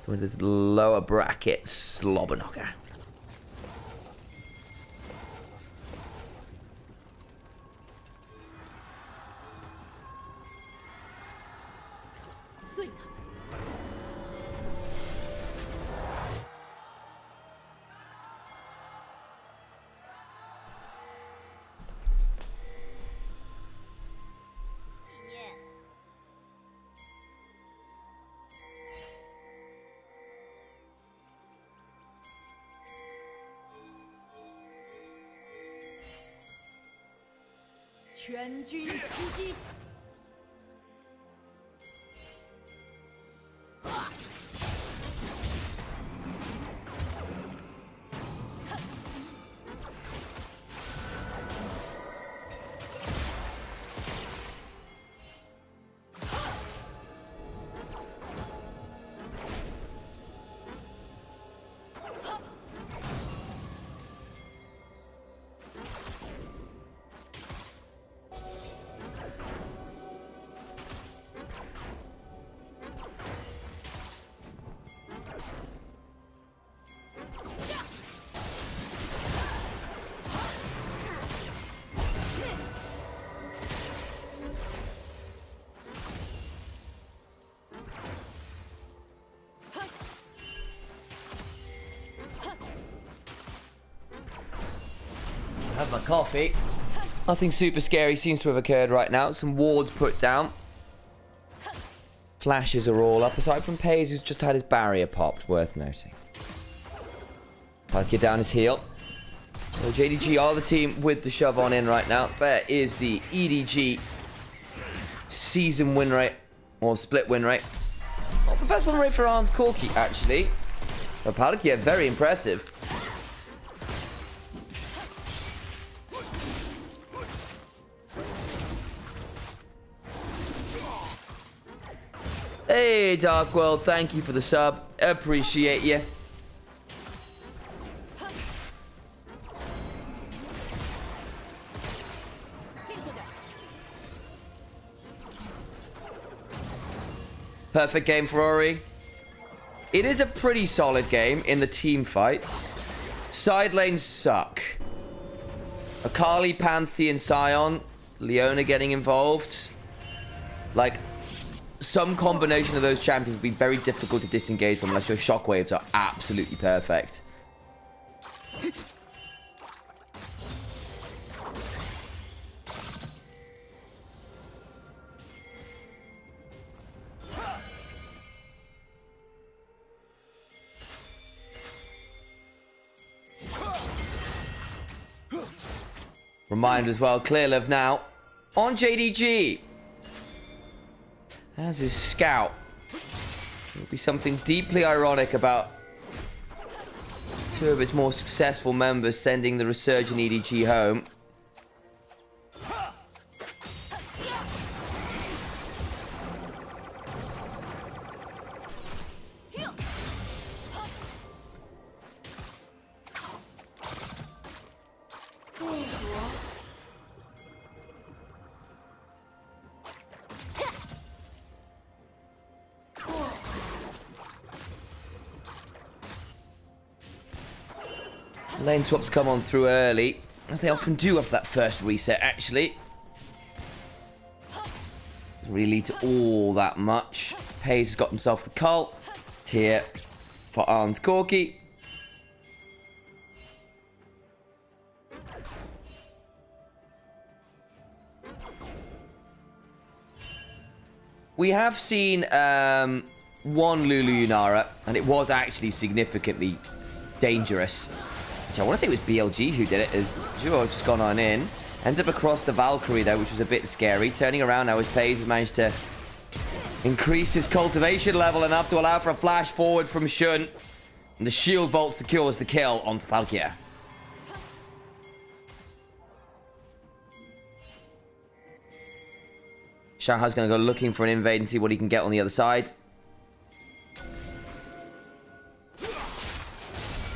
with this lower bracket slobber knocker. Have my coffee. Nothing super scary seems to have occurred right now. Some wards put down. Flashes are all up, aside from Pays, who's just had his barrier popped, worth noting. Palkia down his heel. So JDG are the team with the shove on in right now. There is the EDG season win rate, or split win rate. Not the best win rate for Arns Corki, actually. But Palkia, very impressive. Hey, Dark World, thank you for the sub. Appreciate you. Perfect game for Ori. It is a pretty solid game in the team fights. Side lanes suck. Akali, Pantheon, Sion, Leona getting involved. Like, some combination of those champions would be very difficult to disengage from unless your shockwaves are absolutely perfect. Reminder as well, clear live now on JDG. As his scout. There'll be something deeply ironic about two of its more successful members sending the resurgent EDG home. Lane swaps come on through early, as they often do after that first reset, actually. Doesn't really lead to all that much. Pays has got himself the cult. Tier for Arns Corki. We have seen one Lulu Yunara, and it was actually significantly dangerous. I want to say it was BLG who did it, as George has gone on in. Ends up across the Valkyrie, though, which was a bit scary. Turning around now as Pays has managed to increase his cultivation level enough to allow for a flash forward from Shun. And the shield vault secures the kill onto Palkia. Shaha's going to go looking for an invade and see what he can get on the other side.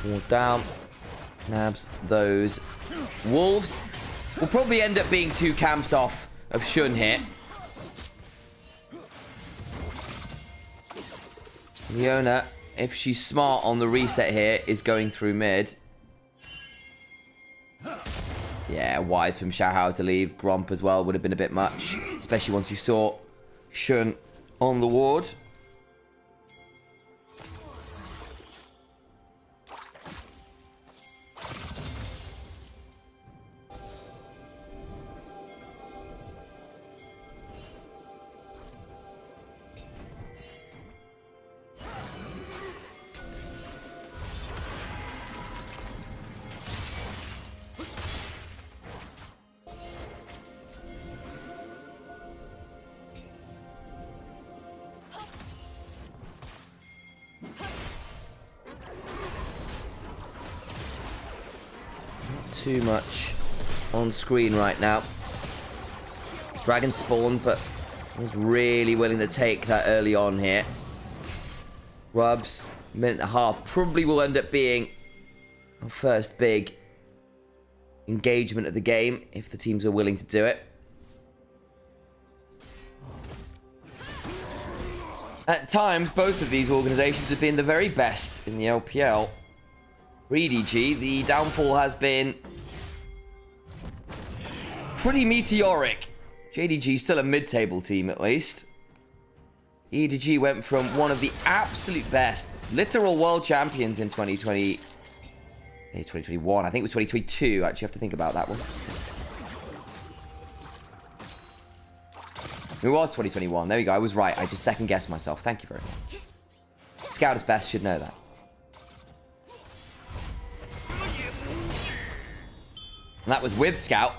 Wall down. Nabs those wolves. Will probably end up being two camps off of Shun here. Leona if she's smart on the reset here, is going through mid. Yeah, wise from Xiaohao to leave. Gromp as well would have been a bit much. Especially once you saw Shun on the ward. Too much on screen right now. Dragon spawned, but was really willing to take that early on here. Rubs, minute and a half, probably will end up being our first big engagement of the game, if the teams are willing to do it. At times, both of these organizations have been the very best in the LPL. For EDG, the downfall has been pretty meteoric. JDG still a mid-table team, at least. EDG went from one of the absolute best, literal world champions in 2021. I think it was 2022. Actually, have to think about that one. It was 2021. There we go. I was right. I just second-guessed myself. Thank you very much. Scout is best. Should know that. And that was with Scout.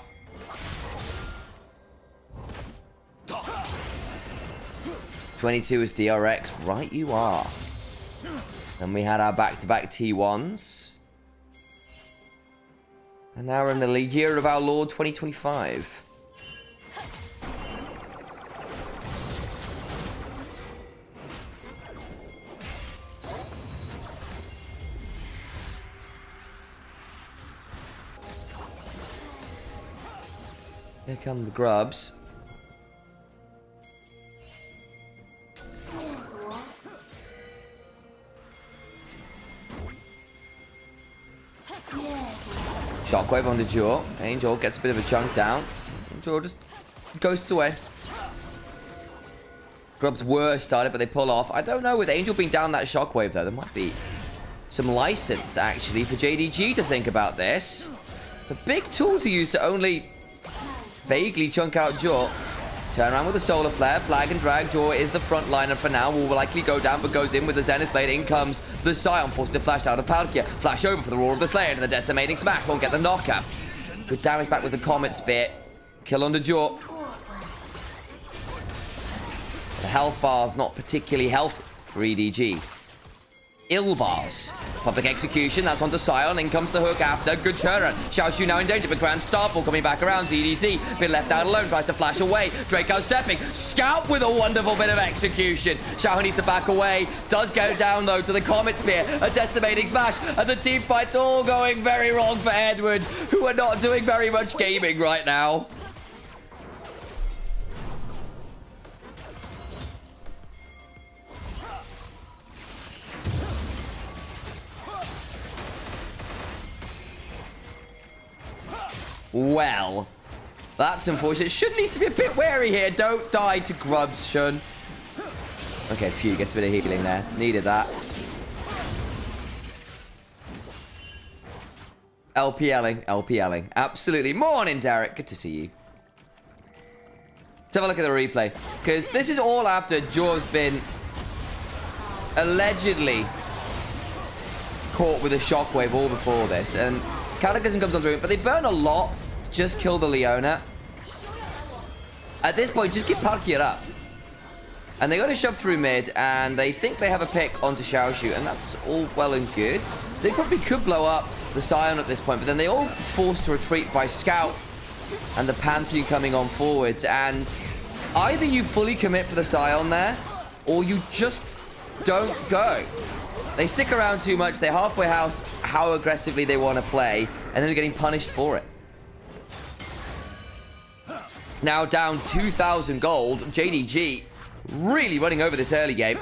'22 is DRX. Right you are. And we had our back-to-back T1s. And now we're in the year of our Lord 2025. Here come the grubs. Shockwave on the jaw. Angel gets a bit of a chunk down. Jaw just ghosts away. Grubs were started, but they pull off. I don't know, with Angel being down that shockwave, though, there might be some license, actually, for JDG to think about this. It's a big tool to use to only vaguely chunk out Jaw. Turn around with a solar flare. Flag and drag. Jaw is the front liner for now. Will likely go down, but goes in with the Zenith Blade. In comes the Scion, forcing the flash down to Palkia. Flash over for the Roar of the Slayer to the decimating smash. Won't get the knocker. Good damage back with the Comet Spear. Kill on the Jaw. The health bar's not particularly healthy for EDG. Ill bars. Public execution, that's onto Scion. In comes the hook after. Good turn. Xiaoshu now in danger, but Grand Starfall coming back around. EDC been left out alone, tries to flash away. Draco stepping. Scout with a wonderful bit of execution. Xiao needs to back away. Does go down though to the Comet Spear. A decimating smash. And the team fight's all going very wrong for Edward, who are not doing very much gaming right now. Well, that's unfortunate. Shun needs to be a bit wary here. Don't die to grubs, Shun. Okay, phew, gets a bit of healing there. Needed that. LPLing. Absolutely. Morning, Derek. Good to see you. Let's have a look at the replay. Because this is all after Jaw's been allegedly caught with a shockwave all before this. And Cataclysm comes on through, but they burn a lot to just kill the Leona. At this point, just get Palkia up. And they got to shove through mid, and they think they have a pick onto Xiaoshu, and that's all well and good. They probably could blow up the Scion at this point, but then they all forced to retreat by Scout and the Pantheon coming on forwards. And either you fully commit for the Scion there, or you just don't go. They stick around too much. They halfway house how aggressively they want to play, and then they're getting punished for it. Now down 2,000 gold. JDG really running over this early game.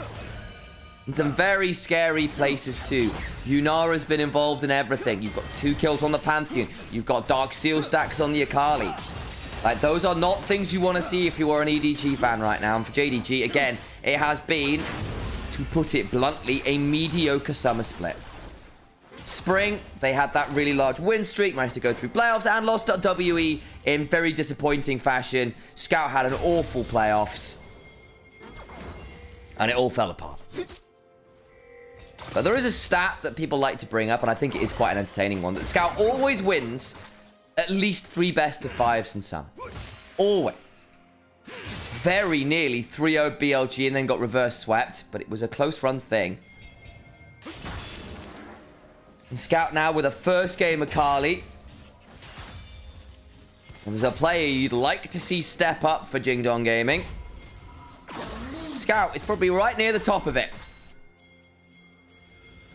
In some very scary places too. Yunara's been involved in everything. You've got 2 kills on the Pantheon. You've got Dark Seal stacks on the Akali. Like, those are not things you want to see if you are an EDG fan right now. And for JDG, again, it has been, to put it bluntly, a mediocre summer split. Spring, they had that really large win streak, managed to go through playoffs, and lost at WE in very disappointing fashion. Scout had an awful playoffs. And it all fell apart. But there is a stat that people like to bring up, and I think it is quite an entertaining one, that Scout always wins at least 3 best-of-5s in summer. Always. Very nearly 3-0 BLG and then got reverse swept, but it was a close-run thing. And Scout now with a first game Akali. And there's a player you'd like to see step up for Jing Dong Gaming. Scout is probably right near the top of it.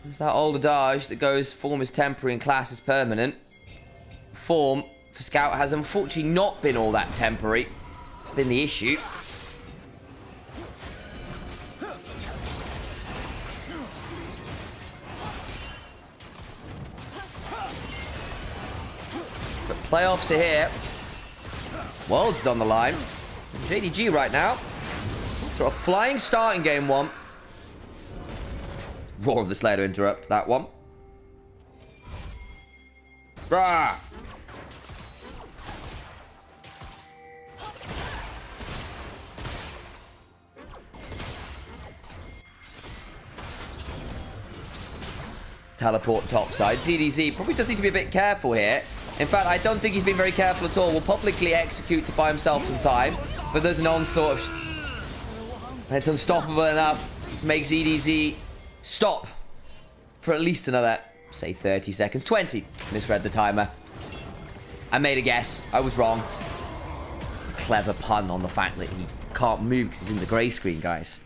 There's that old adage that goes, form is temporary and class is permanent. Form for Scout has unfortunately not been all that temporary. It's been the issue. But playoffs are here. Worlds is on the line. JDG right now. After a flying start in game 1. Roar of the Slayer to interrupt that one. Rah! Teleport topside. CDZ probably does need to be a bit careful here. In fact, I don't think he's been very careful at all. Will publicly execute to buy himself some time. But there's an onslaught of... And it's unstoppable enough to make ZDZ stop for at least another, say, 30 seconds. 20. Misread the timer. I made a guess. I was wrong. Clever pun on the fact that he can't move because he's in the grey screen, guys.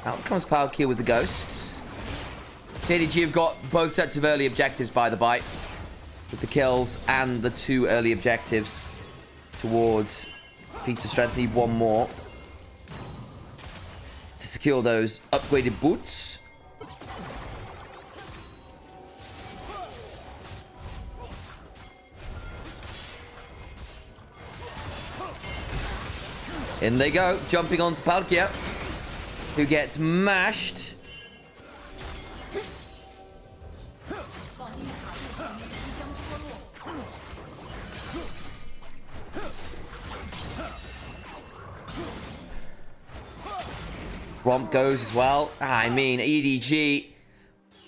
Out comes Palkia with the ghosts. JDG have got both sets of early objectives, by the by. With the kills and the 2 early objectives towards feats of strength. Need 1 more to secure those upgraded boots. In they go, jumping onto Palkia, who gets mashed. Romp goes as well. I mean, EDG,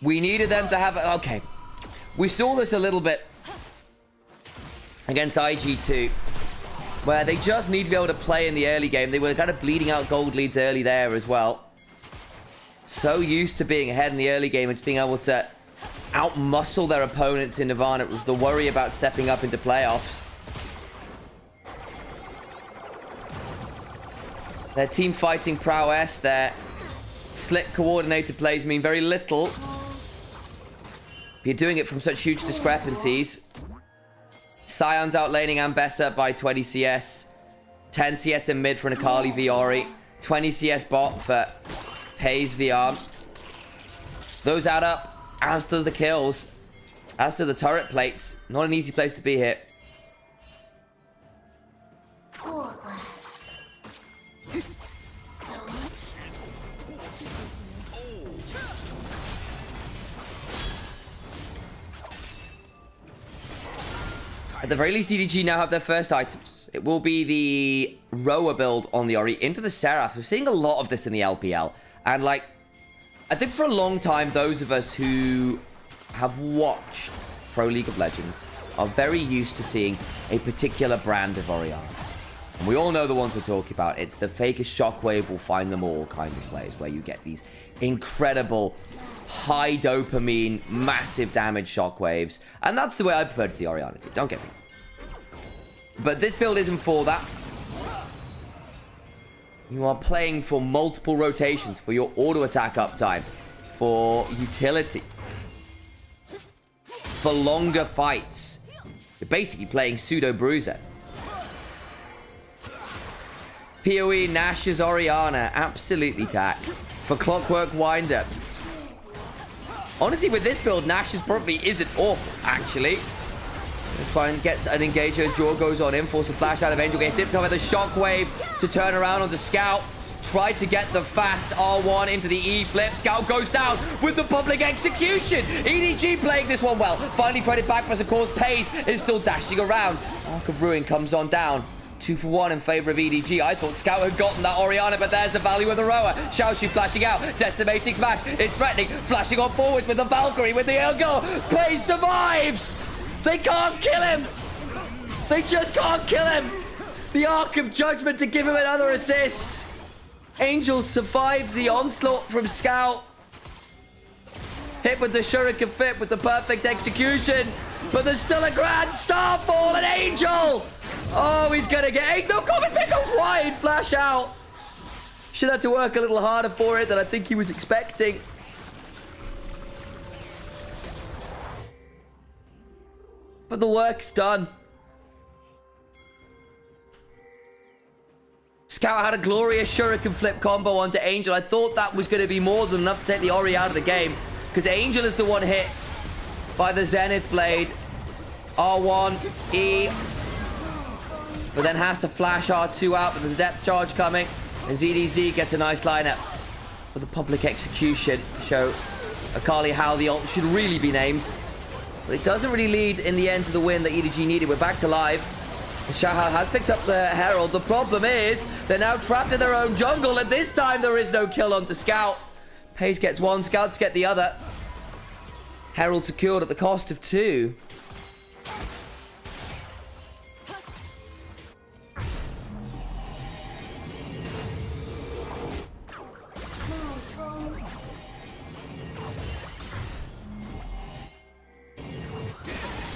we needed them to have... Okay, we saw this a little bit against IG2, where they just need to be able to play in the early game. They were kind of bleeding out gold leads early there as well. So used to being ahead in the early game and just being able to outmuscle their opponents in Nirvana. It was the worry about stepping up into playoffs. Their team fighting prowess, their slick coordinated plays mean very little if you're doing it from such huge discrepancies. Scion's outlaning Ambessa by 20 CS. 10 CS in mid for an Akali Viori. 20 CS bot for Hayes VR. Those add up, as does the kills. As do the turret plates. Not an easy place to be here. At the very least, EDG now have their first items. It will be the Roa build on the Ori into the Seraph. We're seeing a lot of this in the LPL. And, like, I think for a long time, those of us who have watched Pro League of Legends are very used to seeing a particular brand of Orianna. And we all know the ones we're talking about. It's the fakest shockwave will find them all kind of plays, where you get these incredible high dopamine, massive damage shockwaves. And that's the way I prefer to see Orianna too, don't get me. But this build isn't for that. You are playing for multiple rotations, for your auto attack uptime, for utility, for longer fights. You're basically playing pseudo bruiser. PoE, Nash's Orianna, absolutely tack. For Clockwork Winder. Honestly, with this build, Nash's probably isn't awful, actually. Try and get an engager. Jaw goes on in, force the flash out of Angel. Gets tipped over the shockwave to turn around onto Scout. Tried to get the fast R1 into the E flip. Scout goes down with the public execution. EDG playing this one well. Finally tried it back, but of course, Pays is still dashing around. Arc of Ruin comes on down. 2 for 1 in favor of EDG. I thought Scout had gotten that Orianna, but there's the value of the rower. Xiaoxu flashing out. Decimating smash. It's threatening. Flashing on forwards with the Valkyrie, with the Elgar. Pays survives. They can't kill him. They just can't kill him. The Arc of Judgment to give him another assist. Angel survives the onslaught from Scout. Hit with the Shuriken Fit with the perfect execution. But there's still a grand starfall and Angel. Oh, he's going to get ace. No, Comet Spin goes wide. Flash out. Should have to work a little harder for it than I think he was expecting. But the work's done. Scout had a glorious Shuriken Flip combo onto Angel. I thought that was going to be more than enough to take the Ori out of the game. Because Angel is the one hit by the Zenith Blade. R1, E. But then has to flash R2 out, but there's a depth charge coming. And ZDZ gets a nice lineup for the public execution to show Akali how the ult should really be named. But it doesn't really lead in the end to the win that EDG needed. We're back to live. Shahal has picked up the Herald. The problem is they're now trapped in their own jungle, and this time there is no kill onto Scout. Pays gets one, Scouts get the other. Herald secured at the cost of 2.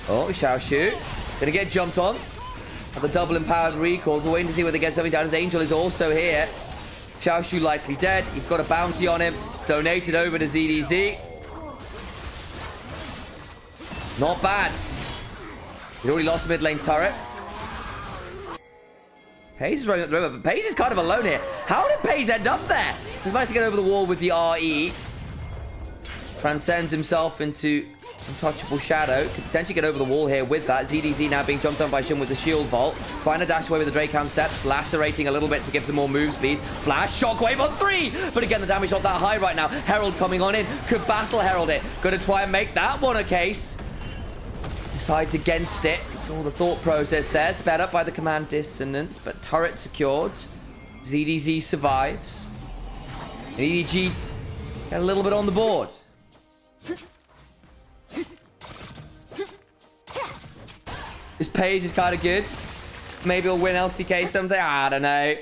Oh, Xiaoxu. Gonna get jumped on. The double empowered recalls. We're waiting to see whether they get something down as Angel is also here. Xiaoxu likely dead. He's got a bounty on him. It's donated over to ZDZ. Not bad. He already lost mid lane turret. Pays is running up the river, but Pays is kind of alone here. How did Pays end up there? Just managed to get over the wall with the RE. Transcends himself into untouchable shadow. Could potentially get over the wall here with that. ZDZ now being jumped on by Shun with the shield vault. Trying to dash away with the Drakehound steps. Lacerating a little bit to give some more move speed. Flash, shockwave on 3. But again, the damage not that high right now. Herald coming on in. Could battle Herald it. Gonna try and make that one a case. Decides against it. Saw the thought process there. Sped up by the command dissonance. But turret secured. ZDZ survives. And EDG get a little bit on the board. This Pays is kind of good. Maybe he'll win LCK someday. I don't know.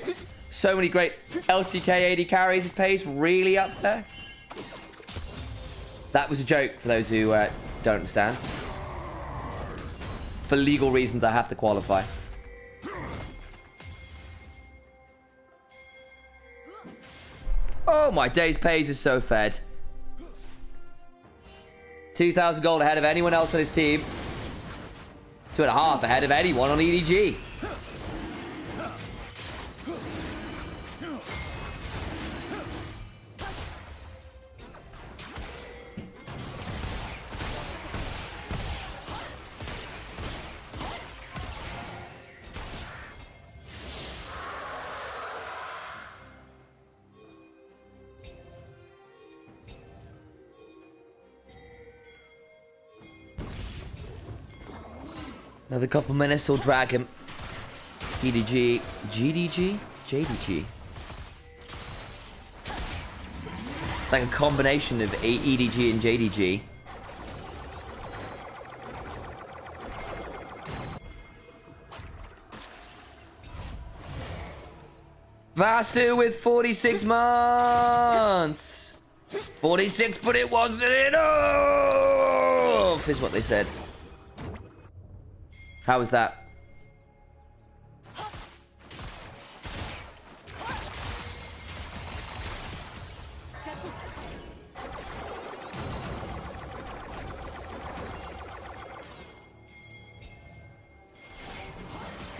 So many great LCK AD carries. Is Pays really up there? That was a joke for those who don't understand. For legal reasons, I have to qualify. Oh my days, Pays is so fed. 2,000 gold ahead of anyone else on his team. 2.5 ahead of anyone on EDG. Another couple minutes will drag him. EDG, GDG, JDG. It's like a combination of EDG and JDG. Vasu with 46 months. 46, but it wasn't enough, is what they said. How was that?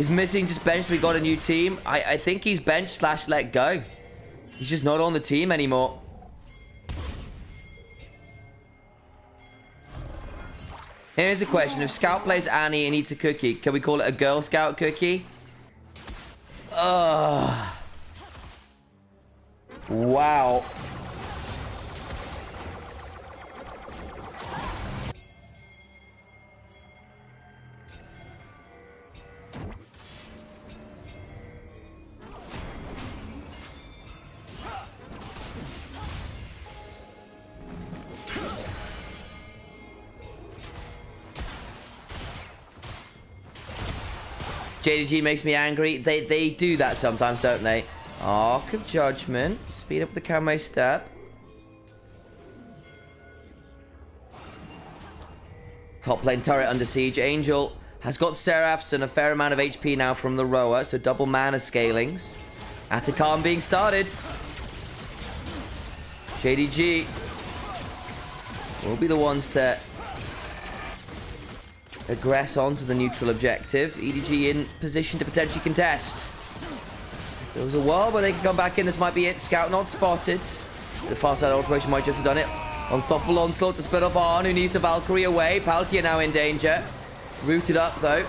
Is missing just benched. We got a new team. I think he's benched / let go. He's just not on the team anymore. Here's a question. If Scout plays Annie and eats a cookie, can we call it a Girl Scout cookie? Ugh. Wow. JDG makes me angry. They do that sometimes, don't they? Arc of Judgment. Speed up the camo step. Top lane turret under siege. Angel has got Seraphs and a fair amount of HP now from the rower, so double mana scalings. Atakan being started. JDG will be the ones to aggress onto the neutral objective. EDG in position to potentially contest. There was a while where they can come back in. This might be it. Scout not spotted. The far side alteration might just have done it. Unstoppable onslaught to split off Arn, who needs to Valkyrie away. Palkia now in danger. Rooted up though.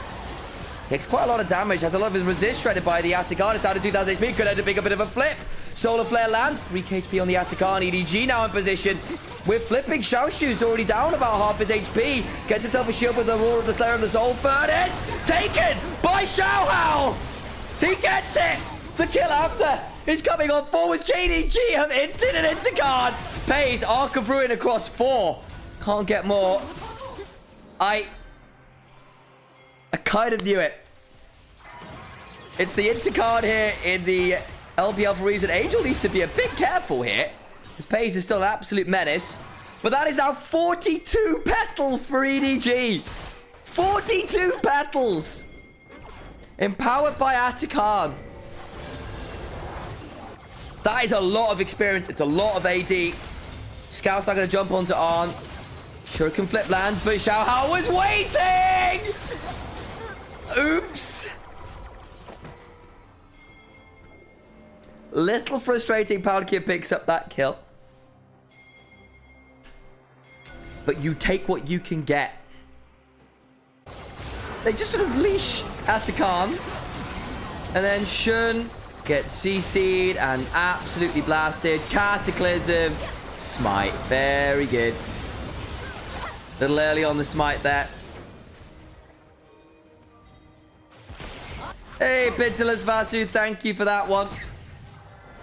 Takes quite a lot of damage. Has a lot of his resist shredded by the Atakan. It's down to 2000 HP. Could end up being a bit of a flip. Solar Flare lands. 3k HP on the Atakan. EDG now in position. We're flipping. Xiaoshu's already down about half his HP. Gets himself a shield with the Roar of the Slayer of the Soul. Furnace taken by Xiaohao. He gets it. The kill after is coming on forward. JDG have inted and into guard. Pays Arc of Ruin across 4. Can't get more. I kind of knew it. It's the intercard here in the LPL for a reason. Angel needs to be a bit careful here. His pace is still an absolute menace. But that is now 42 petals for EDG. 42 petals. Empowered by Atakan. That is a lot of experience. It's a lot of AD. Scout's not going to jump onto Arn. Shuriken flip lands, but Xiaohao was waiting! Oops. Little frustrating. Palkia picks up that kill. But you take what you can get. They just sort of leash Atakan. And then Shun gets CC'd and absolutely blasted. Cataclysm. Smite. Very good. Little early on the smite there. Hey, Pitiless Vasu. Thank you for that one.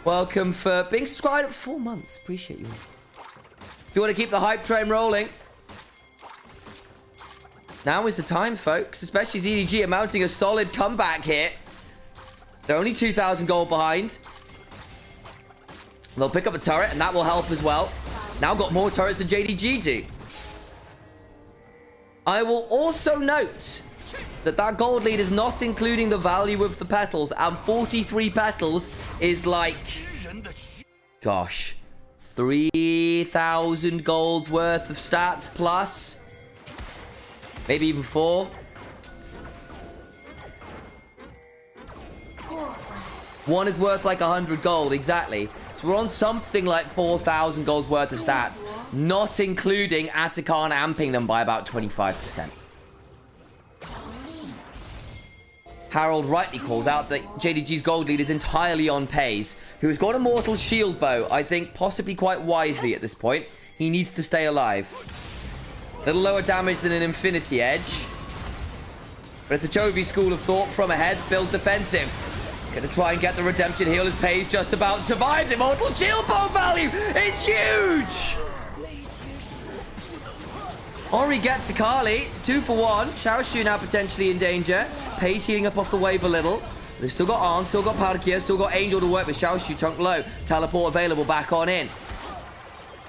Welcome for being subscribed at 4 months. Appreciate you. If you want to keep the hype train rolling. Now is the time, folks. Especially as EDG are mounting a solid comeback here. They're only 2,000 gold behind. They'll pick up a turret, and that will help as well. Now got more turrets than JDG do. I will also note that that gold lead is not including the value of the petals. And 43 petals is like... gosh. 3,000 gold's worth of stats plus. Maybe even 4. One is worth like 100 gold, exactly. So we're on something like 4,000 gold's worth of stats, not including Atakan amping them by about 25%. Harold rightly calls out that JDG's gold lead is entirely on Pays, who has got a mortal shield bow, I think possibly quite wisely at this point. He needs to stay alive. A little lower damage than an Infinity Edge. But it's a Chovy school of thought from ahead, build defensive. Gonna try and get the redemption heal as Pays just about survives. Immortal shield bow value is huge! Ori gets Akali. It's a 2 for 1. Xiaoshu now potentially in danger. Pays healing up off the wave a little. They've still got Arn, still got Palkia, still got Angel to work with. Xiaoshu chunk low. Teleport available back on in.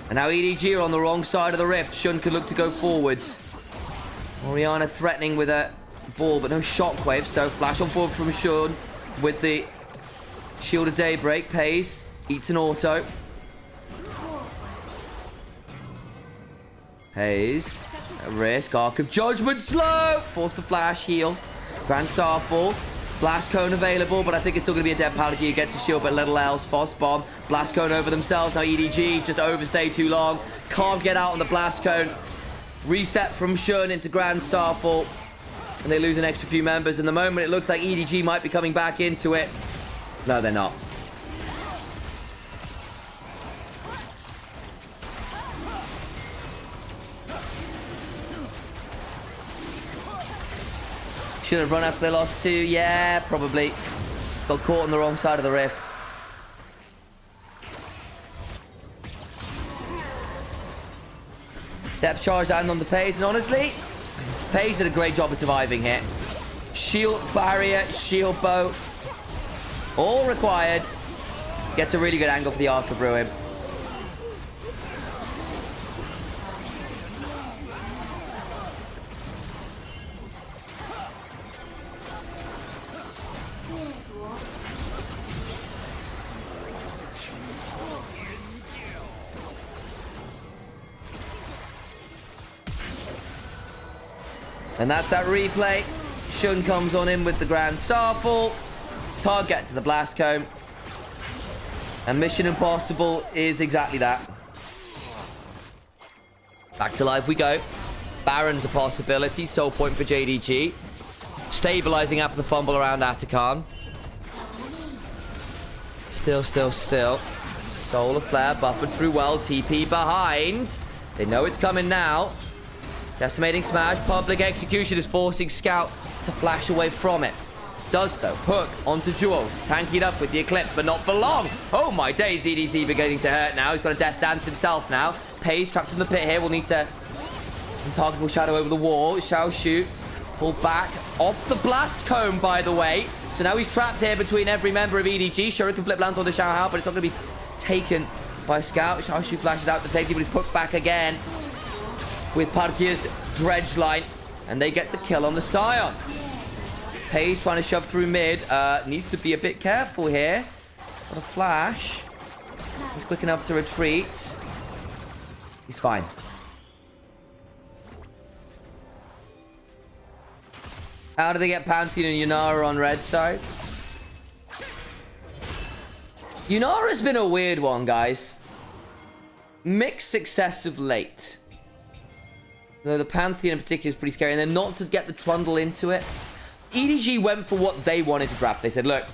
And now EDG are on the wrong side of the rift. Shun could look to go forwards. Oriana threatening with a ball, but no shockwave. So flash on forward from Shun with the Shield of Daybreak. Pays. Eats an auto. Hayes. A risk. Arc of Judgment. Slow. Forced to flash. Heal. Grand Starfall. Blast Cone available, but I think it's still going to be a dead powder gear. Gets a shield, but little else. Frost Bomb. Blast Cone over themselves. Now EDG just overstay too long. Can't get out on the Blast Cone. Reset from Shun into Grand Starfall. And they lose an extra few members. In the moment, it looks like EDG might be coming back into it. No, they're not. Should have run after they lost 2. Yeah, probably. Got caught on the wrong side of the rift. Depth charge down on the Pace, and honestly, Pace did a great job of surviving here. Shield barrier, shield bow, all required. Gets a really good angle for the Arc of Ruin. And that's that replay. Shun comes on in with the Grand Starfall. Can't get to the Blast Cone. And Mission Impossible is exactly that. Back to life we go. Baron's a possibility. Soul point for JDG. Stabilizing after the fumble around Atakan. Still. Solar Flare buffered through well. TP behind. They know it's coming now. Decimating Smash. Public Execution is forcing Scout to flash away from it. Does though. Hook onto Jewel. Tanking up with the Eclipse, but not for long. Oh my days, EDC beginning to hurt now. He's got a Death Dance himself now. Paige trapped in the pit here. Will need to Untargetable Shadow over the wall. Shall shoot. Pull back. Off the Blast Cone, by the way. So now he's trapped here between every member of EDG. Shuriken Flip lands on the Shao Hao, but it's not going to be taken by Scout. Shao Shu flashes out to safety, but he's put back again with Parkia's Dredge Line. And they get the kill on the Scion. Paige trying to shove through mid. Needs to be a bit careful here. Got a flash. He's quick enough to retreat. He's fine. How do they get Pantheon and Yunara on red sides? Yunara's been a weird one, guys. Mixed success of late. So the Pantheon in particular is pretty scary. And then not to get the Trundle into it. EDG went for what they wanted to draft. They said, look,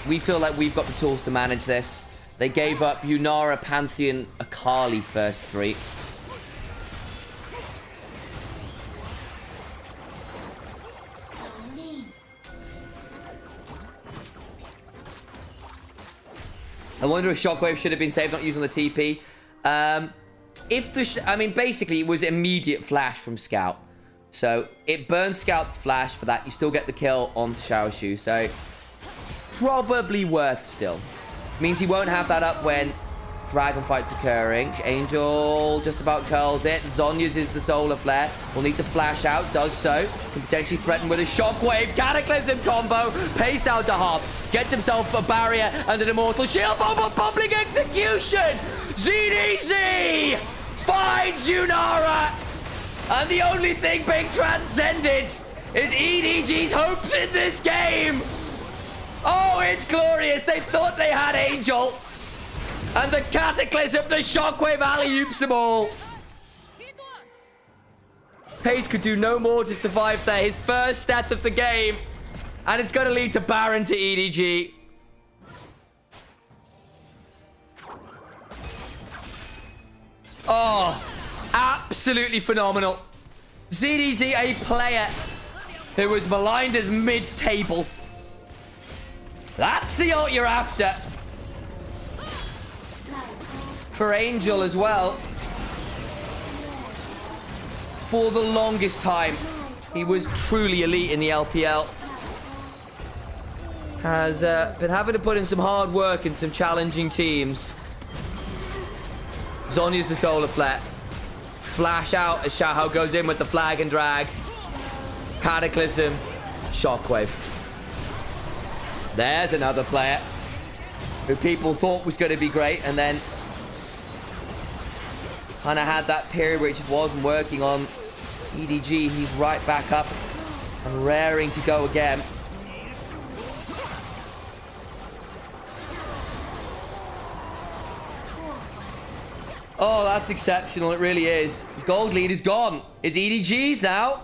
we feel like we've got the tools to manage this. They gave up Yunara, Pantheon, Akali first 3. I wonder if Shockwave should have been saved, not used on the TP. I mean, basically, it was immediate flash from Scout. So, it burns Scout's flash for that. You still get the kill onto Xiaoshu. So, probably worth still. Means he won't have that up when Dragon Fight's occurring. Angel just about curls it. Zhonya's is the Solar Flare. Will need to flash out. Does so. Can potentially threaten with a Shockwave. Cataclysm combo. Paced down to half. Gets himself a barrier and an Immortal Shield Bomb for Public Execution. ZDZ finds Yunara. And the only thing being transcended is EDG's hopes in this game. Oh, it's glorious. They thought they had Angel. And the Cataclysm, the Shockwave alley-oops them all. Pace could do no more to survive there. His first death of the game. And it's going to lead to Baron to EDG. Oh, absolutely phenomenal. ZDZ, a player who was maligned as mid-table. That's the ult you're after. For Angel as well. For the longest time, he was truly elite in the LPL. Has been having to put in some hard work in some challenging teams. Zhonya's the Solar Flare. Flash out as Xiao goes in with the flag and drag. Cataclysm. Shockwave. There's another player who people thought was going to be great and then kind of had that period where it just wasn't working on EDG. He's right back up and raring to go again. Oh, that's exceptional. It really is. Gold lead is gone. It's EDG's now.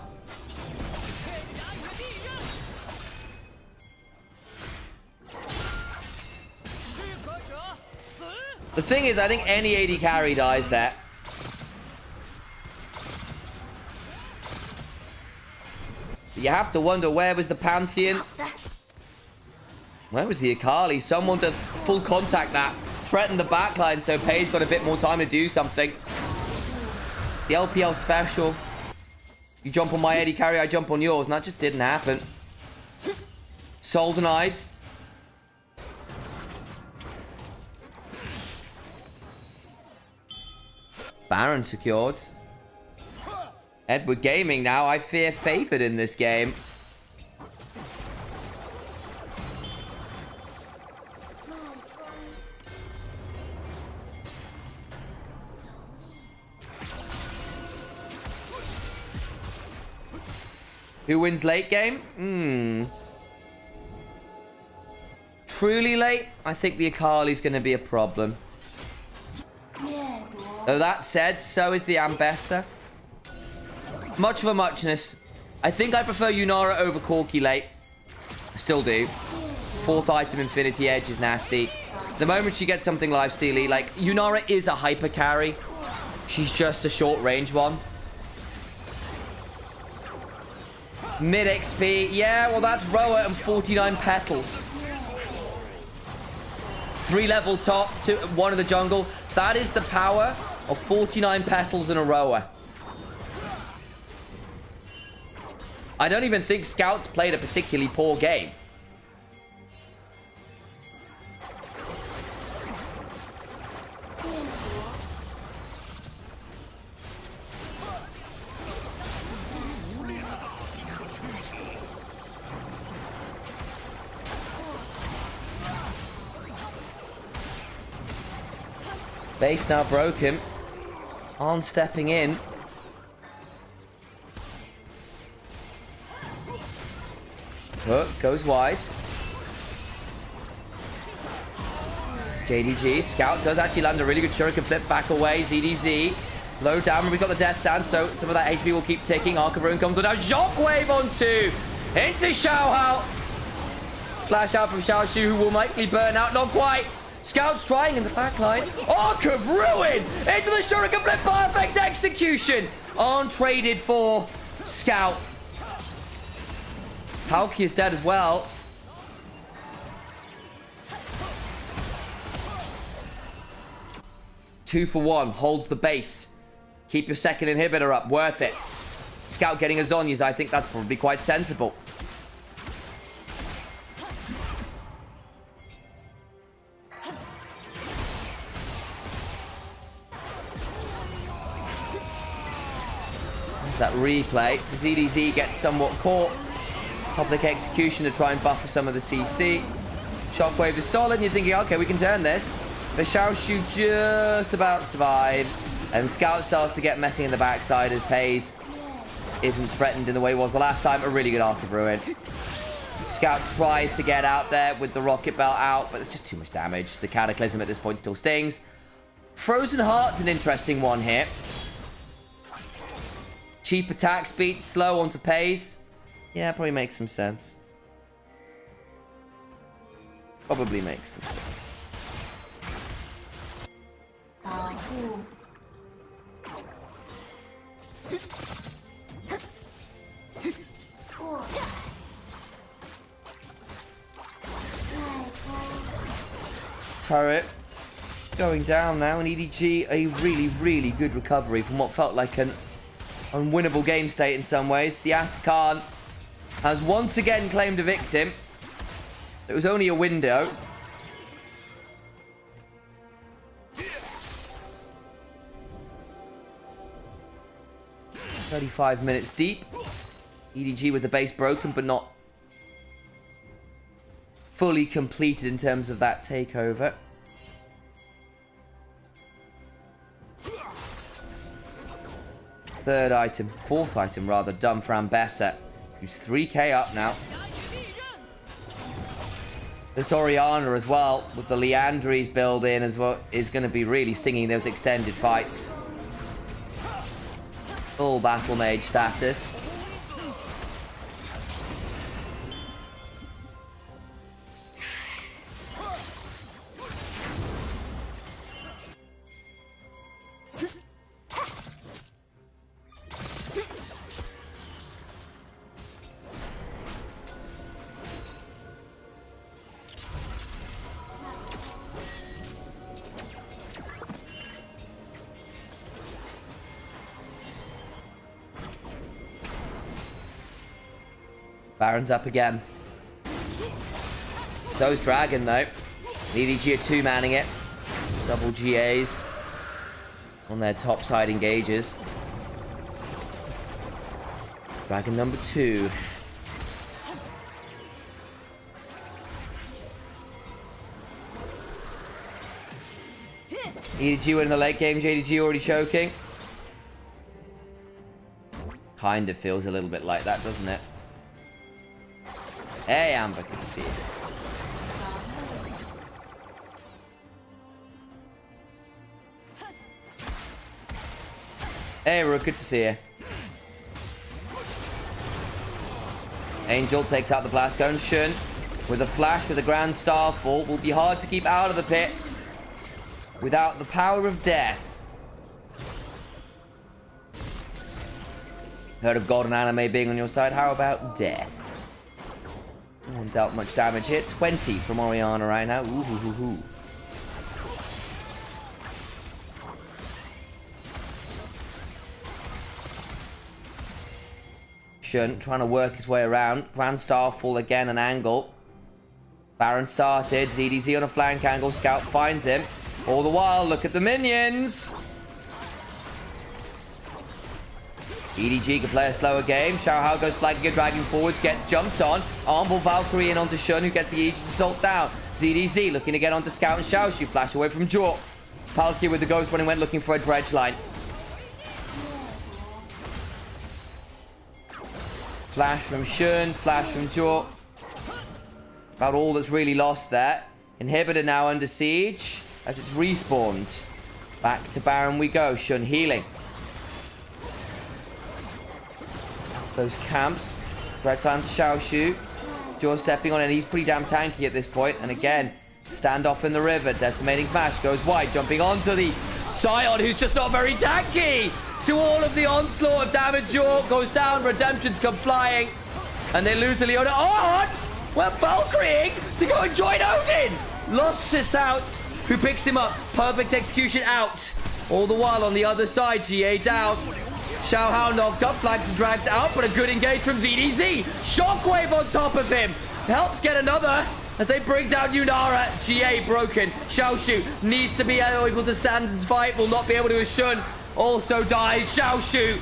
The thing is, I think any AD carry dies there. You have to wonder, where was the Pantheon? Where was the Akali? Someone to full contact that. Threaten the backline so Pei's got a bit more time to do something. It's the LPL special. You jump on my AD carry, I jump on yours. And that just didn't happen. Soul denied. Baron secured. Edward Gaming now, I fear, favored in this game. Who wins late game? Truly late? I think the Akali's going to be a problem. Though that said, so is the Ambessa. Much of a muchness. I think I prefer Nymaera over Corki late. I still do. 4th item Infinity Edge is nasty. The moment she gets something lifestealy, like, Nymaera is a hyper carry. She's just a short range one. Mid XP. Yeah, well, that's Roa and 49 petals. 3 level top, 1 in the jungle. That is the power of 49 petals in a Roa. I don't even think Scouts played a particularly poor game. Base now broken. On stepping in. Hook goes wide. JDG. Scout does actually land a really good shuriken flip back away. ZDZ. Low down. We've got the death stand, so some of that HP will keep ticking. Arc of Ruin comes on now. Shockwave on 2. Into Xiaohao. Flash out from Xiaoshu, who will likely burn out. Not quite. Scout's trying in the backline. Arc of Ruin! Into the shuriken flip. Perfect execution. Untraded for Scout. Palki is dead as well. Two for 1. Holds the base. Keep your second inhibitor up. Worth it. Scout getting a Zhonya's. I think that's probably quite sensible. There's that replay. ZDZ gets somewhat caught. Public execution to try and buffer some of the CC. Shockwave is solid, and you're thinking, okay, we can turn this. The Xiaoshu just about survives, and Scout starts to get messy in the backside as Pays isn't threatened in the way he was the last time. A really good Arc of Ruin. Scout tries to get out there with the Rocket Belt out, but it's just too much damage. The Cataclysm at this point still stings. Frozen Heart's an interesting one here. Cheap attack speed, slow onto Pays. Yeah, probably makes some sense. Probably makes some sense. Turret going down now, and EDG a really, really good recovery from what felt like an unwinnable game state in some ways. The Atakan has once again claimed a victim. It was only a window. "35 minutes deep." EDG with the base broken, but not fully completed in terms of that takeover. Third item, 4th item rather, done for Ambessa, who's 3k up now. This Orianna as well, with the Leandries build in as well, is going to be really stinging those extended fights. Full battle mage status. Baron's up again. So's Dragon, though. EDG are two-manning it. Double GAs on their top-side engages. Dragon number 2. EDG win in the late game. JDG already choking. Kind of feels a little bit like that, doesn't it? Hey, Amber, good to see you. Hey, Rook, good to see you. Angel takes out the Blast Cone. Shun, with a flash, with a Grand Starfall, will be hard to keep out of the pit without the power of death. Heard of God and anime being on your side? How about death? No one dealt much damage here. 20 from Orianna right now. Ooh, hoo, hoo, hoo. Shun trying to work his way around. Grand Starfall again, an angle. Baron started. ZDZ on a flank angle. Scout finds him. All the while, look at the minions. EDG can play a slower game. Xiaohao goes flanking a dragon forwards, gets jumped on. Armble Valkyrie in onto Shun, who gets the Aegis Assault down. ZDZ looking to get onto Scout and Xiaoxu. Flash away from Jaw. Palkia with the Ghost running, went looking for a dredge line. Flash from Shun, flash from Jaw. About all that's really lost there. Inhibitor now under siege as it's respawned. Back to Baron we go. Shun healing. Those camps. Red time to Xiaoxu. Jaw stepping on it. He's pretty damn tanky at this point. And again, standoff in the river. Decimating smash goes wide. Jumping onto the Scion, who's just not very tanky. To all of the onslaught of damage. Jaw goes down. Redemptions come flying. And they lose the Leona. Oh! We're Valkyrie to go and join Odin. Lost this out. Who picks him up? Perfect execution out. All the while on the other side. GA down. Xiaohao knocked up, flags and drags out, but a good engage from ZDZ. Shockwave on top of him. Helps get another as they bring down Nymaera. GA broken. Xiaoxu needs to be able to stand and fight. Will not be able to as Shun also dies. Xiaoxu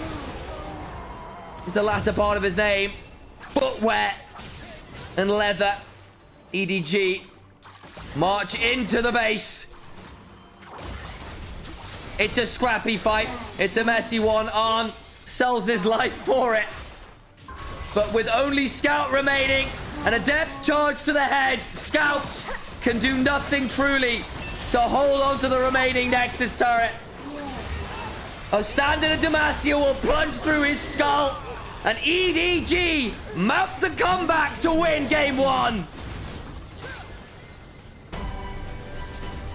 is the latter part of his name. Footwear and leather. EDG march into the base. It's a scrappy fight. It's a messy one. Arn sells his life for it. But with only Scout remaining and a depth charge to the head, Scout can do nothing truly to hold on to the remaining Nexus turret. A standard of Demacia will plunge through his skull. And EDG mount the comeback to win game 1.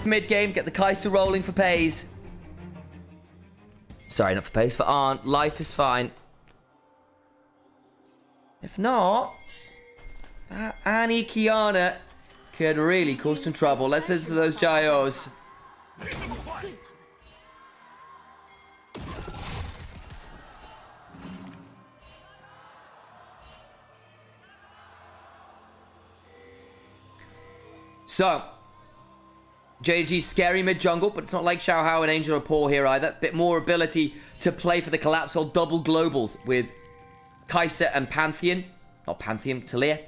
Mid-game, get the Kai'Sa rolling for Pays. Sorry, not for Pace, for Arn. Life is fine. If not, that Annie Kiana could really cause some trouble. Let's listen to those Gyos. So, JDG's scary mid-jungle, but it's not like Xiaohao and Angel are poor here either. Bit more ability to play for the collapse or double globals with Kai'Sa and Pantheon. Not Pantheon, Talia.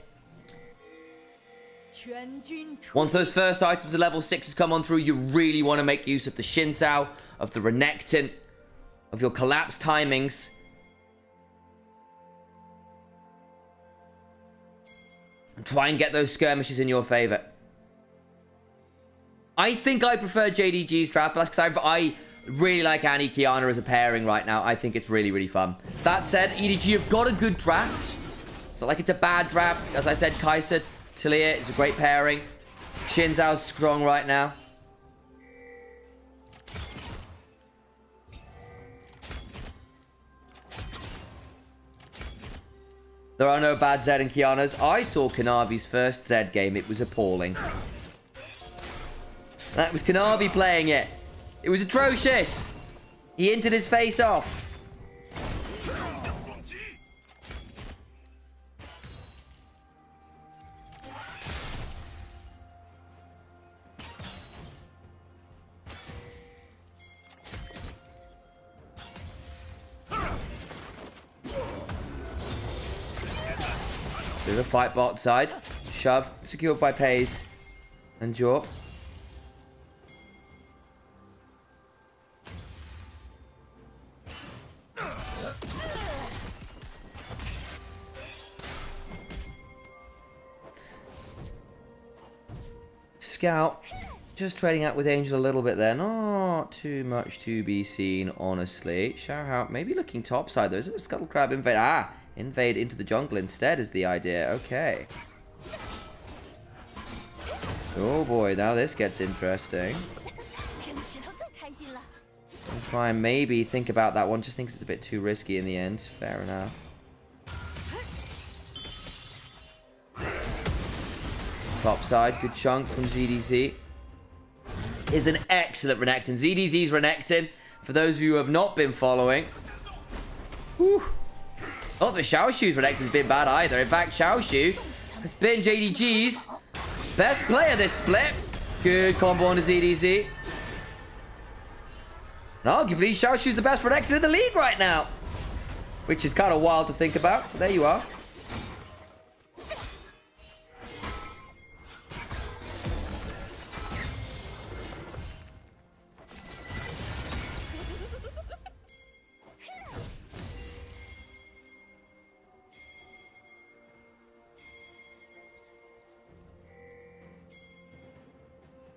Once those first items of level 6s come on through, you really want to make use of the Shinzao, of the Renekton, of your collapse timings. And try and get those skirmishes in your favor. I think I prefer JDG's draft, but that's because I really like Annie Kiana as a pairing right now. I think it's really, really fun. That said, EDG have got a good draft. It's not like it's a bad draft. As I said, Kai'Sa, Talia is a great pairing. Xin Zhao's strong right now. There are no bad Zed and Kianas. I saw Kanavi's first Zed game. It was appalling. That was Kanavi playing it. It was atrocious. He hinted his face off. There's a fight bot side. Shove. Secured by Pays. And Jaw. Scout. Just trading out with Angel a little bit there. Not too much to be seen, honestly. Xiaohao maybe looking topside though. Is it a Scuttle Crab invade? Ah! Invade into the jungle instead is the idea. Okay. Oh boy, now this gets interesting. I'll try and maybe think about that one. Just thinks it's a bit too risky in the end. Fair enough. Top side, good chunk from ZDZ. Is an excellent Renekton. ZDZ's Renekton, for those of you who have not been following. Whew. Not that Xiaoshu's Renekton's been bad either. In fact, Xiaoshu has been JDG's best player this split. Good combo on the ZDZ. And arguably, Xiaoshu's the best Renekton in the league right now. Which is kind of wild to think about. But there you are.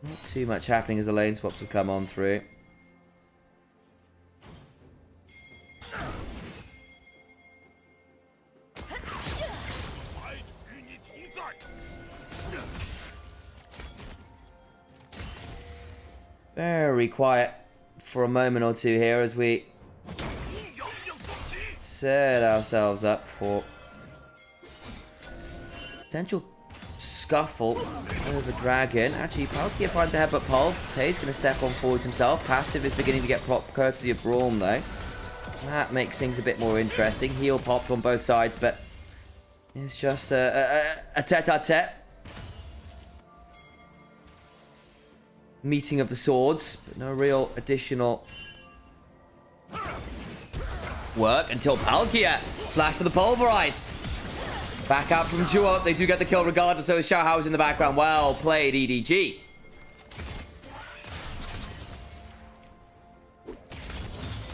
Not too much happening as the lane swaps will come on through. Very quiet for a moment or two here as we set ourselves up for potential scuffle over Dragon. Actually, Palkia finds a headbutt Pulve. Tay's going to step on forwards himself. Passive is beginning to get propped courtesy of Braum though. That makes things a bit more interesting. Heal popped on both sides, but it's just a tete-a-tete. Meeting of the swords, but no real additional work until Palkia flash for the Pulverize. Back out from Duo. They do get the kill regardless, so Xiaohao's in the background. Well played, EDG.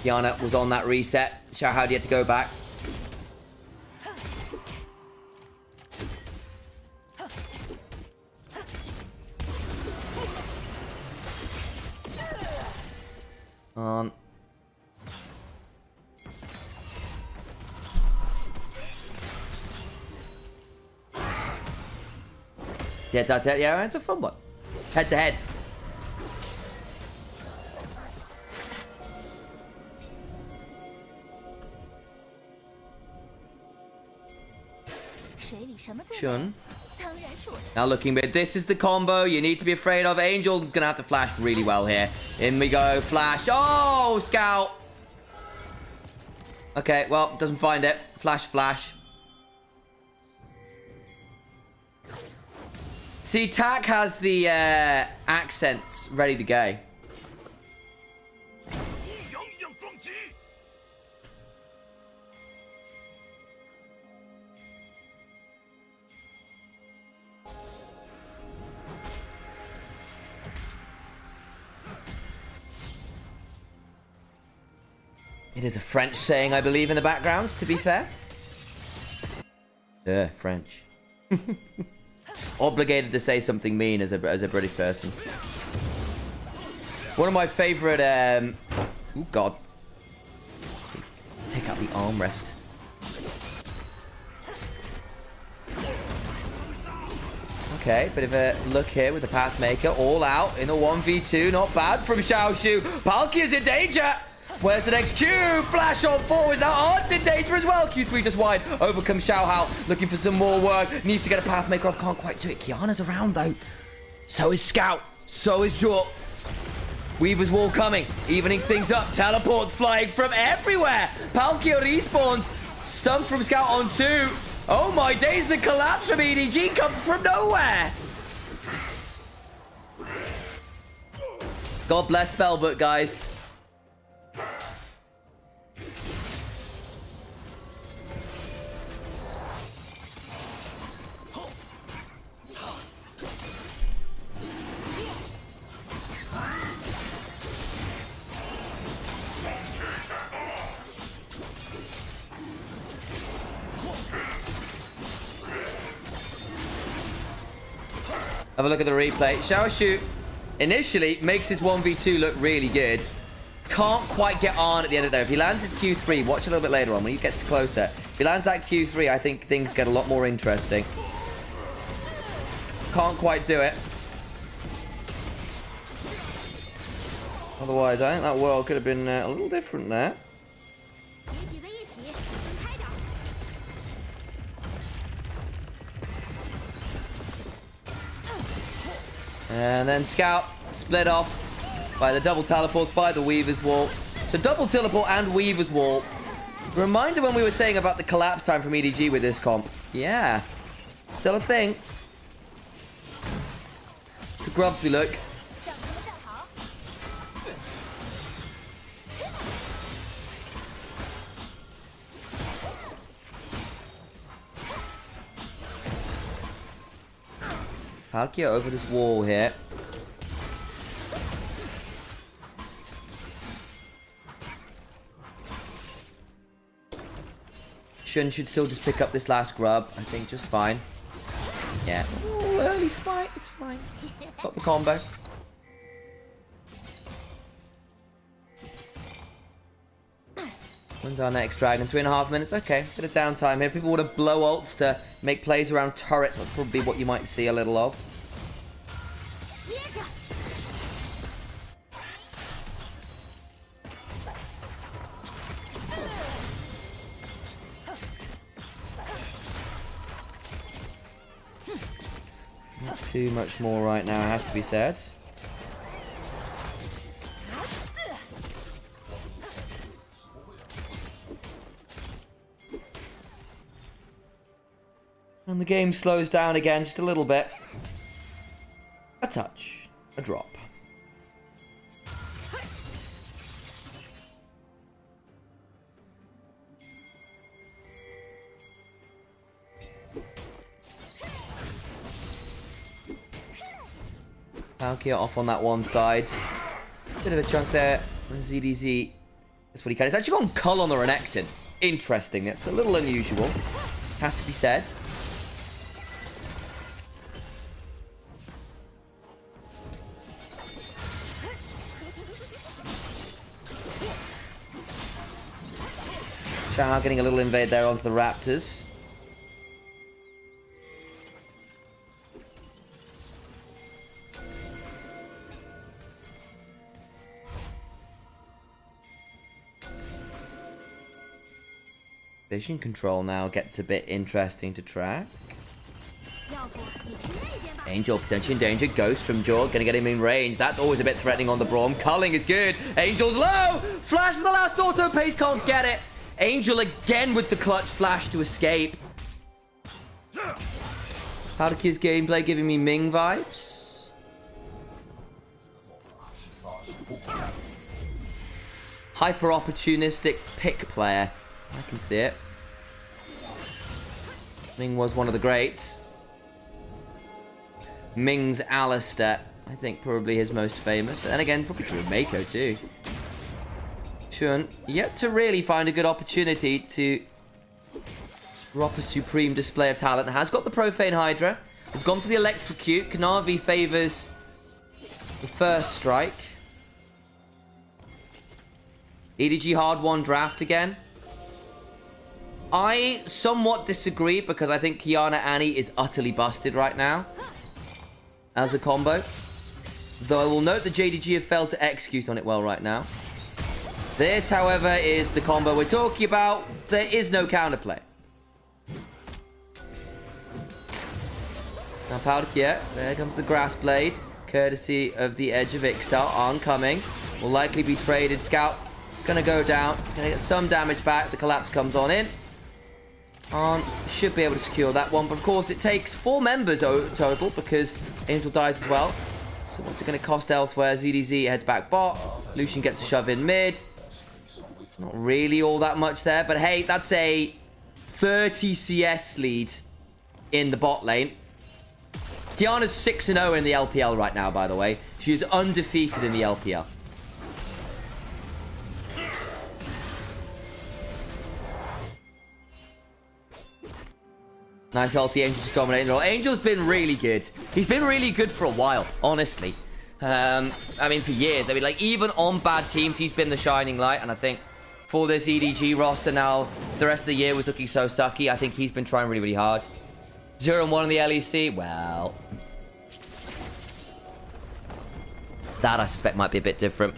Kiana was on that reset. Xiaohao had to go back. On. Yeah, it's a fun one. Head to head. Shun. Now looking mid. This is the combo you need to be afraid of. Angel's gonna have to flash really well here. In we go. Flash. Oh, Scout. Okay, well, doesn't find it. Flash. See, Tak has the accents ready to go. It is a French saying, I believe, in the background, to be fair. French. Obligated to say something mean as a British person. One of my favorite, oh god. Take out the armrest. Okay, bit of a look here with the Pathmaker. All out in a 1v2. Not bad from Xiaoshu. Palkia's in danger. Where's the next Q? Flash on forwards. Now Art's in danger as well. Q3 just wide. Overcomes Xiaohao. Looking for some more work. Needs to get a Pathmaker off. Can't quite do it. Kiana's around though. So is Scout. So is Jor. Weaver's Wall coming. Evening things up. Teleports flying from everywhere. Palkia respawns. Stumped from Scout on 2. Oh my days, the collapse from EDG comes from nowhere. God bless Spellbook, guys. Have a look at the replay. Xiaoshu initially makes his 1v2 look really good. Can't quite get on at the end of there. If he lands his Q3, watch a little bit later on when he gets closer. If he lands that Q3, I think things get a lot more interesting. Can't quite do it. Otherwise, I think that world could have been a little different there. And then Scout split off by the double teleports by the Weaver's Wall. So double teleport and Weaver's Wall. Reminder when we were saying about the collapse time from EDG with this comp. Yeah. Still a thing. It's a grubby look. Palkia over this wall here. Shun should still just pick up this last grub. I think just fine. Yeah. Ooh, early smite. It's fine. Got the combo. When's our next dragon? 3.5 minutes. Okay, bit of downtime here. People want to blow ults to make plays around turrets. That's probably what you might see a little of. Not too much more right now, it has to be said. And the game slows down again just a little bit. A touch. A drop. Palkia off on that one side. Bit of a chunk there. ZDZ. That's what he can. It's actually gone Cull on the Renekton. Interesting. It's a little unusual. Has to be said. Xiao getting a little invade there onto the Raptors. Vision control now gets a bit interesting to track. Angel potentially in danger. Ghost from Jor. Gonna get him in range. That's always a bit threatening on the Braum. Culling is good. Angel's low. Flash for the last auto. Pace can't get it. Angel again with the clutch flash to escape. Palkia's gameplay giving me Ming vibes. Hyper opportunistic pick player. I can see it. Ming was one of the greats. Ming's Alistair, I think probably his most famous. But then again, probably true of Mako too. Shun, yet to really find a good opportunity to drop a supreme display of talent. Has got the Profane Hydra. Has gone for the Electrocute. Kanavi favors the first strike. EDG hard won draft again. I somewhat disagree because I think Qiyana Annie is utterly busted right now as a combo. Though I will note that JDG have failed to execute on it well right now. This, however, is the combo we're talking about. There is no counterplay. Now Powder, there comes the Grass Blade, courtesy of the Edge of Ixtal. Oncoming. Will likely be traded. Scout gonna go down. Gonna get some damage back. The collapse comes on in. Should be able to secure that one. But of course, it takes 4 members total because Angel dies as well. So what's it going to cost elsewhere? ZDZ heads back bot. Lucian gets a shove in mid. Not really all that much there. But hey, that's a 30 CS lead in the bot lane. Qiyana's 6-0 in the LPL right now, by the way. She is undefeated in the LPL. Nice ulti, Angel just dominating the role. Angel's been really good. He's been really good for a while, honestly. I mean, for years. I mean, like, even on bad teams, he's been the shining light. And I think for this EDG roster now, the rest of the year was looking so sucky. I think he's been trying really, really hard. 0-1 in the LEC. Well, that, I suspect, might be a bit different.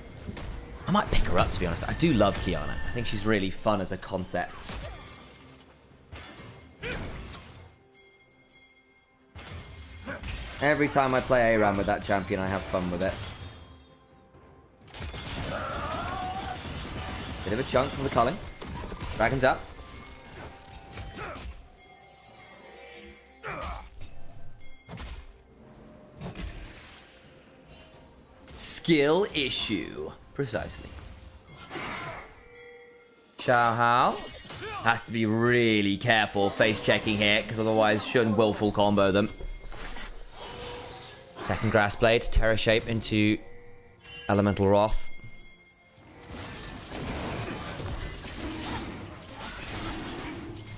I might pick her up, to be honest. I do love Qiyana. I think she's really fun as a concept. Every time I play ARAM with that champion, I have fun with it. Bit of a chunk from the culling. Dragon's up. Skill issue. Precisely. Xiao Hao has to be really careful face checking here, because otherwise shouldn't willful combo them. Second Grass Blade, Terror Shape into Elemental Wrath.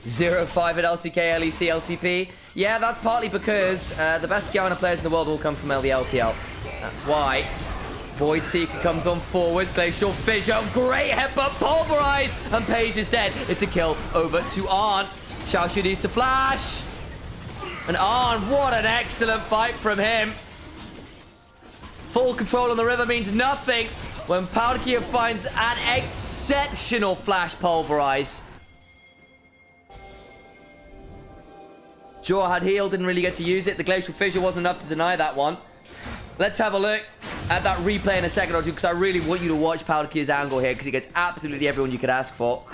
(0-5) at LCK, LEC, LCP. Yeah, that's partly because the best Qiyana players in the world will come from the LPL. That's why. Void Seeker comes on forwards. Glacial Fissure. Great headbutt. Pulverize. And Pays is dead. It's a kill over to Arn. Xiaoxu needs to flash. And Arn, what an excellent fight from him. Full control on the river means nothing when Palkia finds an exceptional flash pulverize. Jaw had healed, didn't really get to use it. The Glacial Fissure wasn't enough to deny that one. Let's have a look at that replay in a second or two, because I really want you to watch Palkia's angle here, because he gets absolutely everyone you could ask for.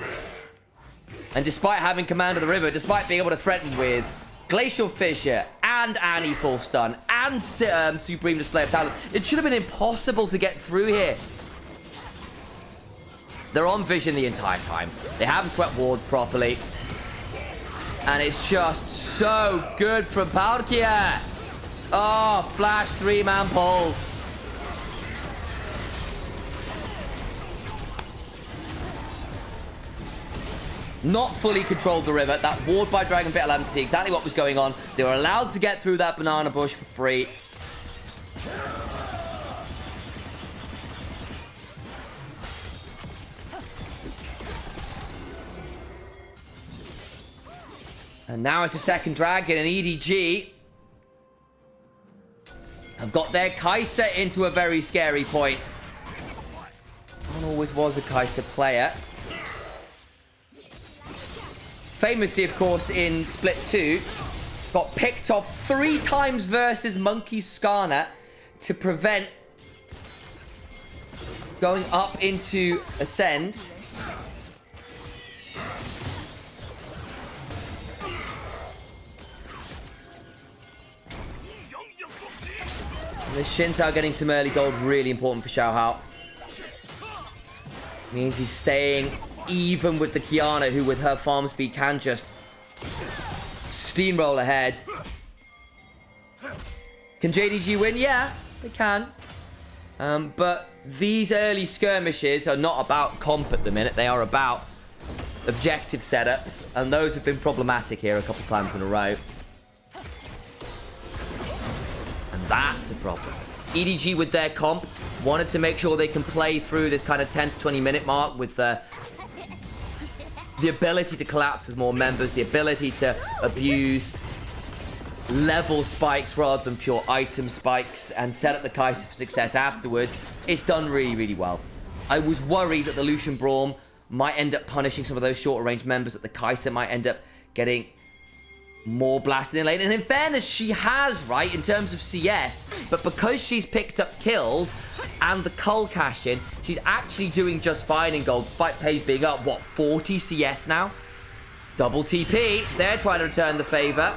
And despite having command of the river, despite being able to threaten with Glacial Fissure and Annie full stun and Supreme Display of Talent, it should have been impossible to get through here. They're on vision the entire time. They haven't swept wards properly. And it's just so good from Palkia. Oh, flash 3-man pulls. Not fully controlled the river. That ward by Dragon Pit allowed them to see exactly what was going on. They were allowed to get through that banana bush for free. And now it's a second dragon, and EDG have got their Kai'Sa into a very scary point. One always was a Kai'Sa player. Famously, of course, in Split 2, got picked off 3 times versus Monkey Skarner to prevent going up into Ascend. And this Xin Zhao getting some early gold, really important for Xiao Hao. Means he's staying even with the Qiyana, who with her farm speed can just steamroll ahead. Can JDG win? Yeah, they can. But these early skirmishes are not about comp at the minute. They are about objective setups, and those have been problematic here a couple of times in a row. And that's a problem. EDG with their comp Wanted to make sure they can play through this kind of 10 to 20 minute mark with the ability to collapse with more members, the ability to abuse level spikes rather than pure item spikes, and set up the Kai'Sa for success afterwards. It's done really, really well. I was worried that the Lucian Braum might end up punishing some of those shorter range members, that the Kai'Sa might end up getting more blasted in lane. And in fairness, she has, right, in terms of CS. But because she's picked up kills and the cull cash in, she's actually doing just fine in gold, despite Paige being up, what, 40 CS now? Double TP. They're trying to return the favor.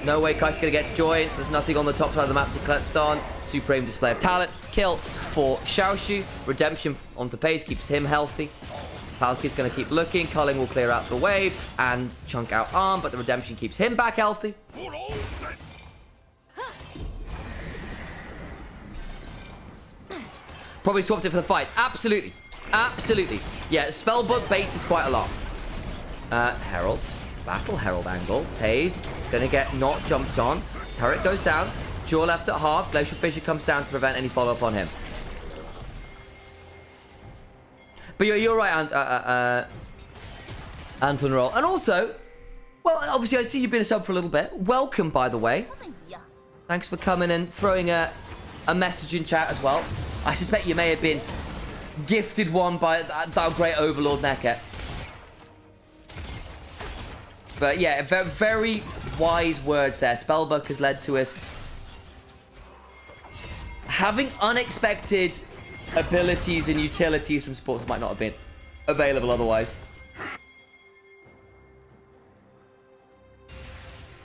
No way Kai'Sa's going to get to join. There's nothing on the top side of the map to collapse on. Supreme display of talent. Kill for Xiaoshu. Redemption onto Paige keeps him healthy. Palki's going to keep looking. Culling will clear out the wave and chunk out arm, but the redemption keeps him back healthy. Probably swapped it for the fights. Absolutely. Absolutely. Yeah, spellbook baits is quite a lot. Heralds. Battle Herald angle. Pays. Going to get not jumped on. Turret goes down. Jaw left at half. Glacial Fissure comes down to prevent any follow-up on him. But you're right, Anton Roll. And also, well, obviously I see you've been a sub for a little bit. Welcome, by the way. Thanks for coming and throwing a message in chat as well. I suspect you may have been gifted one by that great Overlord Necker. But yeah, very wise words there. Spellbook has led to us having unexpected abilities and utilities from supports that might not have been available otherwise.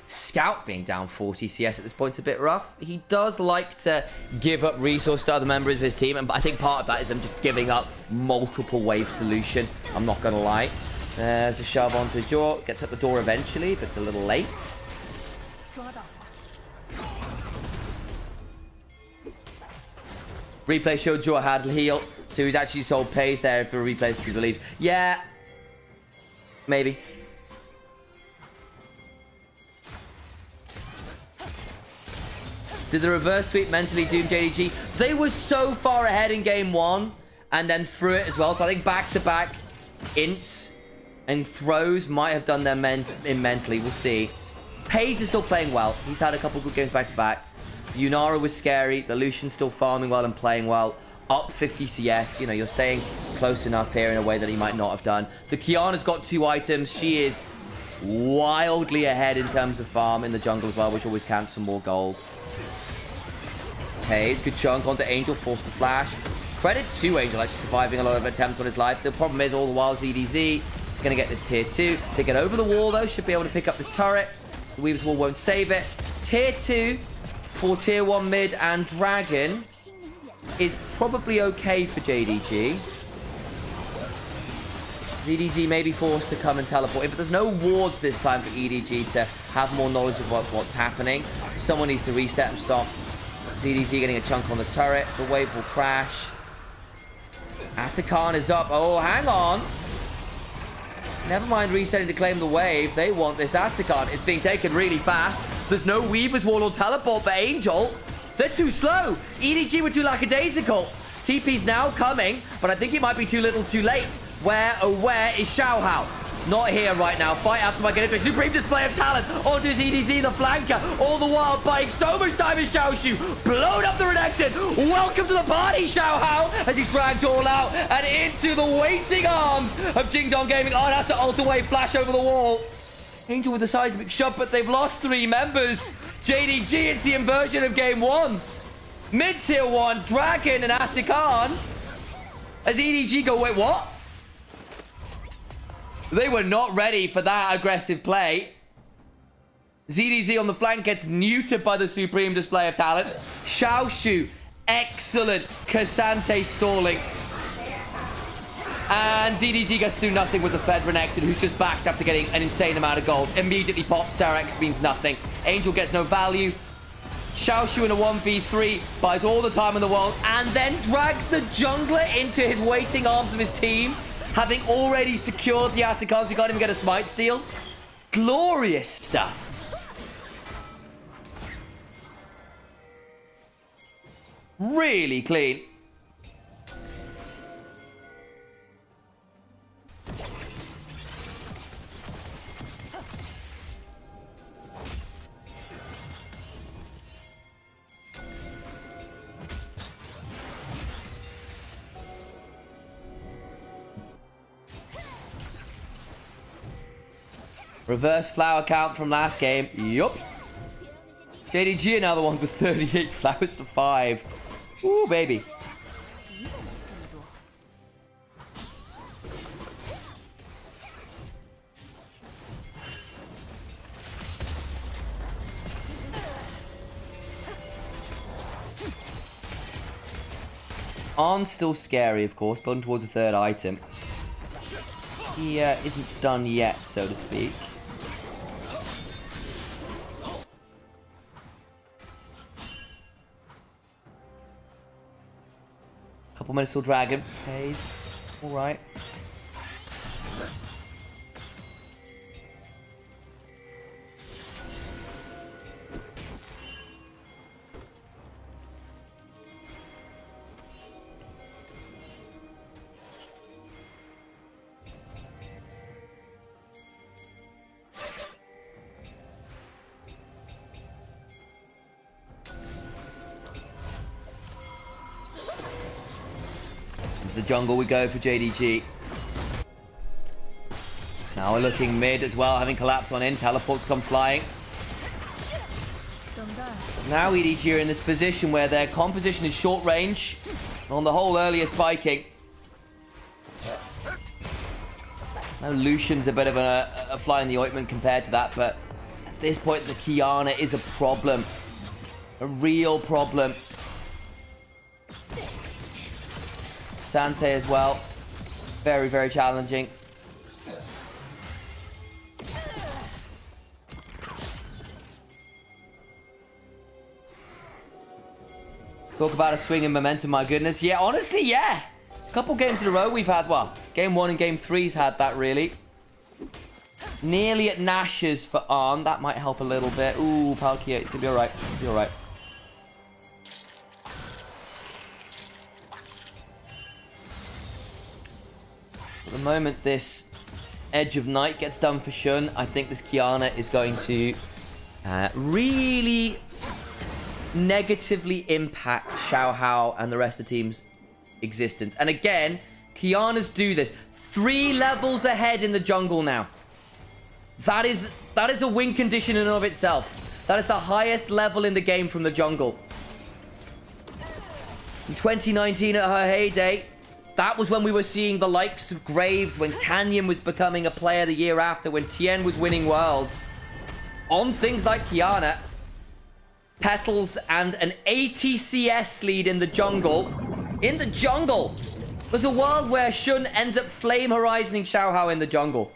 Scout being down 40 CS at this point is a bit rough. He does like to give up resource to other members of his team, and I think part of that is them just giving up multiple wave solution. I'm not going to lie. There's a shove onto Jaw. Gets up the door eventually, but it's a little late. Replay showed Jaw had heal, so he's actually sold Pays there for replays if he believes. Yeah. Maybe. Did the reverse sweep mentally doom JDG? They were so far ahead in game one and then threw it as well. So I think back-to-back ints and throws might have done them mentally. We'll see. Pays is still playing well. He's had a couple good games back-to-back. The Yunara was scary. The Lucian's still farming well and playing well. Up 50 CS. You know, you're staying close enough here in a way that he might not have done. The Kiana's got 2 items. She is wildly ahead in terms of farm in the jungle as well, which always counts for more gold. Pays, good chunk onto Angel, forced to flash. Credit to Angel actually surviving a lot of attempts on his life. The problem is all the while ZDZ is going to get this tier 2. They get over the wall though, should be able to pick up this turret. So the Weaver's Wall won't save it. Tier 2 for tier 1 mid and Dragon is probably okay for JDG. ZDZ may be forced to come and teleport in, but there's no wards this time for EDG to have more knowledge of what's happening. Someone needs to reset and stop ZDZ getting a chunk on the turret. The wave will crash. Atakan is up. Oh, hang on. Never mind resetting to claim the wave. They want this Atakan. It's being taken really fast. There's no Weaver's Wall or teleport for Angel. They're too slow. EDG were too lackadaisical. TP's now coming, but I think it might be too little too late. Where is Xiaohao? Not here right now. Fight after my get into a supreme display of talent onto his EDZ, the flanker. All the while buying so much time is Xiaoshu. Blown up the Renekton. Welcome to the party, Xiaohao, as he's dragged all out and into the waiting arms of Jing Dong Gaming. Oh, that's to alter wave flash over the wall. Angel with a seismic shove, but they've lost 3 members. JDG, it's the inversion of game 1. Mid-tier 1, Dragon and Atakan. As EDG go, wait, what? They were not ready for that aggressive play. ZDZ on the flank gets neutered by the supreme display of talent. Xiaoshu, excellent. Cassante stalling. And ZDZ gets to do nothing with the Fed Renekton, who's just backed after getting an insane amount of gold. Immediately pops, Star X means nothing. Angel gets no value. Xiaoshu in a 1v3 buys all the time in the world and then drags the jungler into his waiting arms of his team, having already secured the Atacans. You can't even get a smite steal. Glorious stuff. Really clean. Reverse flower count from last game. Yup. JDG are now the ones with 38 flowers to 5. Ooh, baby. Arn's still scary, of course, building towards a third item. He isn't done yet, so to speak. Couple minutes till dragon. Pays. Alright. The jungle we go for JDG. Now we're looking mid as well, having collapsed on in. Teleports come flying. Now EDG are in this position where their composition is short range. On the whole, earlier spiking. Now Lucian's a bit of a fly in the ointment compared to that, but at this point the Qiyana is a problem. A real problem. Sante as well. Very, very challenging. Talk about a swing in momentum, my goodness. Yeah, honestly, yeah. A couple games in a row we've had, well, game 1 and game 3's had that, really. Nearly at Nash's for Arn. That might help a little bit. Ooh, Palkia, it's going to be all right. It'll be all right. At the moment this Edge of Night gets done for Shun, I think this Qiyana is going to really negatively impact Xiaohao and the rest of the team's existence. And again, Qiyana's do this. 3 levels ahead in the jungle now. That is a win condition in and of itself. That is the highest level in the game from the jungle. In 2019 at her heyday, that was when we were seeing the likes of Graves, when Canyon was becoming a player the year after, when Tien was winning Worlds. On things like Qiyana, Petals, and an ATCS lead in the jungle. In the jungle! There's a world where Shun ends up flame horizoning Xiaohao in the jungle.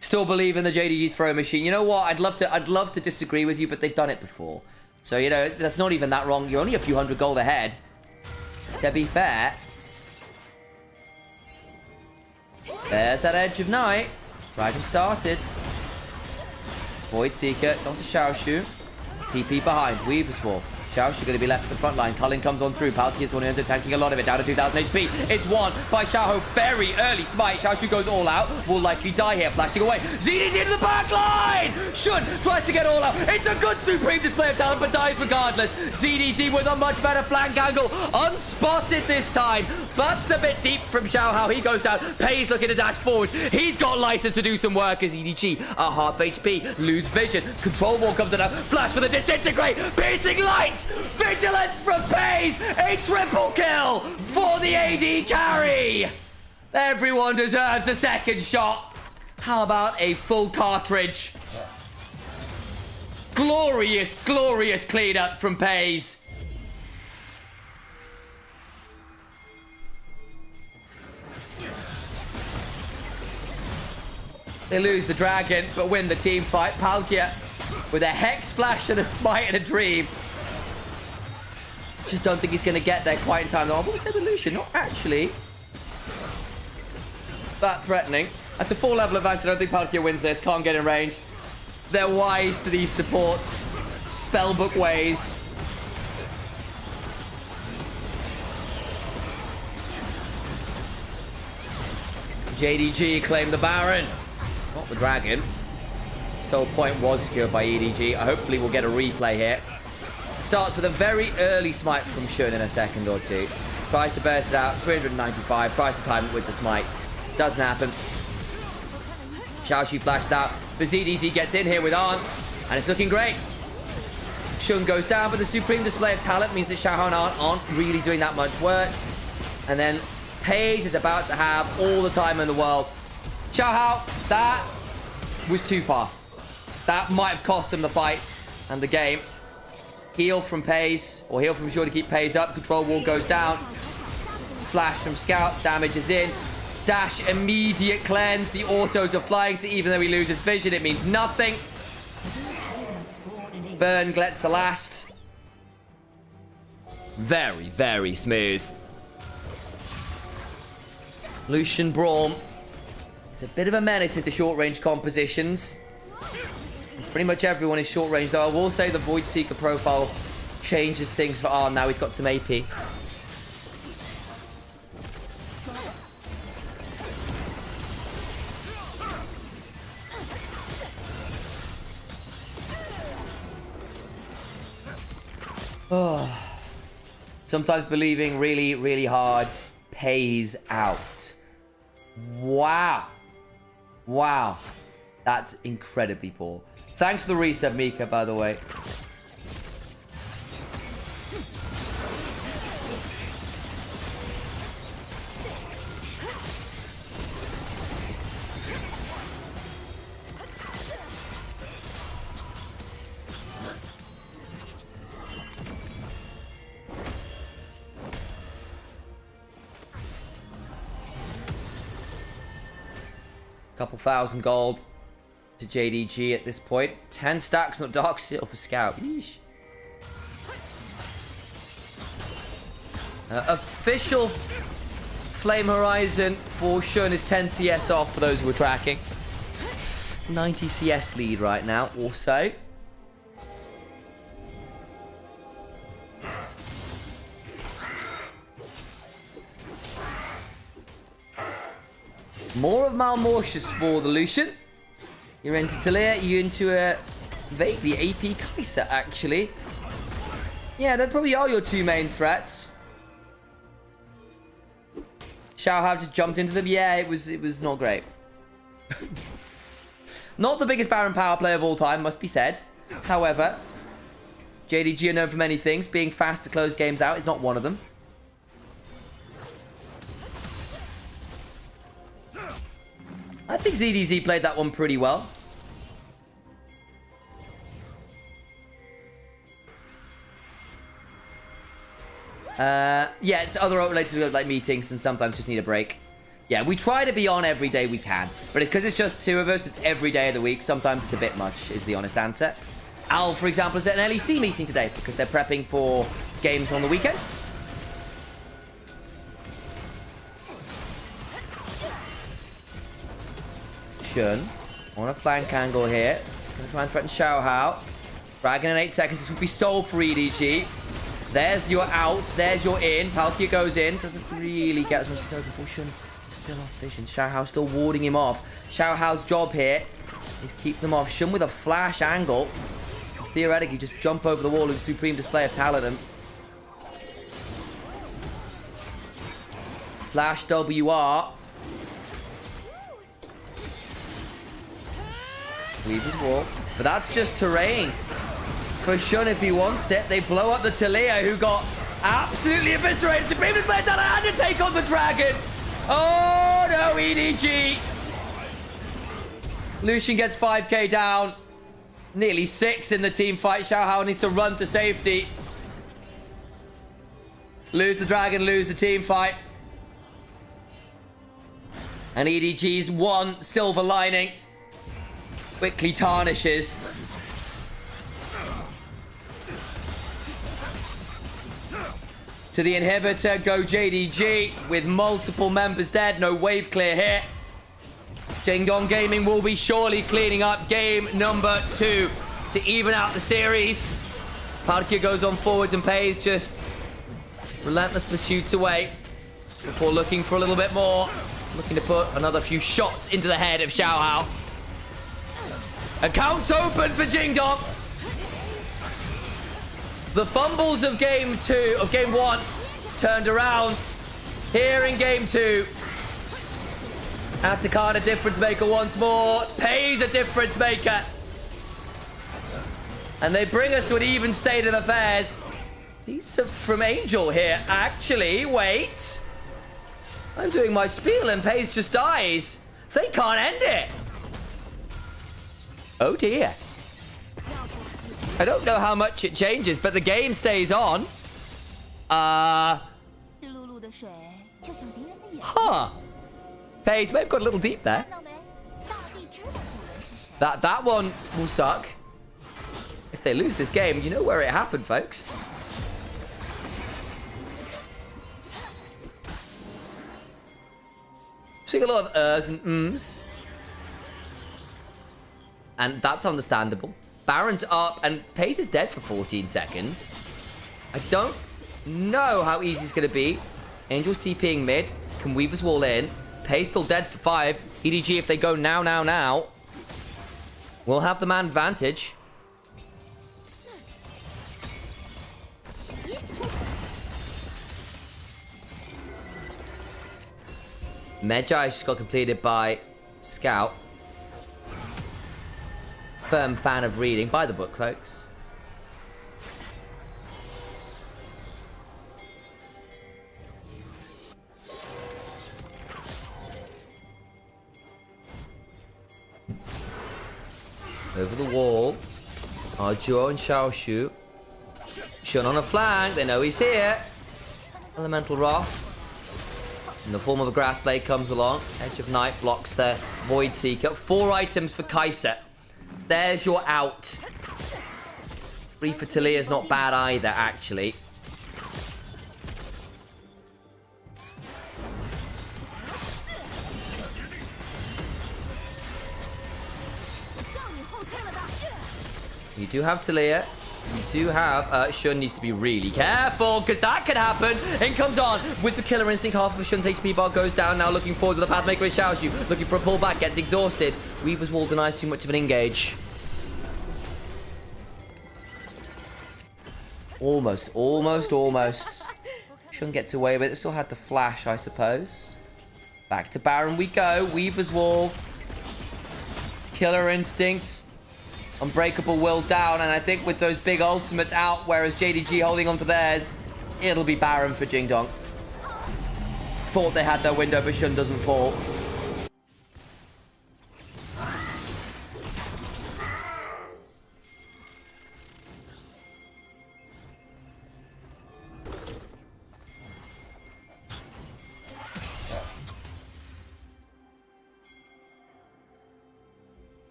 Still believe in the JDG throw machine. You know what? I'd love to disagree with you, but they've done it before. So, you know, that's not even that wrong. You're only a few hundred gold ahead. To be fair. There's that Edge of Night. Dragon started. Void Seeker. It's on to Xiaoshu. TP behind. Weaver's Wall. Xiaoshu going to be left at the front line. Cullen comes on through. Palkia is the one who ends up tanking a lot of it. Down to 2,000 HP. It's won by Xiaohao. Very early smite. Xiaoshu goes all out. Will likely die here. Flashing away. ZD's into the back line. Shun tries to get all out. It's a good supreme display of talent, but dies regardless. ZDZ with a much better flank angle. Unspotted this time. Butts a bit deep from Xiaohao. He goes down. Pei's looking to dash forward. He's got license to do some work as EDG are half HP. Lose vision. Control wall comes down. Flash for the disintegrate. Piercing light. Vigilance from Pei's. A triple kill for the AD carry. Everyone deserves a second shot. How about a full cartridge? Glorious, glorious cleanup from Pei's. They lose the dragon, but win the team fight. Palkia with a Hex Flash and a Smite and a Dream. Just don't think he's going to get there quite in time. Though I will say with Lucian, not actually that threatening. That's a 4 level advantage. I don't think Palkia wins this. Can't get in range. They're wise to these supports. Spellbook ways. JDG claim the Baron. Not the Dragon. So point was secured by EDG. Hopefully we'll get a replay here. Starts with a very early smite from Shun in a second or two. Tries to burst it out. 395. Tries to time it with the smites. Doesn't happen. Xiaoxu flashes out. But ZDZ gets in here with Arn. And it's looking great. Shun goes down, but the supreme display of talent means that Xiaohao and Arn aren't really doing that much work. And then Paige is about to have all the time in the world. Xiaohao, that was too far. That might have cost him the fight and the game. Heal from Paige, or heal from Sure to keep Paige up. Control wall goes down. Flash from Scout, damage is in. Dash, immediate cleanse. The autos are flying, so even though he loses vision, it means nothing. Burn gets the last. Very, very smooth. Lucian Braum is a bit of a menace into short-range compositions. Pretty much everyone is short-range, though. I will say the Void Seeker profile changes things for Arn. Now he's got some AP. Oh. Sometimes believing really, really hard pays out. Wow. Wow. That's incredibly poor. Thanks for the reset, Mika, by the way. Couple thousand gold to JDG at this point. 10 stacks, not Dark Seal for Scout. Yeesh. Official Flame Horizon for Shun is 10 CS off for those who are tracking. 90 CS lead right now, also. More of Malmortius for the Lucian. You're into Talia, you're into a vaguely AP Kai'Sa, actually. Yeah, that probably are your two main threats. Xiaohao just jumped into them. Yeah, it was not great. Not the biggest Baron power play of all time, must be said. However, JDG are known for many things. Being fast to close games out is not one of them. I think ZDZ played that one pretty well. Yeah, it's other related to like meetings and sometimes just need a break. Yeah, we try to be on every day we can. But because it's just two of us, it's every day of the week. Sometimes it's a bit much, is the honest answer. Al, for example, is at an LEC meeting today because they're prepping for games on the weekend. Shun on a flank angle here. Gonna try and threaten Xiaohao. Dragon in 8 seconds. This would be sold for EDG. There's your out. There's your in. Palkia goes in. Doesn't really get as much as he's hoping for. Shun still off vision. Xiaohao still warding him off. Xiaohao's job here is keep them off. Shun with a flash angle. Theoretically, just jump over the wall with supreme display of talent. And flash WR. Weaver's Wall. But that's just terrain for Shun if he wants it. They blow up the Talia, who got absolutely eviscerated. Supreme display talent and to take on the dragon. Oh no, EDG. Lucian gets 5k down. Nearly 6 in the team fight. Xiaohao needs to run to safety. Lose the dragon, lose the team fight. And EDG's one silver lining quickly tarnishes. To the inhibitor, go JDG with multiple members dead. No wave clear here. Jingdong Gaming will be surely cleaning up game number 2 to even out the series. Palkia goes on forwards and pays just relentless pursuits away before looking for a little bit more. Looking to put another few shots into the head of Xiaohao. Accounts open for Jingdong. The fumbles of game 1 turned around here in game 2. Atakana difference maker once more. Pays a difference maker. And they bring us to an even state of affairs. Decent from Angel here. Actually, wait. I'm doing my spiel and Pays just dies. They can't end it. Oh dear. I don't know how much it changes, but the game stays on. Huh. Pays may have got a little deep there. That one will suck. If they lose this game, you know where it happened, folks. Seeing a lot of ers and ums. And that's understandable. Baron's up, and Pays is dead for 14 seconds. I don't know how easy it's going to be. Angel's TPing mid. Can Weaver's wall in. Pays still dead for 5. EDG, if they go now, we'll have the man advantage. Medjai just got completed by Scout. Firm fan of reading. By the book, folks. Over the wall. Arjuo and Xiaoshu. Shun on a flank. They know he's here. Elemental Wrath. In the form of a Grass Blade comes along. Edge of Night blocks the Void Seeker. 4 items for Kai'Sa. There's your out. 3 for Talia's not bad either, actually. You do have Talia. You do have... Shun needs to be really careful, because that could happen. In comes on with the Killer Instinct. Half of Shun's HP bar goes down. Now looking forward to the Pathmaker with Xiaoshu. Looking for a pullback. Gets exhausted. Weaver's Wall denies too much of an engage. Almost. Shun gets away with it. Still had to flash, I suppose. Back to Baron we go. Weaver's Wall. Killer Instincts. Unbreakable Will down, and I think with those big ultimates out, whereas JDG holding on to theirs, it'll be Baron for Jingdong. Thought they had their window, but Shun doesn't fall.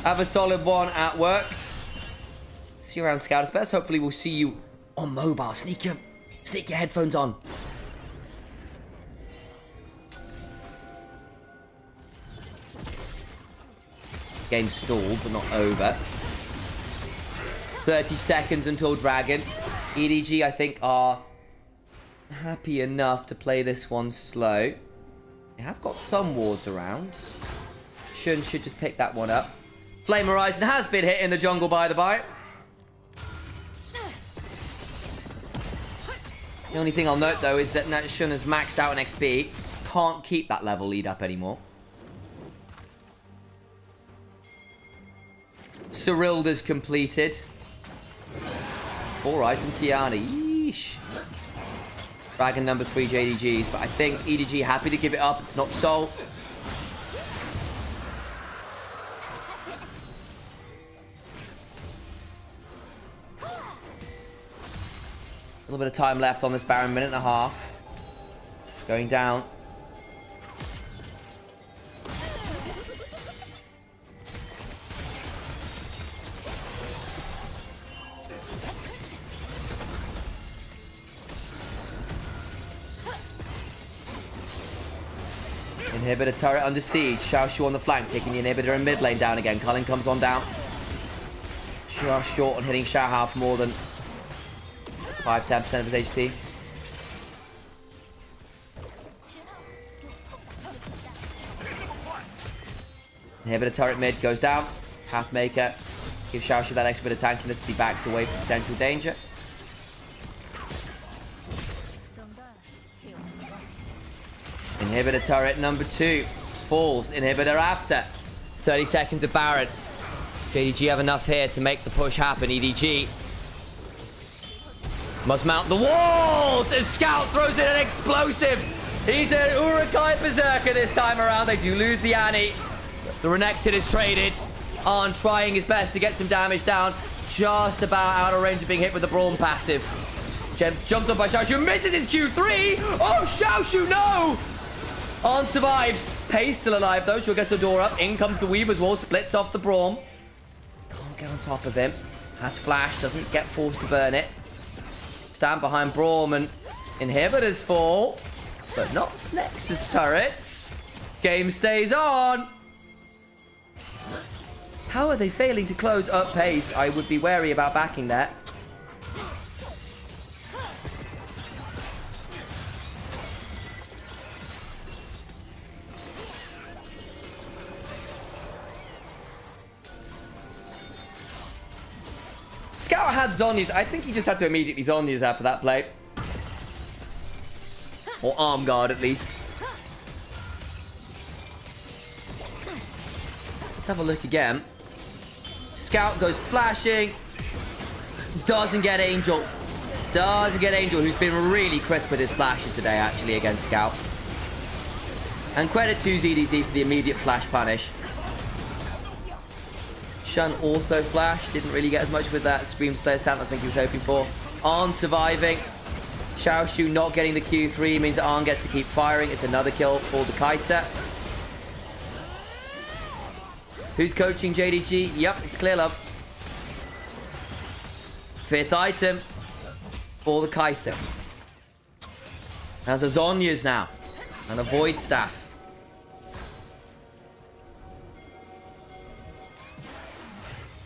Have a solid one at work. See you around Scout Best. Hopefully we'll see you on mobile. Sneak your headphones on. Game stalled, but not over. 30 seconds until Dragon. EDG, I think, are happy enough to play this one slow. They have got some wards around. Shun should just pick that one up. Flame Horizon has been hit in the jungle, by the by. The only thing I'll note, though, is that Shun has maxed out an XP. Can't keep that level lead up anymore. Cyrilda's completed. 4 item Kiana. Yeesh. Dragon number 3 JDGs, but I think EDG happy to give it up. It's not Soul. A little bit of time left on this Baron, 1.5 minutes. Going down. Inhibitor turret under siege. Xiaoshu on the flank, taking the inhibitor in mid lane down again. Cullen comes on down. Just short on hitting Xiahao for more than 5-10% of his HP. Inhibitor turret mid goes down. Pathmaker Give Xiaoshu that extra bit of tankiness as he backs away from potential danger. Inhibitor turret number 2 falls. Inhibitor after. 30 seconds of Baron. JDG have enough here to make the push happen. EDG must mount the walls as Scout throws in an explosive. He's an Urukai Berserker this time around. They do lose the Annie. The Renekton is traded. Arn trying his best to get some damage down. Just about out of range of being hit with the Brawn passive. Jumped on by Xiaoshu. Misses his Q3. Oh, Xiaoshu, no! Arn survives. Pace still alive, though. She'll get the door up. In comes the Weaver's Wall. Splits off the Brawn. Can't get on top of him. Has flash. Doesn't get forced to burn it. Stand behind Braum and Inhibitors fall. But not Nexus turrets. Game stays on. How are they failing to close up pace? I would be wary about backing that. Scout had Zhonya's. I think he just had to immediately Zhonya's after that play. Or arm guard, at least. Let's have a look again. Scout goes flashing. Doesn't get Angel. Doesn't get Angel, who's been really crisp with his flashes today, actually, against Scout. And credit to ZDZ for the immediate flash punish. Shun also flashed. Didn't really get as much with that Scream Space talent I think he was hoping for. Arn surviving. Xiaoshu not getting the Q3 means that Arn gets to keep firing. It's another kill for the Kai'Sa. Who's coaching JDG? Yep, it's Clear Love. 5th item for the Kai'Sa. Has a Zhonya's now. And a Void Staff.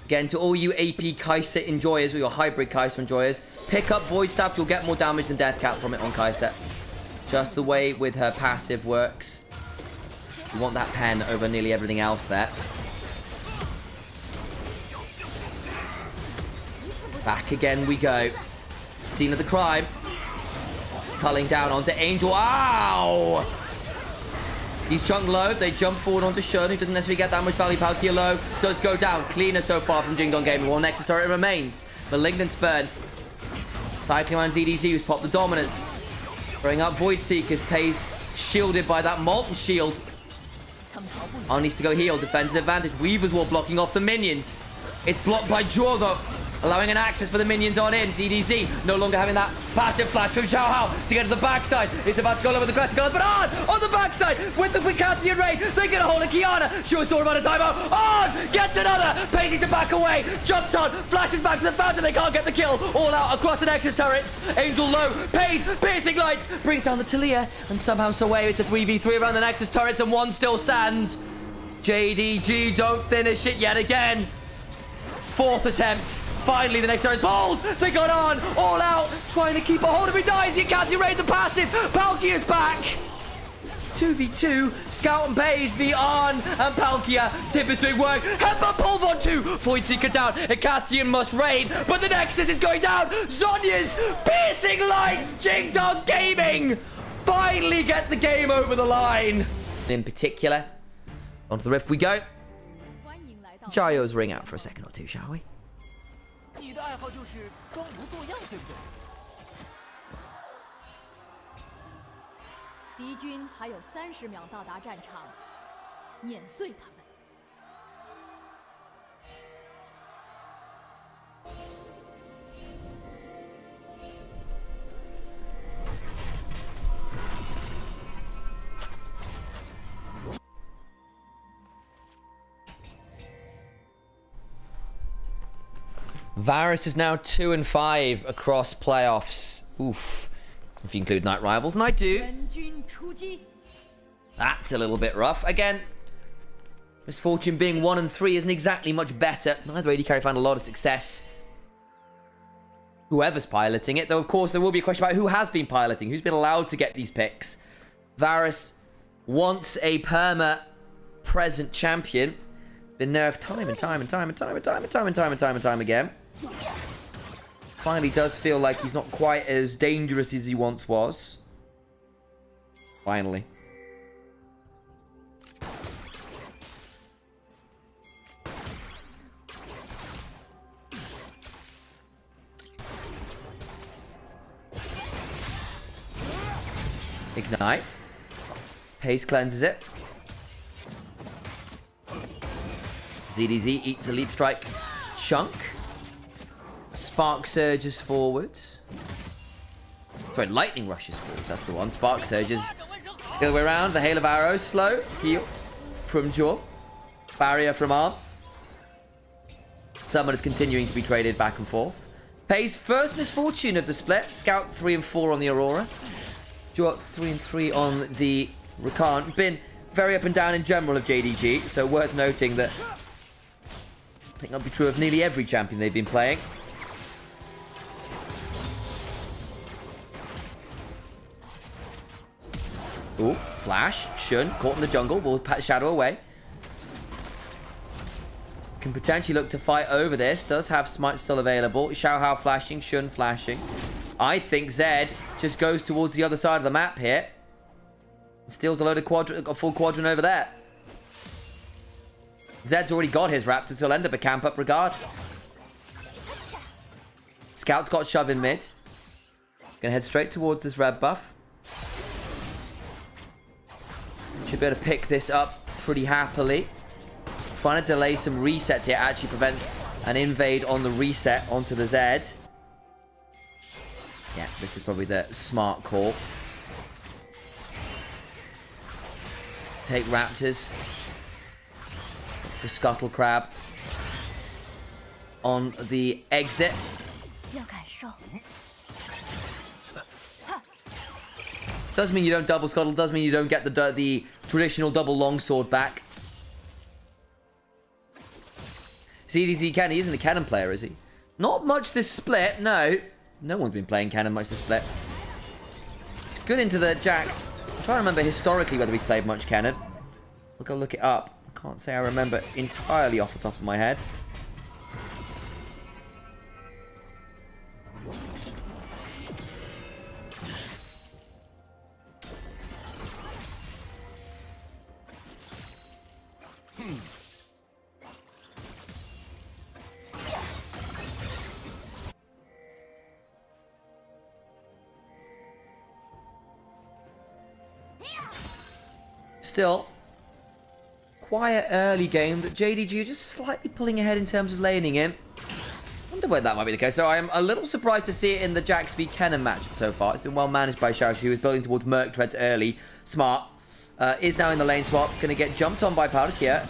Again, to all you AP Kai'Sa enjoyers, or your hybrid Kai'Sa enjoyers, pick up Void Staff. You'll get more damage than Death Cap from it on Kai'Sa. Just the way with her passive works. You want that pen over nearly everything else there. Back again we go. Scene of the crime. Culling down onto Angel. Ow! He's chunked low. They jump forward onto Shun, who doesn't necessarily get that much value. Palkia low does go down. Cleaner so far from Jingdong Gaming. One Nexus turret remains. Malignant Burn. Cycling around ZDZ, who's popped the dominance. Bring up Void Seekers. Pays shielded by that Molten Shield. Arn needs to go heal. Defender's advantage. Weaver's Wall blocking off the minions. It's blocked by Jaw, though. Allowing an access for the minions on in. ZDZ no longer having that passive flash from Xiao Hao to get to the backside. It's about to go over the Crescent Guard, but on the backside with the Quickatian Raid. They get a hold of Kiana. Short amount of timeout. On gets another. Pacing to back away. Jumped on. Flashes back to the fountain. They can't get the kill. All out across the Nexus turrets. Angel low. Pays. Piercing lights. Brings down the Talia. And somehow, some way, it's a 3v3 around the Nexus turrets, and one still stands. JDG don't finish it yet again. 4th attempt. Finally, the next turret balls. They got on. All out. Trying to keep a hold of him. He dies. He can't erase the passive. Palkia is back. 2v2. Scout and Baze v Arn and Palkia. Tip is doing work. Headbutt Pulve on 2. Void Seeker down. Icathian must raid. But the Nexus is going down. Zhonya's piercing lights. Jingdong Gaming finally get the game over the line. In particular, onto the rift we go. Jayo's ring out for a second or two, shall we? 你的爱好就是装模作样，对不对？敌军还有30秒到达战场，碾碎他们。Varus is now 2-5 across playoffs. Oof. If you include Night Rivals, and I do. That's a little bit rough. Again, Misfortune being 1-3 isn't exactly much better. Neither AD carry found a lot of success. Whoever's piloting it, though, of course, there will be a question about who has been piloting, who's been allowed to get these picks. Varus wants a perma present champion. Been nerfed time and time and time and time and time and time and time and time and time again. Finally does feel like he's not quite as dangerous as he once was. Finally. Ignite. Haze cleanses it. ZDZ eats a leap strike chunk. Spark surges forwards. Sorry, lightning rushes forwards. That's the one. Spark surges the other way around. The hail of arrows. Slow. Heal from Jaw. Barrier from Arm. Summon is continuing to be traded back and forth. Pay's first misfortune of the split. Scout 3 and 4 on the Aurora. Jaw 3 and 3 on the Rakan. Been very up and down in general of JDG. So worth noting that I think that'll be true of nearly every champion they've been playing. Ooh, flash. Shun, caught in the jungle. Will pat Shadow away. Can potentially look to fight over this. Does have Smite still available. Xiaohao flashing. Shun flashing. I think Zed just goes towards the other side of the map here. Steals a load of a full quadrant over there. Zed's already got his Raptor, so he'll end up a camp up regardless. Scout's got shove in mid. Gonna head straight towards this red buff. Should be able to pick this up pretty happily. Trying to delay some resets here actually prevents an invade on the reset onto the Zed. Yeah, this is probably the smart call. Take Raptors. For Scuttle Crab. On the exit. Does mean you don't double scuttle. Does mean you don't get the traditional double longsword back. ZDZ Kenny isn't a cannon player, is he? Not much this split, no. No one's been playing cannon much this split. It's good into the Jax. I'm trying to remember historically whether he's played much cannon. I'll go look it up. Can't say I remember entirely off the top of my head. Still, quiet early game, but JDG just slightly pulling ahead in terms of laning in. Wonder whether that might be the case. So I am a little surprised to see it in the Jax v Kennen match so far. It's been well managed by Xiaoxu, who is building towards Merc Treads early. Smart. Is now in the lane swap. Going to get jumped on by Palkia.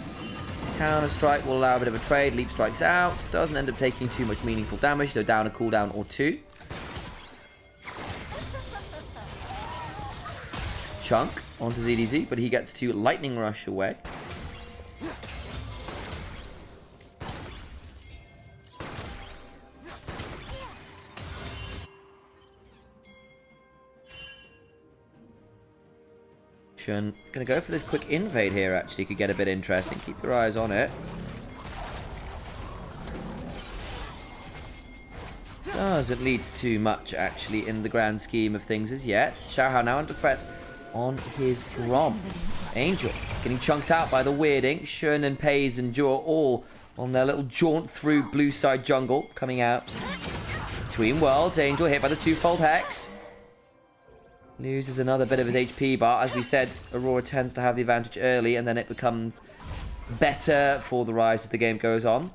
Counter strike will allow a bit of a trade. Leap strikes out. Doesn't end up taking too much meaningful damage, though down a cooldown or two. Chunk onto ZDZ, but he gets to lightning rush away. Shun gonna go for this quick invade here. Actually, could get a bit interesting. Keep your eyes on it. Doesn't lead to too much actually in the grand scheme of things as yet. Xiaohao now under threat on his Grom. Angel getting chunked out by the weirding. Shun and Pays and Jaw all on their little jaunt through blue side jungle. Coming out between worlds. Angel hit by the twofold hex. Loses another bit of his HP bar. As we said, Aurora tends to have the advantage early, and then it becomes better for the Rise as the game goes on.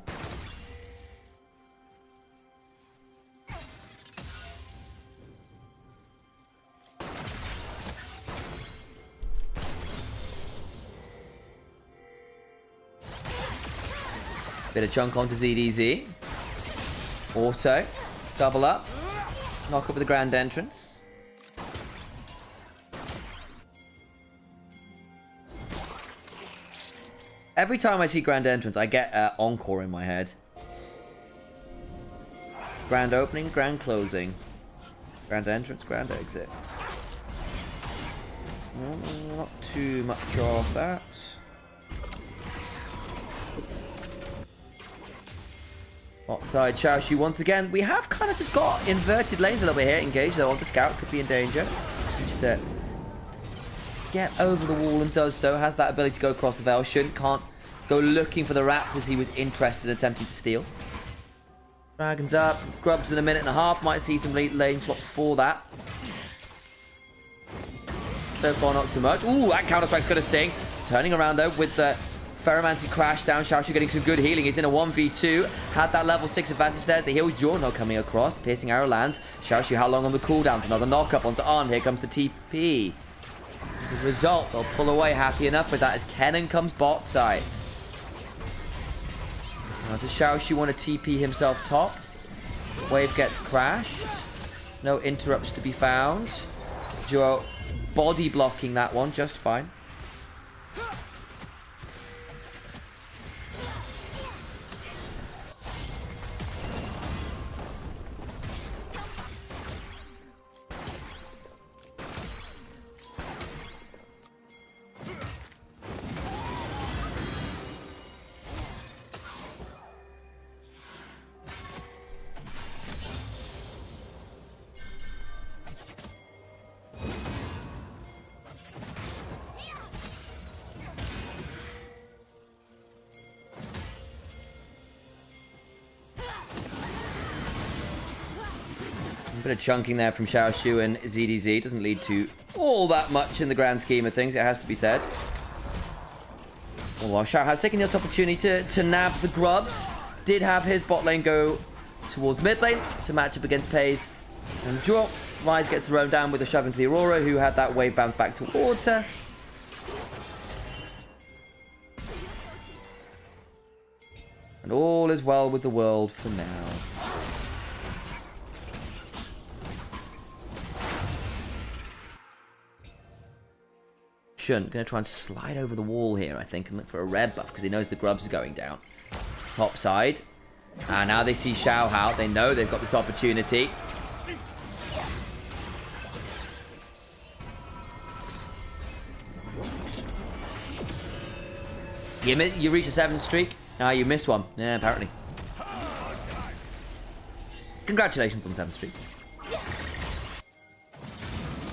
Bit of chunk onto ZDZ. Auto. Double up. Knock up with the grand entrance. Every time I see grand entrance, I get encore in my head. Grand opening, grand closing. Grand entrance, grand exit. Not too much of that. Offside Xiaoshu once again. We have kind of just got inverted lanes a little bit here. Engage though on the scout. Could be in danger. Just get over the wall and does so. Has that ability to go across the veil. Can't go looking for the raptors he was interested in attempting to steal. Dragons up. Grubs in a minute and a half. Might see some lane swaps for that. So far, not so much. Ooh, that counter-strike's going to sting. Turning around, though, with the Ferromancy crash down. Xiaoshu getting some good healing. He's in a 1v2. Had that level 6 advantage there. The heals Jorno coming across. Piercing arrow lands. Xiaoshu, how long on the cooldowns? Another knock-up onto On. Here comes the TP. As a result, they'll pull away. Happy enough with that as Kennen comes bot side. Now, does Xiaoshu want to TP himself top? Wave gets crashed. No interrupts to be found. Duo body blocking that one just fine. Bit of chunking there from Xiaoshu and ZDZ. Doesn't lead to all that much in the grand scheme of things, it has to be said. Well, Xiao has taken this opportunity to nab the grubs. Did have his bot lane go towards mid lane to match up against Pays. And Draw. Rise gets thrown down with a shove into the Aurora, who had that wave bounce back towards her. And all is well with the world for now. Gonna try and slide over the wall here, I think, and look for a red buff because he knows the grubs are going down. Top side. And now they see Xiao Hao. They know they've got this opportunity. You reach a 7 streak. Now you missed one. Yeah, apparently. Congratulations on 7 streak.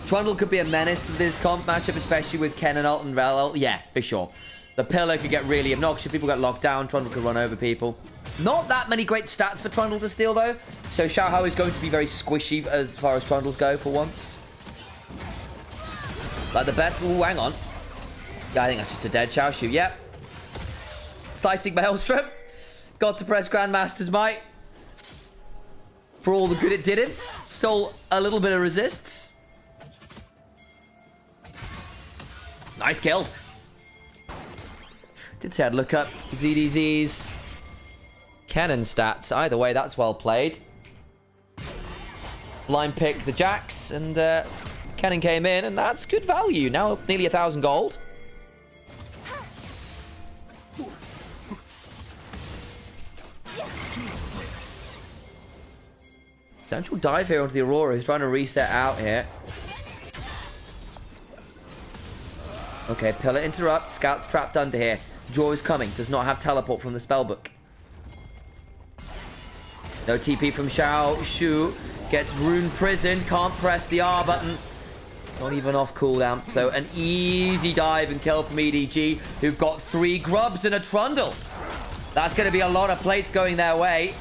Trundle could be a menace for this comp matchup, especially with Kennen ult and Rel ult. Yeah, for sure. The pillar could get really obnoxious. People get locked down. Trundle could run over people. Not that many great stats for Trundle to steal, though. So Xiao Hao is going to be very squishy as far as Trundles go for once. Like the best... Ooh, hang on. Yeah, I think that's just a dead Xiaoshu. Yep. Slicing Maelstrom. Got to press Grandmaster's Might. For all the good it did him. Stole a little bit of resists. Nice kill. Did say I'd look up ZDZ's Kennen stats. Either way, that's well played. Blind picked the Jax, and Kennen came in, and that's good value. Now nearly 1,000 gold. Potential dive here onto the Aurora, who's trying to reset out here. Okay, Pillar interrupts. Scout's trapped under here. Jaw is coming. Does not have teleport from the spellbook. No TP from Xiaoshu. Gets rune prisoned. Can't press the R button. It's not even off cooldown. So an easy dive and kill from EDG, who've got 3 grubs and a Trundle. That's going to be a lot of plates going their way.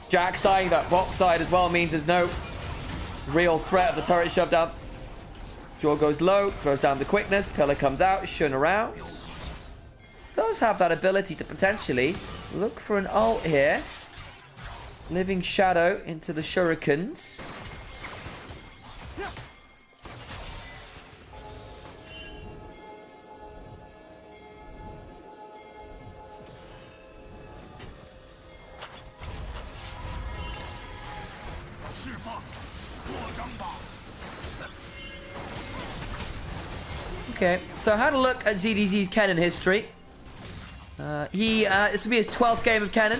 Jax dying that bot side as well means there's no real threat of the turret shoved down. Jaw goes low, throws down the quickness. Pillar comes out, shun around. Does have that ability to potentially look for an ult here. Living Shadow into the shurikens. Okay, so I had a look at ZDZ's Kennen history. This will be his 12th game of Kennen.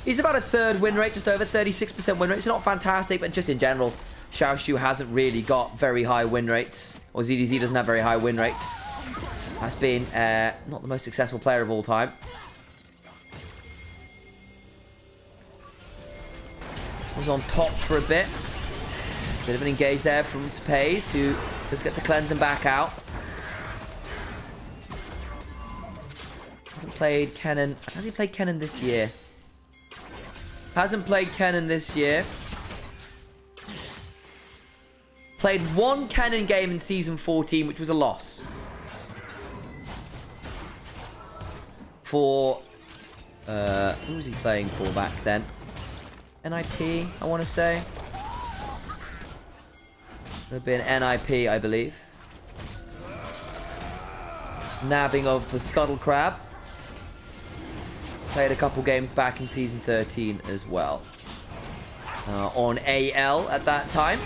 He's about a 3rd win rate, just over 36% win rate. It's not fantastic, but just in general, Xiaoshu hasn't really got very high win rates. Or ZDZ doesn't have very high win rates. Has been not the most successful player of all time. was on top for a bit. Bit of an engage there from Pays, who just gets to cleanse him back out. Hasn't played Kennen. Has he played Kennen this year? Hasn't played Kennen this year. Played one Kennen game in Season 14, which was a loss. For... who was he playing for back then? NIP, I want to say. It would have been NIP, I believe. Nabbing of the Scuttle Crab. Played a couple games back in Season 13 as well. On AL at that time.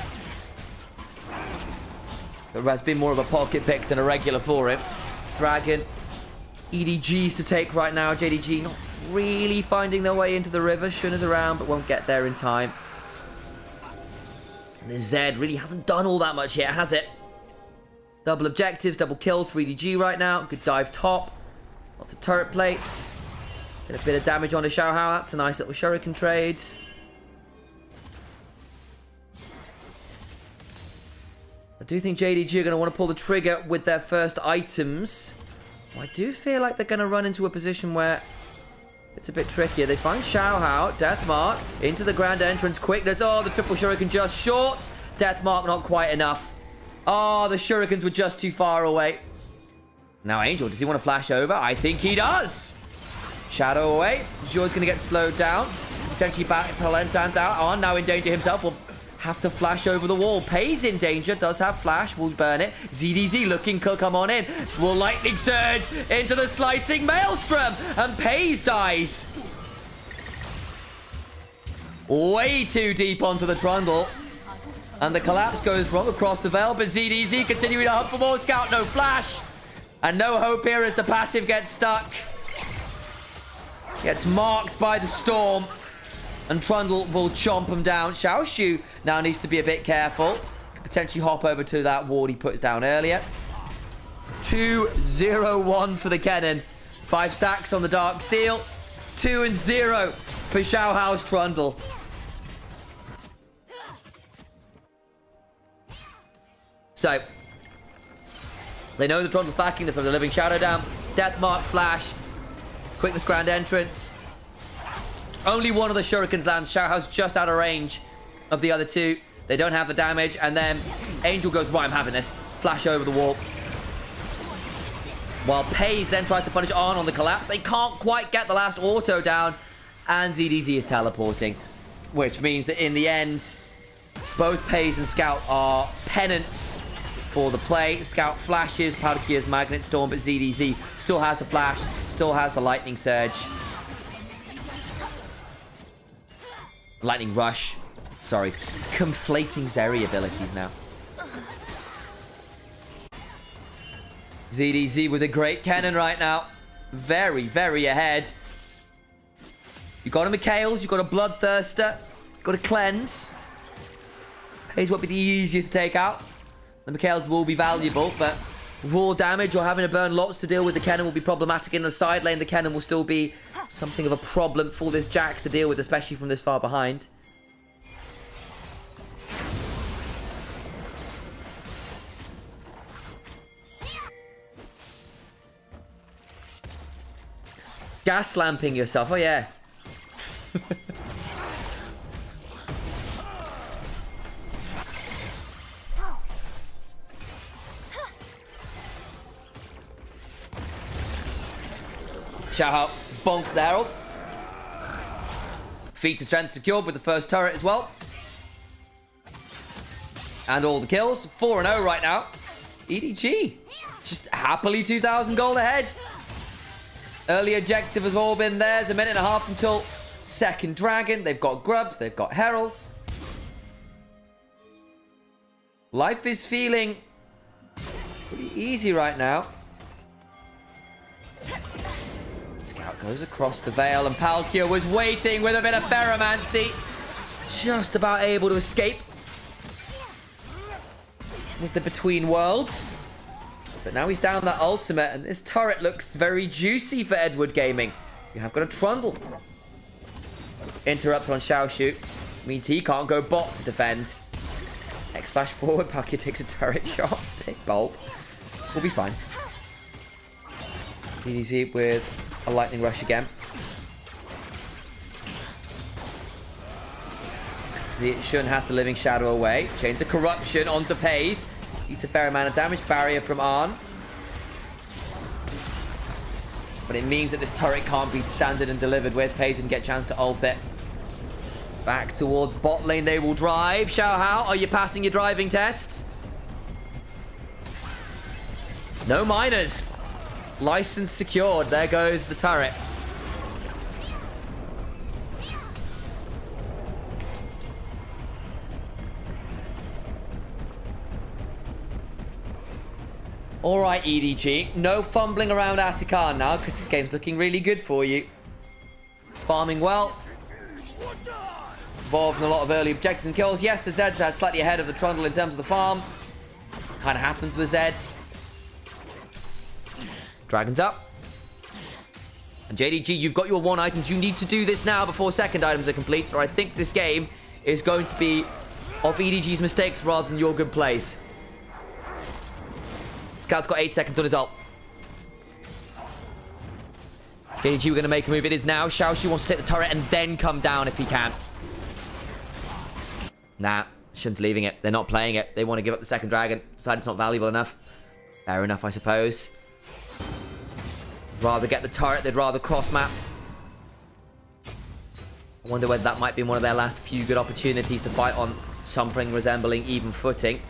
It has been more of a pocket pick than a regular for him. Dragon. EDGs to take right now. JDG not really finding their way into the river. Shuna's around, but won't get there in time. And the Zed really hasn't done all that much yet, has it? Double objectives, double kills for EDG right now. Good dive top. Lots of turret plates. Get a bit of damage onto Xiao Hao. That's a nice little shuriken trade. I do think JDG are going to want to pull the trigger with their first items. I do feel like they're going to run into a position where it's a bit trickier. They find Xiao Hao, Death Mark, into the grand entrance quickness. Oh, the triple shuriken just short. Death Mark not quite enough. Oh, the shurikens were just too far away. Now Angel, does he want to flash over? I think he does. Shadow away. Zhuo's going to get slowed down. Potentially back to Lentans out. On now in danger himself. Will have to flash over the wall. Pays in danger. Does have flash. Will burn it. ZDZ looking to come on in. Will lightning surge into the slicing maelstrom. And Pays dies. Way too deep onto the trundle. And the collapse goes wrong across the veil. But ZDZ continuing to hunt for more scout. No flash. And no hope here as the passive gets stuck. Gets marked by the storm. And Trundle will chomp him down. Xiaoshu now needs to be a bit careful. Could potentially hop over to that ward he puts down earlier. 2-0-1 for the Kennen. 5 stacks on the Dark Seal. 2-0 for Xiao Hao's Trundle. So, they know the Trundle's backing. They throw the Living Shadow down. Death Mark flash. Quickness grand entrance. Only one of the shurikens lands. Xiao Hao's just out of range of the other two. They don't have the damage. And then Angel goes, right, I'm having this. Flash over the wall. While Pays then tries to punish on the collapse. They can't quite get the last auto down. And ZDZ is teleporting. Which means that in the end, both Pays and Scout are penance for the play. Scout flashes, Palkia's Magnet Storm, but ZDZ still has the flash, still has the Lightning Surge. Lightning Rush. Sorry. Conflating Zeri abilities now. ZDZ with a great cannon right now. Very, very ahead. You got a Mikhail's, you got a Bloodthirster, you got a Cleanse. Pays won't be the easiest to take out. The Mikhail's will be valuable, but raw damage or having to burn lots to deal with the cannon will be problematic in the side lane. The cannon will still be something of a problem for this Jax to deal with, especially from this far behind. Gas lamping yourself, oh yeah. Xiao Hao bonks the Herald. Feats of strength secured with the first turret as well. And all the kills. 4-0 right now. EDG. Just happily 2,000 gold ahead. Early objective has all been theirs. 1.5 minutes until second dragon. They've got grubs. They've got heralds. Life is feeling pretty easy right now. Scout goes across the veil, and Palkia was waiting with a bit of Ferromancy. Just about able to escape with the Between Worlds. But now he's down that ultimate, and this turret looks very juicy for Edward Gaming. You have got a Trundle. Interrupt on Xiaoshu. Means he can't go bot to defend. X flash forward. Palkia takes a turret shot. Big bolt. We'll be fine. JDG with a lightning rush again. Shun has the living shadow away. Chains of corruption onto Pays. Eats a fair amount of damage. Barrier from Arn. But it means that this turret can't be standard and delivered with. Pays didn't get a chance to ult it. Back towards bot lane they will drive. Xiao Hao, are you passing your driving tests? No minors. License secured. There goes the turret. Alright, EDG. No fumbling around Atakan now, because this game's looking really good for you. Farming well. Involved in a lot of early objectives and kills. Yes, the Zeds are slightly ahead of the Trundle in terms of the farm. Kind of happens with Zeds. Dragons up. And JDG, you've got your 1 items. You need to do this now before second items are complete, or I think this game is going to be of EDG's mistakes rather than your good plays. Scout's got 8 seconds on his ult. JDG, we're going to make a move. It is now. Xiaoxu wants to take the turret and then come down if he can. Nah, Shun's leaving it. They're not playing it. They want to give up the second dragon. Decide it's not valuable enough. Fair enough, I suppose. Rather get the turret. They'd rather cross map. I wonder whether that might be one of their last few good opportunities to fight on something resembling even footing.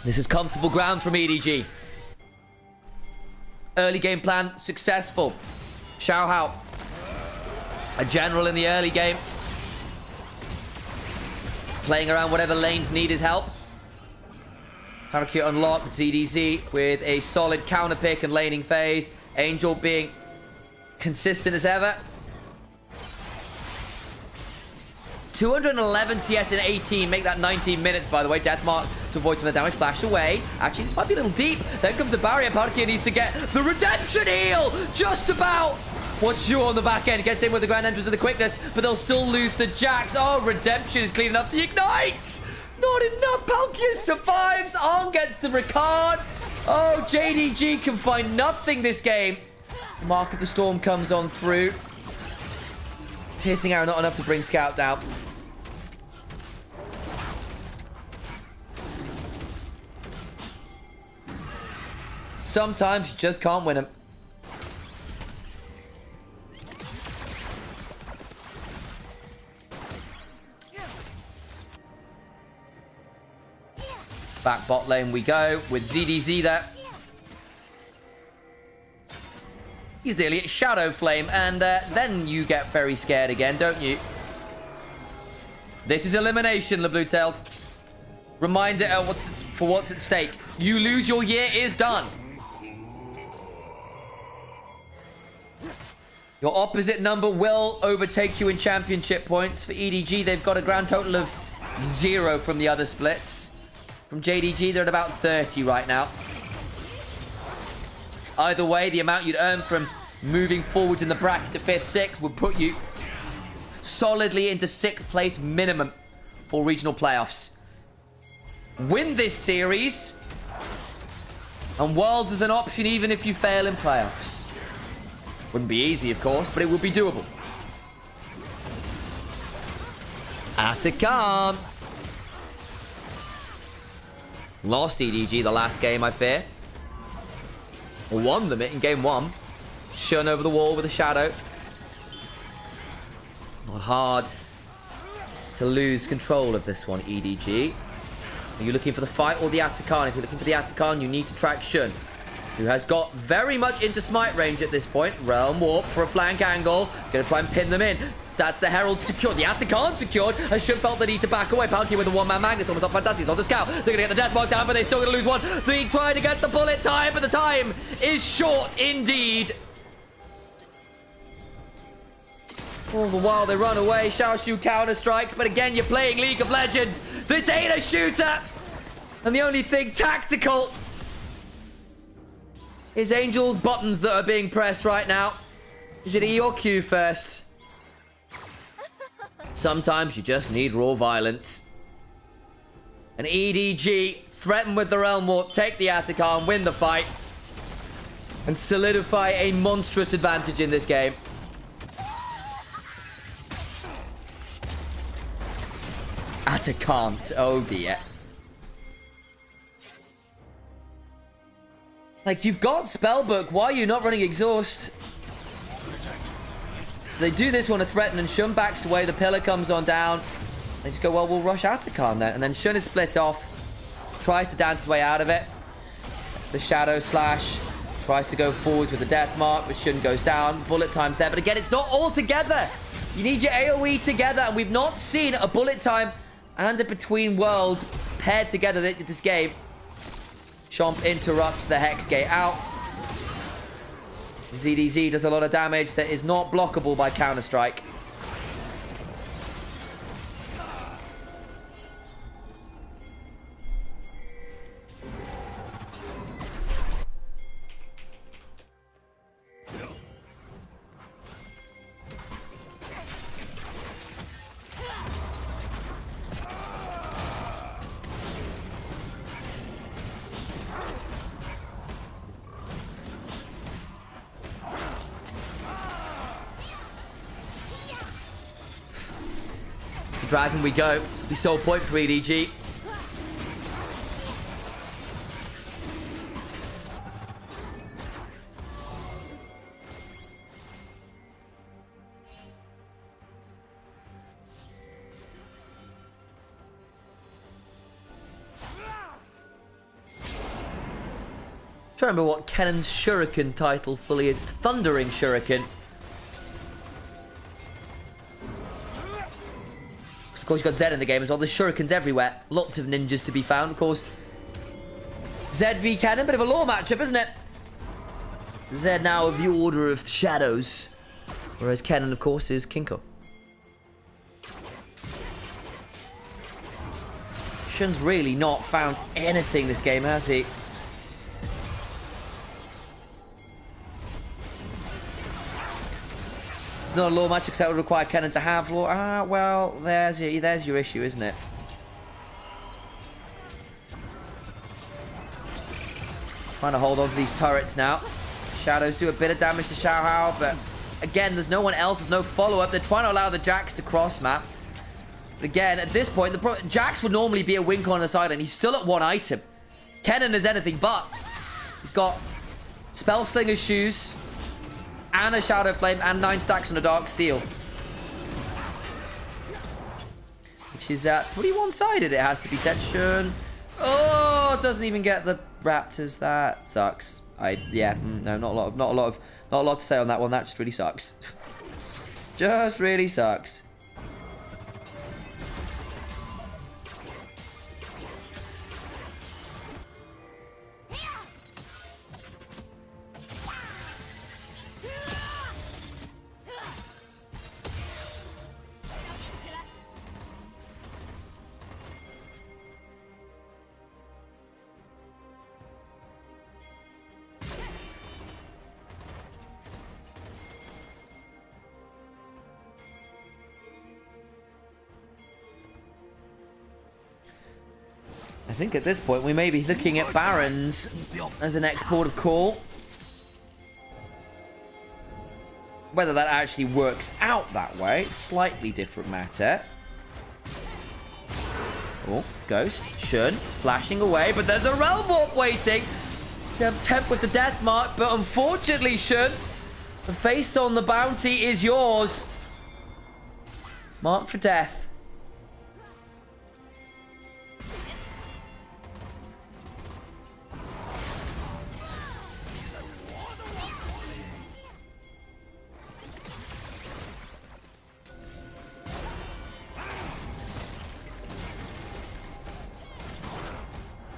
This is comfortable ground from EDG. Early game plan, successful. Xiao Hao, a general in the early game. Playing around whatever lanes need his help. Harakiri unlocked, ZDZ with a solid counter pick and laning phase. Angel being consistent as ever. 211 CS in 18. Make that 19 minutes, by the way. Deathmark to avoid some of the damage. Flash away. Actually, this might be a little deep. Then comes the barrier. Palkia needs to get the redemption heal. Just about. What's Zhu on the back end? Gets in with the grand entrance and the quickness, but they'll still lose the Jax. Oh, redemption is cleaning up the ignite. Not enough. Palkia survives. Arn gets the Ricard. Oh, JDG can find nothing this game. Mark of the Storm comes on through. Piercing arrow not enough to bring Scout down. Sometimes you just can't win them. Back bot lane we go with ZDZ there. He's nearly at Shadow Flame, and then you get very scared again, don't you? This is elimination, the blue-tailed. Reminder for what's at stake. You lose, your year is done. Your opposite number will overtake you in championship points. For EDG, they've got a grand total of 0 from the other splits. From JDG, they're at about 30 right now. Either way, the amount you'd earn from moving forwards in the bracket to 5th, 6th would put you solidly into 6th place minimum for regional playoffs. Win this series, and Worlds is an option even if you fail in playoffs. Wouldn't be easy, of course, but it would be doable. Atakan. Lost EDG the last game, I fear. Or won them in game 1. Shun over the wall with a shadow. Not hard to lose control of this one, EDG. Are you looking for the fight or the Atakan? If you're looking for the Atakan, you need to track Shun, who has got very much into smite range at this point. Realm Warp for a flank angle. Gonna try and pin them in. That's the Herald secured. The Atakan secured. Has Shun felt the need to back away. Palkia with a one-man Magnus. Almost not fantastic. It's on the Scout. They're going to get the death mark down, but they're still going to lose one. They try to get the bullet time, but the time is short indeed. All the while they run away. Xiaoxu counter strikes, but again, you're playing League of Legends. This ain't a shooter. And the only thing tactical Is Angel's buttons that are being pressed right now? Is it E or Q first? Sometimes you just need raw violence. An EDG, threaten with the Realm Warp, take the Atacama, win the fight, and solidify a monstrous advantage in this game. Atacama, oh dear. Like, you've got Spellbook, why are you not running Exhaust? So they do this one to threaten, and Shun backs away, the pillar comes on down. They just go, well, we'll rush Atacama then. And then Shun is split off, tries to dance his way out of it. That's the Shadow Slash. Tries to go forwards with the Death Mark, but Shun goes down. Bullet time's there, but again, it's not all together. You need your AoE together, and we've not seen a bullet time and a between world paired together this game. Chomp interrupts the Hex Gate out. ZDZ does a lot of damage that is not blockable by Counter-Strike. Dragon we go. This will be sole point for EDG. Trying to remember what Kennen's Shuriken title fully is. It's Thundering Shuriken. Of course, you've got Zed in the game as well. There's shurikens everywhere. Lots of ninjas to be found. Of course, Zed v Kennen. Bit of a law matchup, isn't it? Zed now of the Order of Shadows. Whereas Kennen, of course, is Kinko. Shun's really not found anything this game, has he? It's not a law match because that would require Kennen to have law. Ah, well, there's your issue, isn't it? Trying to hold on to these turrets now. Shadows do a bit of damage to Xiaohao, but again, there's no one else. There's no follow-up. They're trying to allow the Jax to cross-map. But again, at this point, Jax would normally be a wink on the side, and he's still at one item. Kennen is anything but. He's got Spellslinger's shoes, and a Shadow Flame, and 9 stacks on a Dark Seal. Which is pretty one-sided, it has to be said. Shun. Oh, doesn't even get the Raptors. That sucks. No, not a lot to say on that one. That just really sucks. Just really sucks. I think at this point we may be looking at Barons as the next port of call. Whether that actually works out that way, slightly different matter. Oh, Ghost, Shun, flashing away, but there's a Realm Warp waiting. They have Temp with the Death Mark, but unfortunately, Shun, the face on the bounty is yours. Mark for death.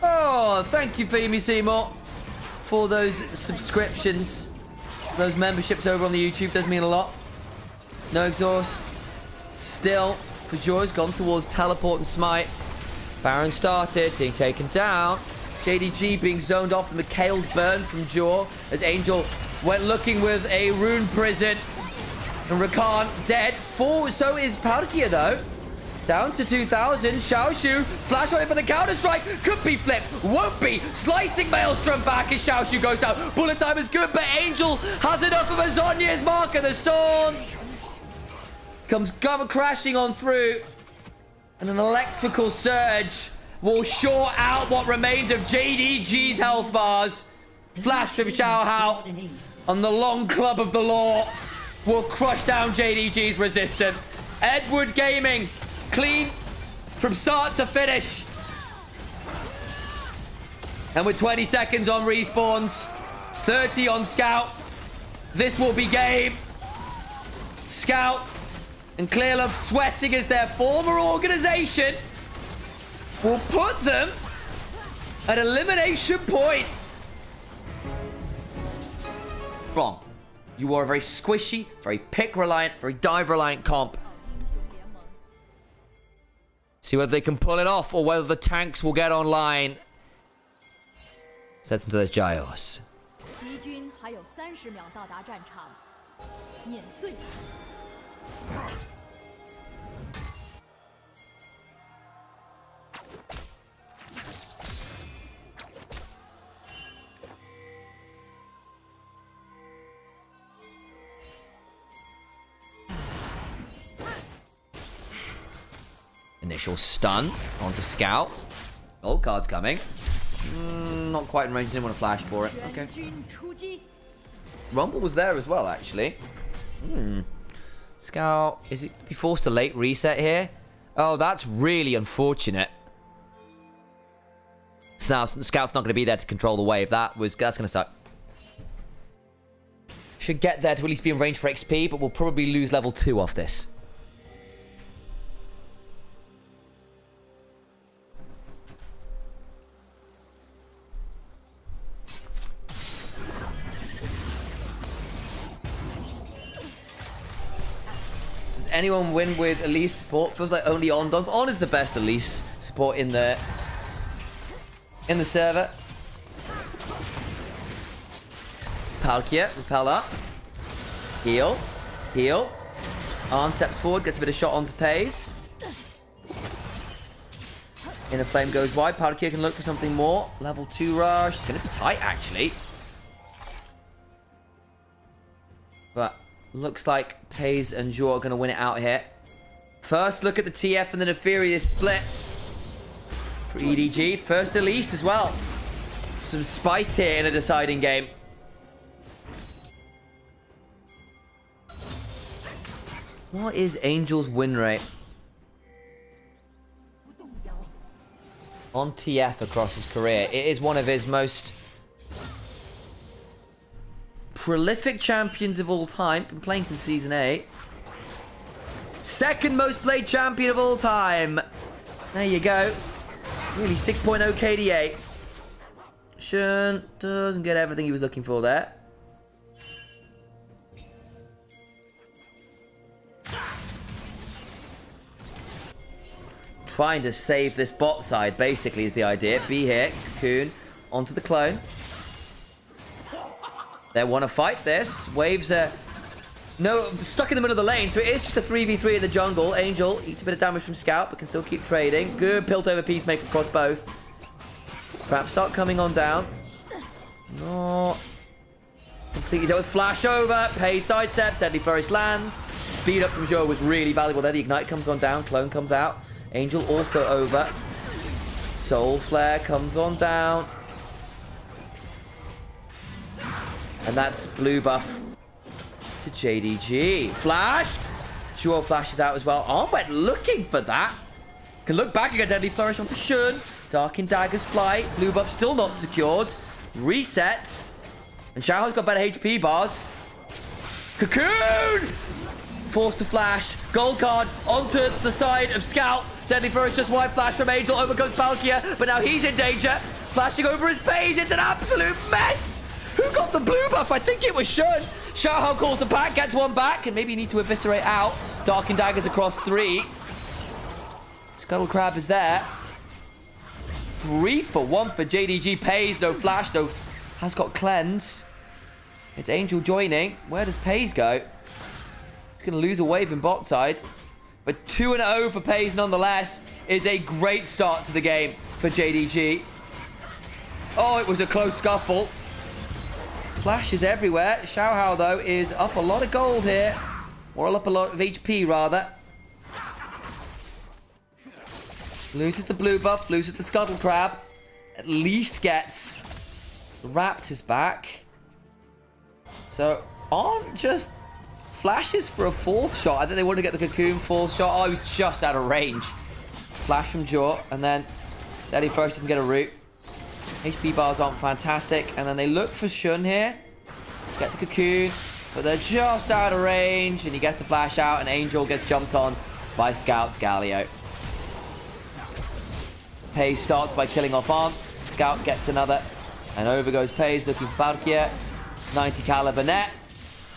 Oh, thank you, Femi Seymour, for those subscriptions. Those memberships over on the YouTube does mean a lot. No exhaust. Still, for Joy's gone towards teleport and smite. Baron started, being taken down. JDG being zoned off. The Mikhail's burn from Jaw as Angel went looking with a rune prison. And Rakan dead. So is Palkia, though. Down to 2,000. Xiaoshu. Flash on it for the counter-strike. Could be flipped. Won't be. Slicing Maelstrom back as Xiaoshu goes down. Bullet time is good, but Angel has enough of a Zhonya's mark of the storm. Comes crashing on through. And an electrical surge will short out what remains of JDG's health bars. Flash from Xiao Hao on the long club of the law will crush down JDG's resistance. Edward Gaming, clean from start to finish. And with 20 seconds on respawns, 30 on Scout, this will be game. Scout and Clearlove sweating as their former organization will put them at elimination point. Wrong. You are a very squishy, very pick-reliant, very dive-reliant comp. See whether they can pull it off or whether the tanks will get online. Set them to the Gios. 敌军还有30秒到达战场，碾碎。 Initial stun onto Scout. Gold card's coming. Not quite in range. Didn't want to flash for it. Okay. Rumble was there as well, actually. Scout, is it be forced to late reset here? Oh, that's really unfortunate. So now Scout's not going to be there to control the wave. That's going to suck. Should get there to at least be in range for XP, but we'll probably lose level 2 off this. Anyone win with Elise support? Feels like only On does. On is the best Elise support in the server. Palkia, repel up. Heal. Heal. On steps forward, gets a bit of shot onto Pace. Inner Flame goes wide. Palkia can look for something more. Level 2 rush. It's going to be tight, actually. But looks like Paze and Jaw are going to win it out here. First look at the TF and the Nefarious split for EDG. First Elise as well. Some spice here in a deciding game. What is Angel's win rate on TF across his career? It is one of his most prolific champions of all time. Been playing since Season 8. Second most played champion of all time. There you go. Really 6.0 KDA. Shun doesn't get everything he was looking for there. Trying to save this bot side, basically, is the idea. Be here. Cocoon onto the clone. They want to fight this. Waves are stuck in the middle of the lane, so it is just a 3v3 in the jungle. Angel eats a bit of damage from Scout, but can still keep trading. Good pilt over Peacemaker across both. Trap start coming on down. Not completely dealt with. Flash over. Pay sidestep. Deadly Flourish lands. Speed up from Joe was really valuable there. The Ignite comes on down. Clone comes out. Angel also over. Soul Flare comes on down. And that's blue buff to JDG. Flash! Sure flashes out as well. Arm went looking for that. Can look back again. Deadly Flourish onto Shun. Dark Daggers fly. Blue buff still not secured. Resets. And Xiao's got better HP bars. Cocoon! Forced to flash. Gold card onto the side of Scout. Deadly Flourish just wide flash from Angel. Overcomes Palkia. But now he's in danger. Flashing over his base. It's an absolute mess. Who got the blue buff? I think it was Shun. Xiao calls the pack, gets one back, and maybe you need to eviscerate out. Dark Daggers across 3. Scuttle Crab is there. 3 for 1 for JDG. Pays, no flash, no... Has got cleanse. It's Angel joining. Where does Pays go? He's going to lose a wave in bot side. But 2-0 for Pays nonetheless is a great start to the game for JDG. Oh, it was a close scuffle. Flashes everywhere. Xiaohao, though, is up a lot of gold here. Or up a lot of HP, rather. Loses the blue buff, loses the Scuttle Crab. At least gets the Raptors back. So, On just flashes for a 4th shot. I think they want to get the Cocoon 4th shot. Oh, he was just out of range. Flash from Jaw, and then Daddy First doesn't get a root. HP bars aren't fantastic, and then they look for Shun here. Get the Cocoon, but they're just out of range, and he gets to flash out, and Angel gets jumped on by Scout's Galio. Pays starts by killing off On. Scout gets another, and over goes Pays looking for Palkia. 90 caliber net.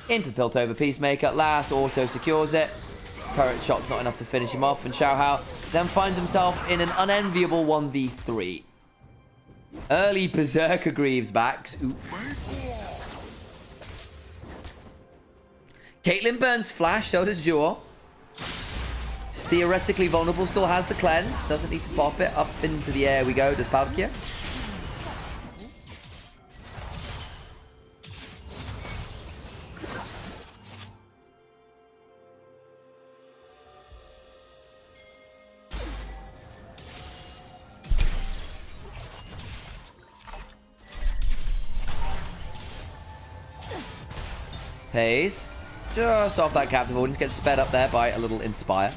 Into the Piltover Peacemaker. Last auto secures it. Turret shot's not enough to finish him off, and Xiaohao then finds himself in an unenviable 1v3. Early Berserker Greaves backs. Oof. Caitlyn burns flash, so does Jaw. It's theoretically vulnerable, still has the cleanse. Doesn't need to pop it. Up into the air we go. Does Palkia. Pays. Just off that Captive Audience. Gets sped up there by a little Inspire.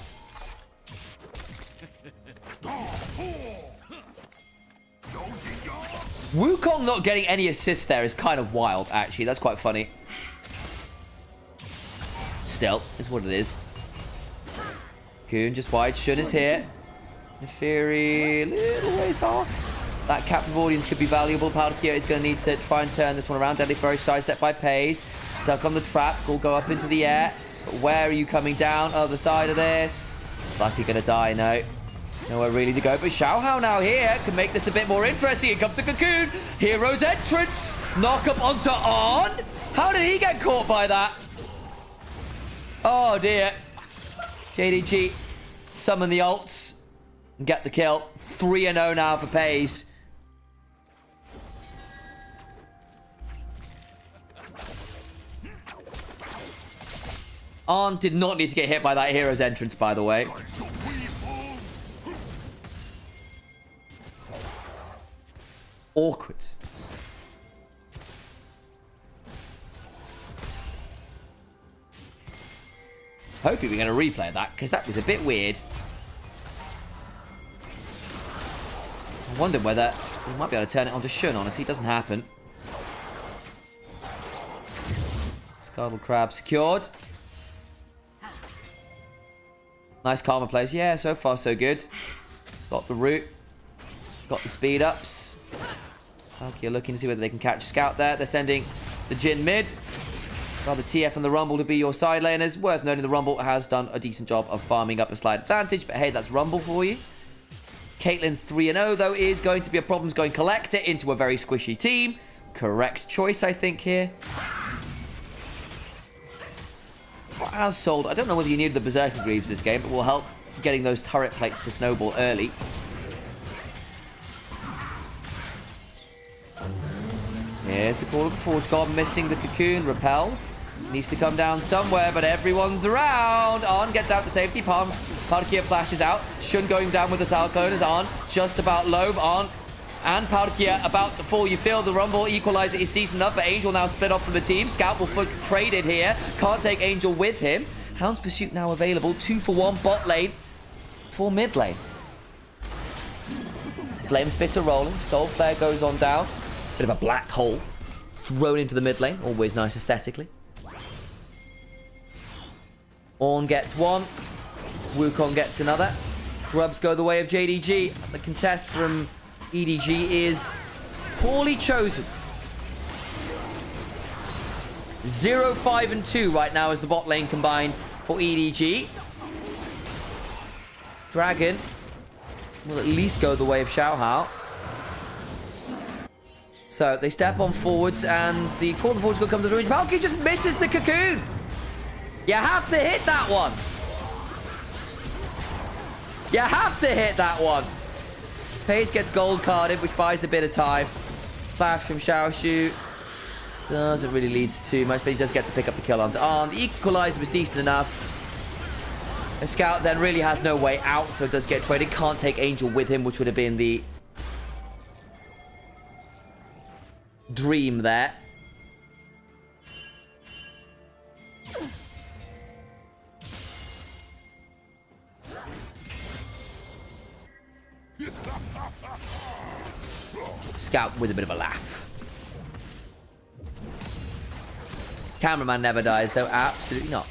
Wukong not getting any assists there is kind of wild, actually. That's quite funny. Still, is what it is. Coon just wide. Shun is here. Neferi, little ways off. That Captive Audience could be valuable. Palkia is going to need to try and turn this one around. Deadly Furry sidestep by Pays. Stuck on the trap. Will go up into the air. But where are you coming down? Other side of this. It's like you're going to die, no. Nowhere really to go. But Xiaohao now here can make this a bit more interesting. Here comes the Cocoon. Hero's entrance. Knock up onto On. How did he get caught by that? Oh, dear. JDG summon the ults and get the kill. 3-0 now for Pays. On did not need to get hit by that hero's entrance, by the way. Awkward. Hoping we're going to replay that, because that was a bit weird. I wonder whether we might be able to turn it onto Shun. Honestly, it doesn't happen. Scuttle Crab secured. Nice Karma plays. Yeah, so far so good. Got the root. Got the speed ups. Okay, looking to see whether they can catch Scout there. They're sending the Jin mid. Got the TF and the Rumble to be your side laners. Worth noting the Rumble has done a decent job of farming up a slight advantage. But hey, that's Rumble for you. Caitlyn 3-0 though is going to be a problem. Going Collector into a very squishy team. Correct choice, I think, here. As sold, I don't know whether you need the Berserker Greaves this game, but will help getting those turret plates to snowball early. Here's the call of the Forge God, missing the Cocoon, repels. Needs to come down somewhere, but everyone's around. On gets out to safety. Palkia flashes out. Shun going down with the Soul Clone is On. Just about low. On. And Palkia about to fall. You feel the Rumble equalizer is decent enough, but Angel now split off from the team. Scout will trade it here. Can't take Angel with him. Hound's Pursuit now available. 2 for 1 bot lane for mid lane. Flame Spitter rolling. Soul Flare goes on down. Bit of a black hole thrown into the mid lane. Always nice aesthetically. Ornn gets one. Wukong gets another. Grubs go the way of JDG. The contest from EDG is poorly chosen. 0, 5, and 2 right now is the bot lane combined for EDG. Dragon will at least go the way of Xiaohao. So they step on forwards, and the corner forwards going to come to the range. Valkyrie just misses the cocoon. You have to hit that one. You have to hit that one. Paige gets gold carded, which buys a bit of time. Flash from Xiaoshu. Doesn't really lead to too much, but he does get to pick up the kill onto arm. The equalizer was decent enough. A scout then really has no way out, so it does get traded. Can't take Angel with him, which would have been the dream there. Scout with a bit of a laugh. Cameraman never dies, though. Absolutely not.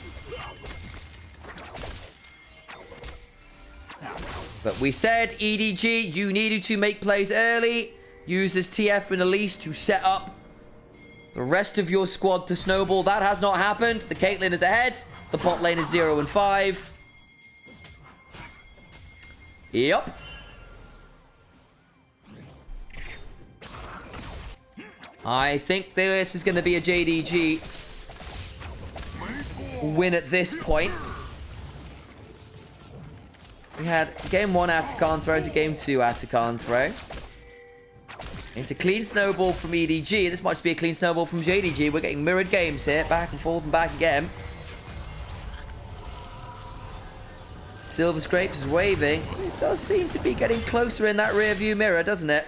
But we said, EDG, you needed to make plays early. Use this TF and Elise to set up the rest of your squad to snowball. That has not happened. The Caitlyn is ahead. The bot lane is 0 and 5. Yup. I think this is going to be a JDG win at this point. We had game 1 Atacon throw into game 2 Atacon throw. Into clean snowball from EDG. This might just be a clean snowball from JDG. We're getting mirrored games here. Back and forth and back again. Silver Scrapes is waving. It does seem to be getting closer in that rear view mirror, doesn't it?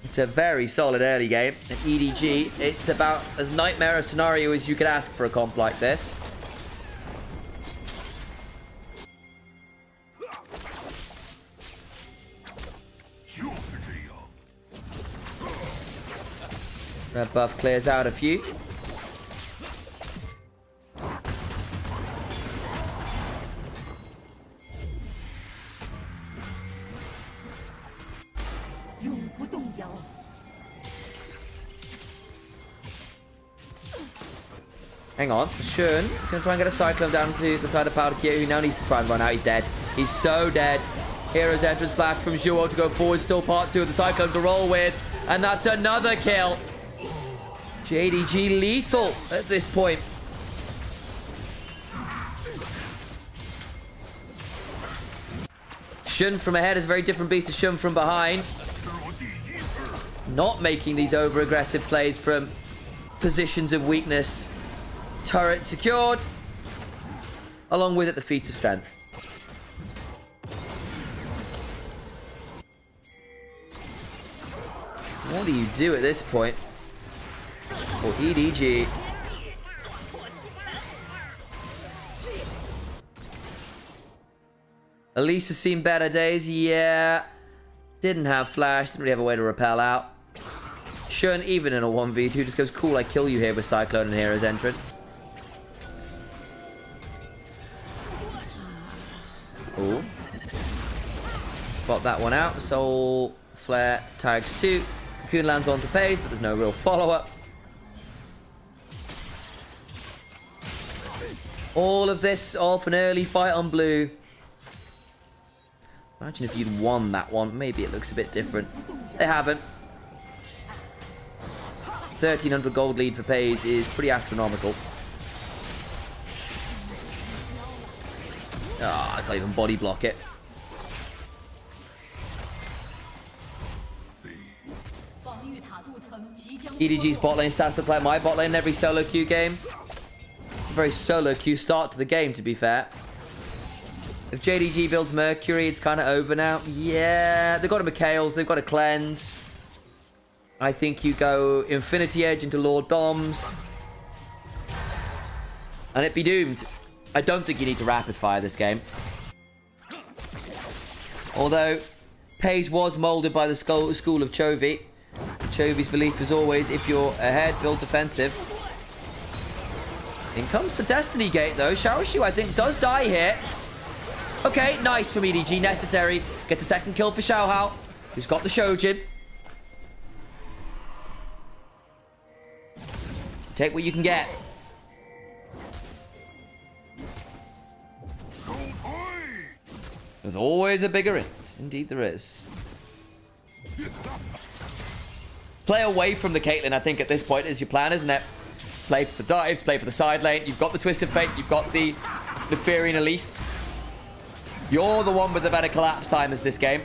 It's a very solid early game. At EDG, it's about as nightmare a scenario as you could ask for a comp like this. Red buff clears out a few. Hang on, Shun gonna try and get a Cyclone down to the side of Powder Kyo, who now needs to try and run out. He's dead. He's so dead. Hero's entrance flash from Zhuo to go forward. Still part 2 of the Cyclone to roll with. And that's another kill. JDG lethal at this point. Shun from ahead is a very different beast to Shun from behind. Not making these over-aggressive plays from positions of weakness. Turret secured. Along with it, the feats of strength. What do you do at this point for EDG? Elise has seen better days. Yeah. Didn't have flash. Didn't really have a way to repel out. Shun, even in a 1v2, just goes, cool, I kill you here with Cyclone and Hero's entrance. Ooh. Spot that one out. Soul Flare tags 2. Cocoon lands onto Paige, but there's no real follow-up. All of this off an early fight on blue. Imagine if you'd won that one. Maybe it looks a bit different. They haven't. 1,300 gold lead for Paige is pretty astronomical. Ah, I can't even body block it. EDG's bot lane stats look like my bot lane in every solo queue game. It's a very solo queue start to the game, to be fair. If JDG builds Mercury, it's kind of over now. Yeah, they've got a Mikhail's, they've got a Cleanse. I think you go Infinity Edge into Lord Doms. And it be doomed. I don't think you need to rapid fire this game. Although, Paige was molded by the school of Chovy. Chovy's belief is always, if you're ahead, build defensive. In comes the Destiny Gate, though. Xiaoshu, I think, does die here. Okay, nice from EDG. Necessary. Gets a second kill for Xiaohao, who's got the Shojin. Take what you can get. There's always a bigger int. Indeed there is. Play away from the Caitlyn, I think, at this point is your plan, isn't it? Play for the dives, play for the side lane. You've got the Twisted Fate, you've got the Nymaera Initialise. You're the one with the better collapse time as this game.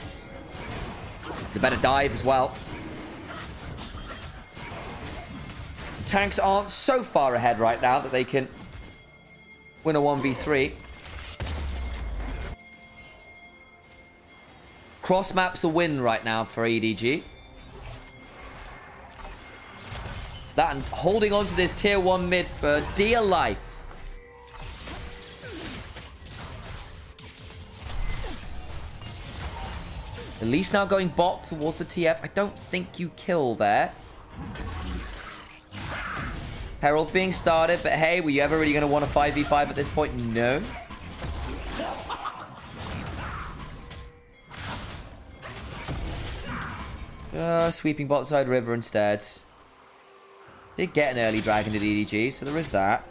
The better dive as well. Tanks aren't so far ahead right now that they can win a 1v3. Cross map's a win right now for EDG. That and holding on to this tier 1 mid for dear life. At least now going bot towards the TF. I don't think you kill there. Herald being started, but hey, were you ever really going to want a 5v5 at this point? No. Sweeping bot side river instead. Did get an early dragon to EDG, so there is that.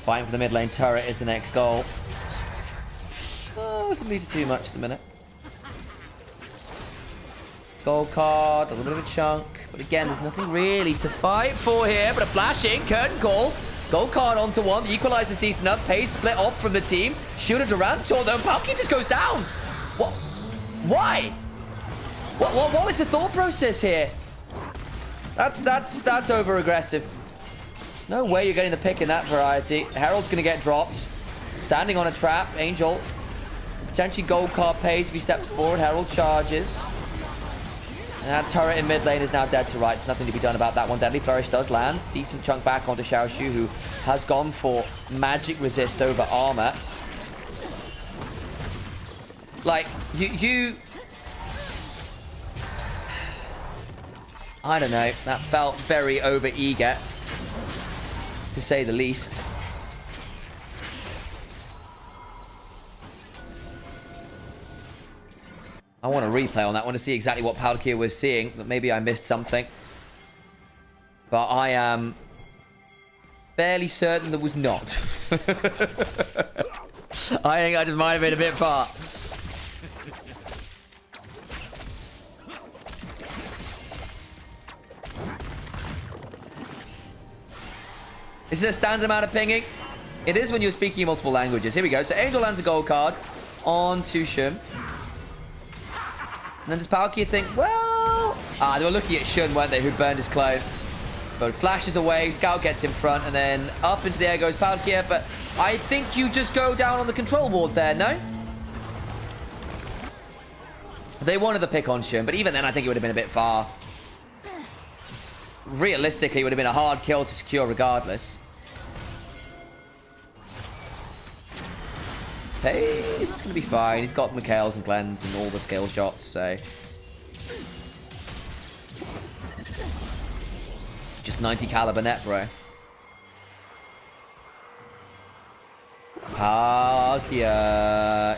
Fighting for the mid lane turret is the next goal. Oh, it's going to be too much at the minute. Gold card, a little bit of a chunk. But again, there's nothing really to fight for here. But a flash in, curtain call. Gold card onto one. The equalizer's decent enough. Pace split off from the team. Shielded Durant, though. Palkia just goes down. What? Why? What was the thought process here? That's over aggressive. No way you're getting the pick in that variety. Herald's going to get dropped. Standing on a trap. Angel. Potentially gold card pays if he steps forward. Herald charges. And that turret in mid lane is now dead to rights. Nothing to be done about that one. Deadly Flourish does land. Decent chunk back onto Xiaoshu, who has gone for magic resist over armor. Like, you... I don't know. That felt very over-eager, to say the least. I want to replay on that one to see exactly what Palkia was seeing, but maybe I missed something. But I am fairly certain there was not. I think I just might have been a bit far. Is this a standard amount of pinging? It is when you're speaking multiple languages. Here we go. So Angel lands a gold card on Shun. And then does Palkia think, well... they were looking at Shun, weren't they, who burned his clone. But flashes away, Scout gets in front, and then up into the air goes Palkia. But I think you just go down on the control board there, no? They wanted the pick on Shun, but even then I think it would have been a bit far. Realistically, it would have been a hard kill to secure regardless. Hey, this is going to be fine. He's got Mikhail's and Glenn's and all the skill shots, so... Just 90 caliber net, bro. Palkia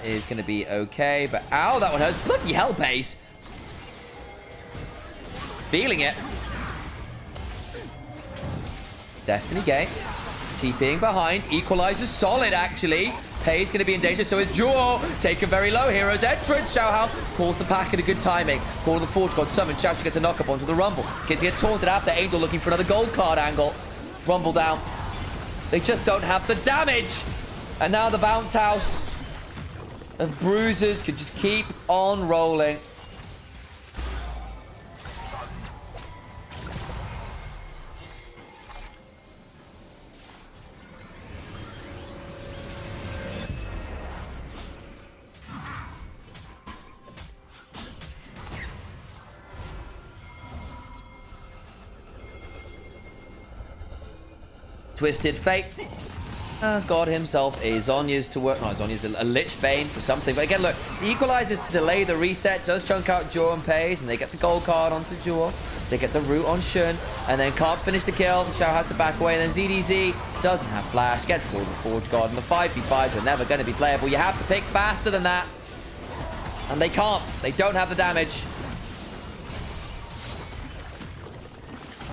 is going to be okay, but ow, that one hurts. Bloody hell, Pace. Feeling it. Destiny game. TPing behind. Equalizer's solid, actually. Pei's going to be in danger, so is Duo. Taken very low. Hero's entrance. Xiaohao calls the pack at a good timing. Call of the Forge God summon. Xiaoshu gets a knock up onto the Rumble. Kids get taunted after Angel looking for another gold card angle. Rumble down. They just don't have the damage. And now the bounce house of bruisers could just keep on rolling. Twisted Fate has got himself a Zhonya's to work. No, Zhonya's a Lich Bane for something. But again, look, the equalizers to delay the reset does chunk out Jor and Pays, and they get the gold card onto Jor. They get the root on Shun, and then can't finish the kill. Xiao has to back away, and then ZDZ doesn't have flash, gets called the Forge God, and the 5v5s are never going to be playable. You have to pick faster than that. And they can't. They don't have the damage.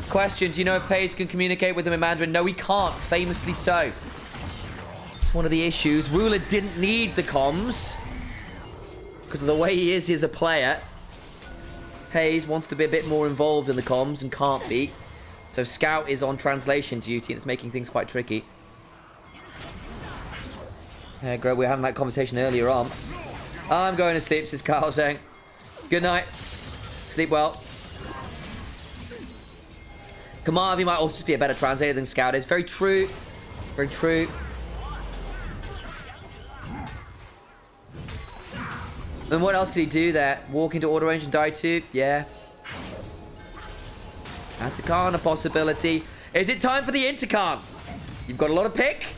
Question, do you know if Pays can communicate with him in Mandarin? No, he can't. Famously so. It's one of the issues. Ruler didn't need the comms because of the way he is as a player. Pays wants to be a bit more involved in the comms and can't be. So Scout is on translation duty and it's making things quite tricky. Yeah, great. We were having that conversation earlier on. I'm going to sleep, says Carl saying. Good night. Sleep well. Kamavi might also just be a better translator than Scout is. Very true. Very true. And what else could he do there? Walk into auto range and die too? Yeah. Atacana possibility. Is it time for the intercom? You've got a lot of pick.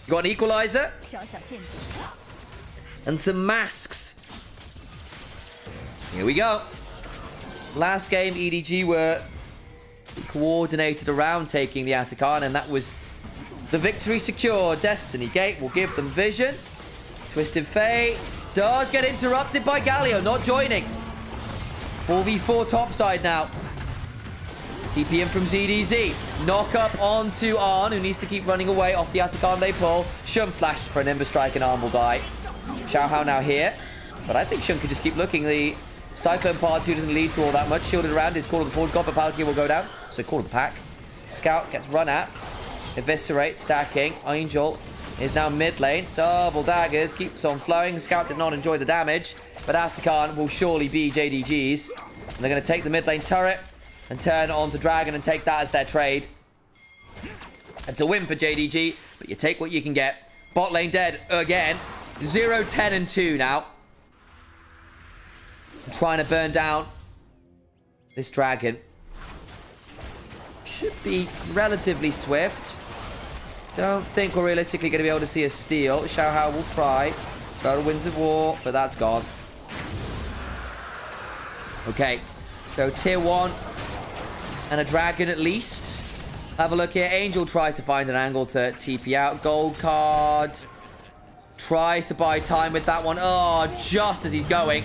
You've got an equalizer. And some masks. Here we go. Last game, EDG were coordinated around taking the Atacana, and that was the victory secure. Destiny Gate will give them vision. Twisted Fate does get interrupted by Galio, not joining. 4v4 topside now. TP in from ZDZ. Knock up onto Arn, who needs to keep running away off the Atacana they pull. Shun flashes for an Ember Strike and Arn will die. Xiaohao now here. But I think Shun could just keep looking. The Cyclone Part 2 doesn't lead to all that much. Shielded around is Call of the Forge God, but Palkia will go down. So Call of the Pack. Scout gets run at. Eviscerate, stacking. Angel is now mid lane. Double daggers, keeps on flowing. Scout did not enjoy the damage, but Atakan will surely be JDG's. And they're going to take the mid lane turret and turn on to Dragon and take that as their trade. It's a win for JDG, but you take what you can get. Bot lane dead again. 0, 10, and 2 now. I'm trying to burn down this Dragon. Should be relatively swift. Don't think we're realistically going to be able to see a steal. Xiaohao will try. Go to Winds of War, but that's gone. Okay, so tier 1 and a Dragon at least. Have a look here. Angel tries to find an angle to TP out. Gold card. Tries to buy time with that one. Oh, just as he's going.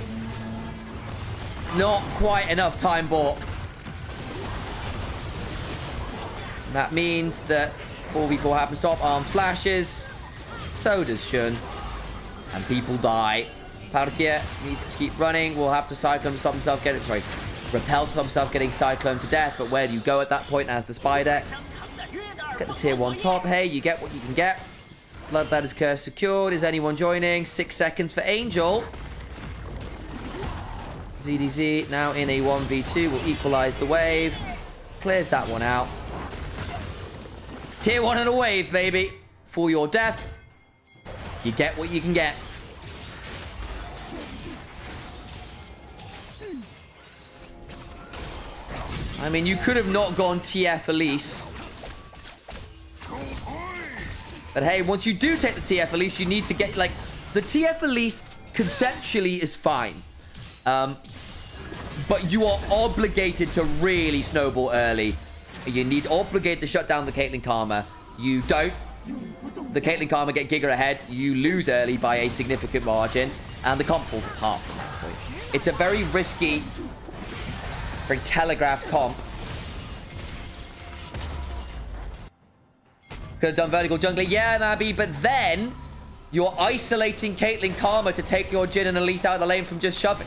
Not quite enough time bought. That means that 4v4 happens top. Arm flashes. So does Shun. And people die. Palkia needs to keep running. Will have to Cyclone to stop himself getting... Sorry. Repel to stop himself getting Cyclone to death. But where do you go at that point as the Spider? Get the tier 1 top. Hey, you get what you can get. Bloodletter's Curse secured. Is anyone joining? 6 seconds for Angel. ZDZ now in a 1v2. Will equalize the wave. Clears that one out. Tier 1 and a wave, baby. For your death, you get what you can get. I mean, you could have not gone TF Elise. But hey, once you do take the TF Elise, you need to get, like, the TF Elise conceptually is fine. But you are obligated to really snowball early. You need obligated to shut down the Caitlyn Karma. You don't. The Caitlyn Karma get Giga ahead. You lose early by a significant margin. And the comp falls apart from that point. It's a very risky, very telegraphed comp. Could have done vertical jungler. Yeah, Mabby. But then you're isolating Caitlyn Karma to take your Jhin and Elise out of the lane from just shoving.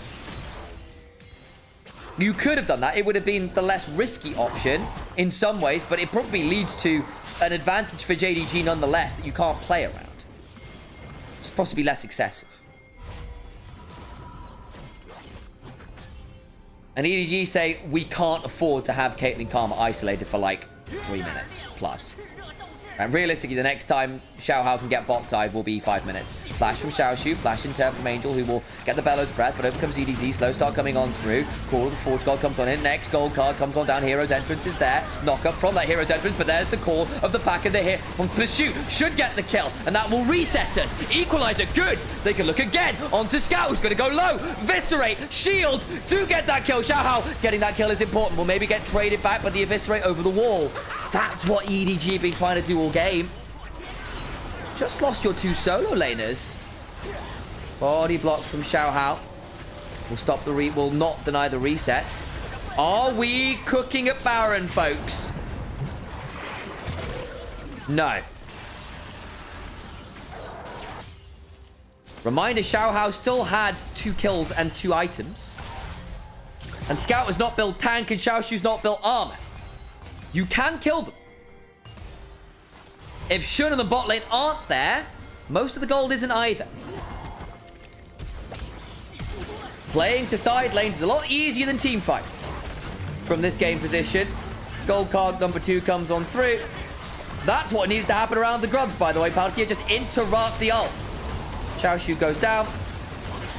You could have done that. It would have been the less risky option in some ways, but it probably leads to an advantage for JDG nonetheless that you can't play around. It's possibly less excessive. And EDG say, we can't afford to have Caitlyn Karma isolated for like 3 minutes plus. And realistically, the next time Xiao Hao can get bot side will be 5 minutes. Flash from Xiaoshu, flash in turn from Angel, who will get the Bellows Breath, but over comes EDZ, slow start coming on through. Call of the Forge God comes on in, next gold card comes on down, Hero's Entrance is there. Knock up from that Hero's Entrance, but there's the call of the pack of the hit from Pursuit. Should get the kill, and that will reset us. Equalizer, good. They can look again onto Scout, who's going to go low. Eviscerate, shields, do get that kill. Xiao Hao getting that kill is important. Will maybe get traded back, but the Eviscerate over the wall. That's what EDG have been trying to do all game. Just lost your 2 solo laners. Body block from Xiao Hao. Will stop the will not deny the resets. Are we cooking at Baron, folks? No. Reminder, Xiao Hao still had 2 kills and 2 items. And Scout has not built tank and Xiaoshu's not built armor. You can kill them. If Shun and the bot lane aren't there, most of the gold isn't either. Playing to side lanes is a lot easier than team fights. From this game position, gold card number 2 comes on through. That's what needed to happen around the grubs, by the way. Palkia just interrupt the ult. Xiaoshu goes down.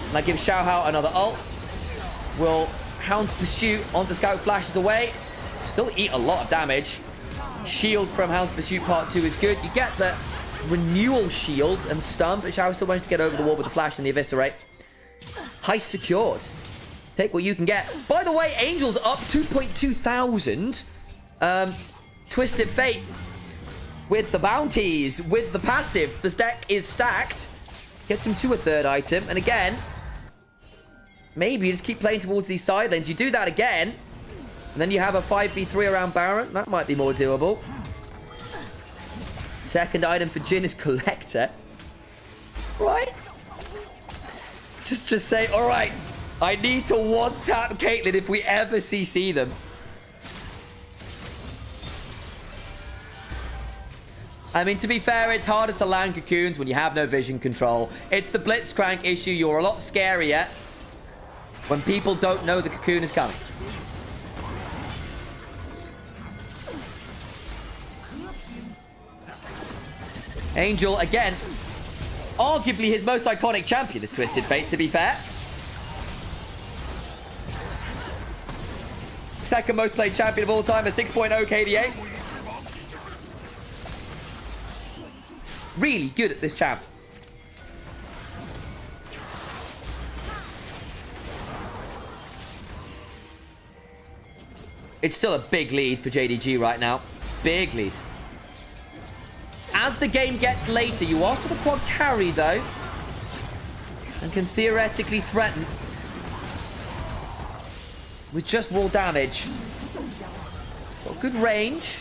And that gives Xiao Hao another ult. Will Hound's Pursuit onto Scout, flashes away. Still eat a lot of damage. Shield from Hound's Pursuit Part 2 is good. You get the renewal shield and stun, but Xiao still managed to get over the wall with the flash and the Eviscerate. Heist secured. Take what you can get. By the way, Angel's up 2.2 thousand. Twisted Fate with the bounties, with the passive. The deck is stacked. Gets him to a 3rd item. And again, maybe you just keep playing towards these side lanes. You do that again. And then you have a 5v3 around Baron. That might be more doable. 2nd item for Jin is Collector. Right? Just say, all right, I need to one-tap Caitlyn if we ever CC them. I mean, to be fair, it's harder to land cocoons when you have no vision control. It's the Blitzcrank issue. You're a lot scarier when people don't know the cocoon is coming. Angel, again, arguably his most iconic champion is Twisted Fate, to be fair. 2nd most played champion of all time, a 6.0 KDA. Really good at this champ. It's still a big lead for JDG right now. Big lead. As the game gets later, you are still a quad carry, though. And can theoretically threaten with just raw damage. Got good range.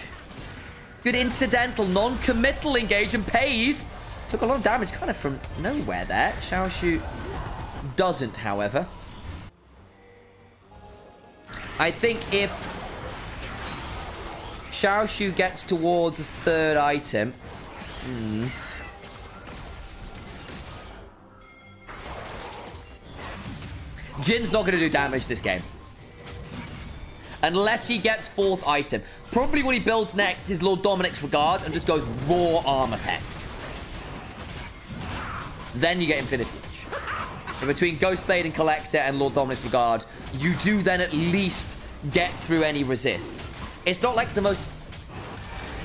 Good incidental, non-committal engage and pays. Took a lot of damage kind of from nowhere there. Xiaoshu doesn't, however. I think if Xiaoshu gets towards the 3rd item... Jin's not going to do damage this game. Unless he gets 4th item. Probably what he builds next is Lord Dominic's Regard and just goes raw armor pen. Then you get Infinity Edge. And between Ghostblade and Collector and Lord Dominic's Regard, you do then at least get through any resists. It's not like the most...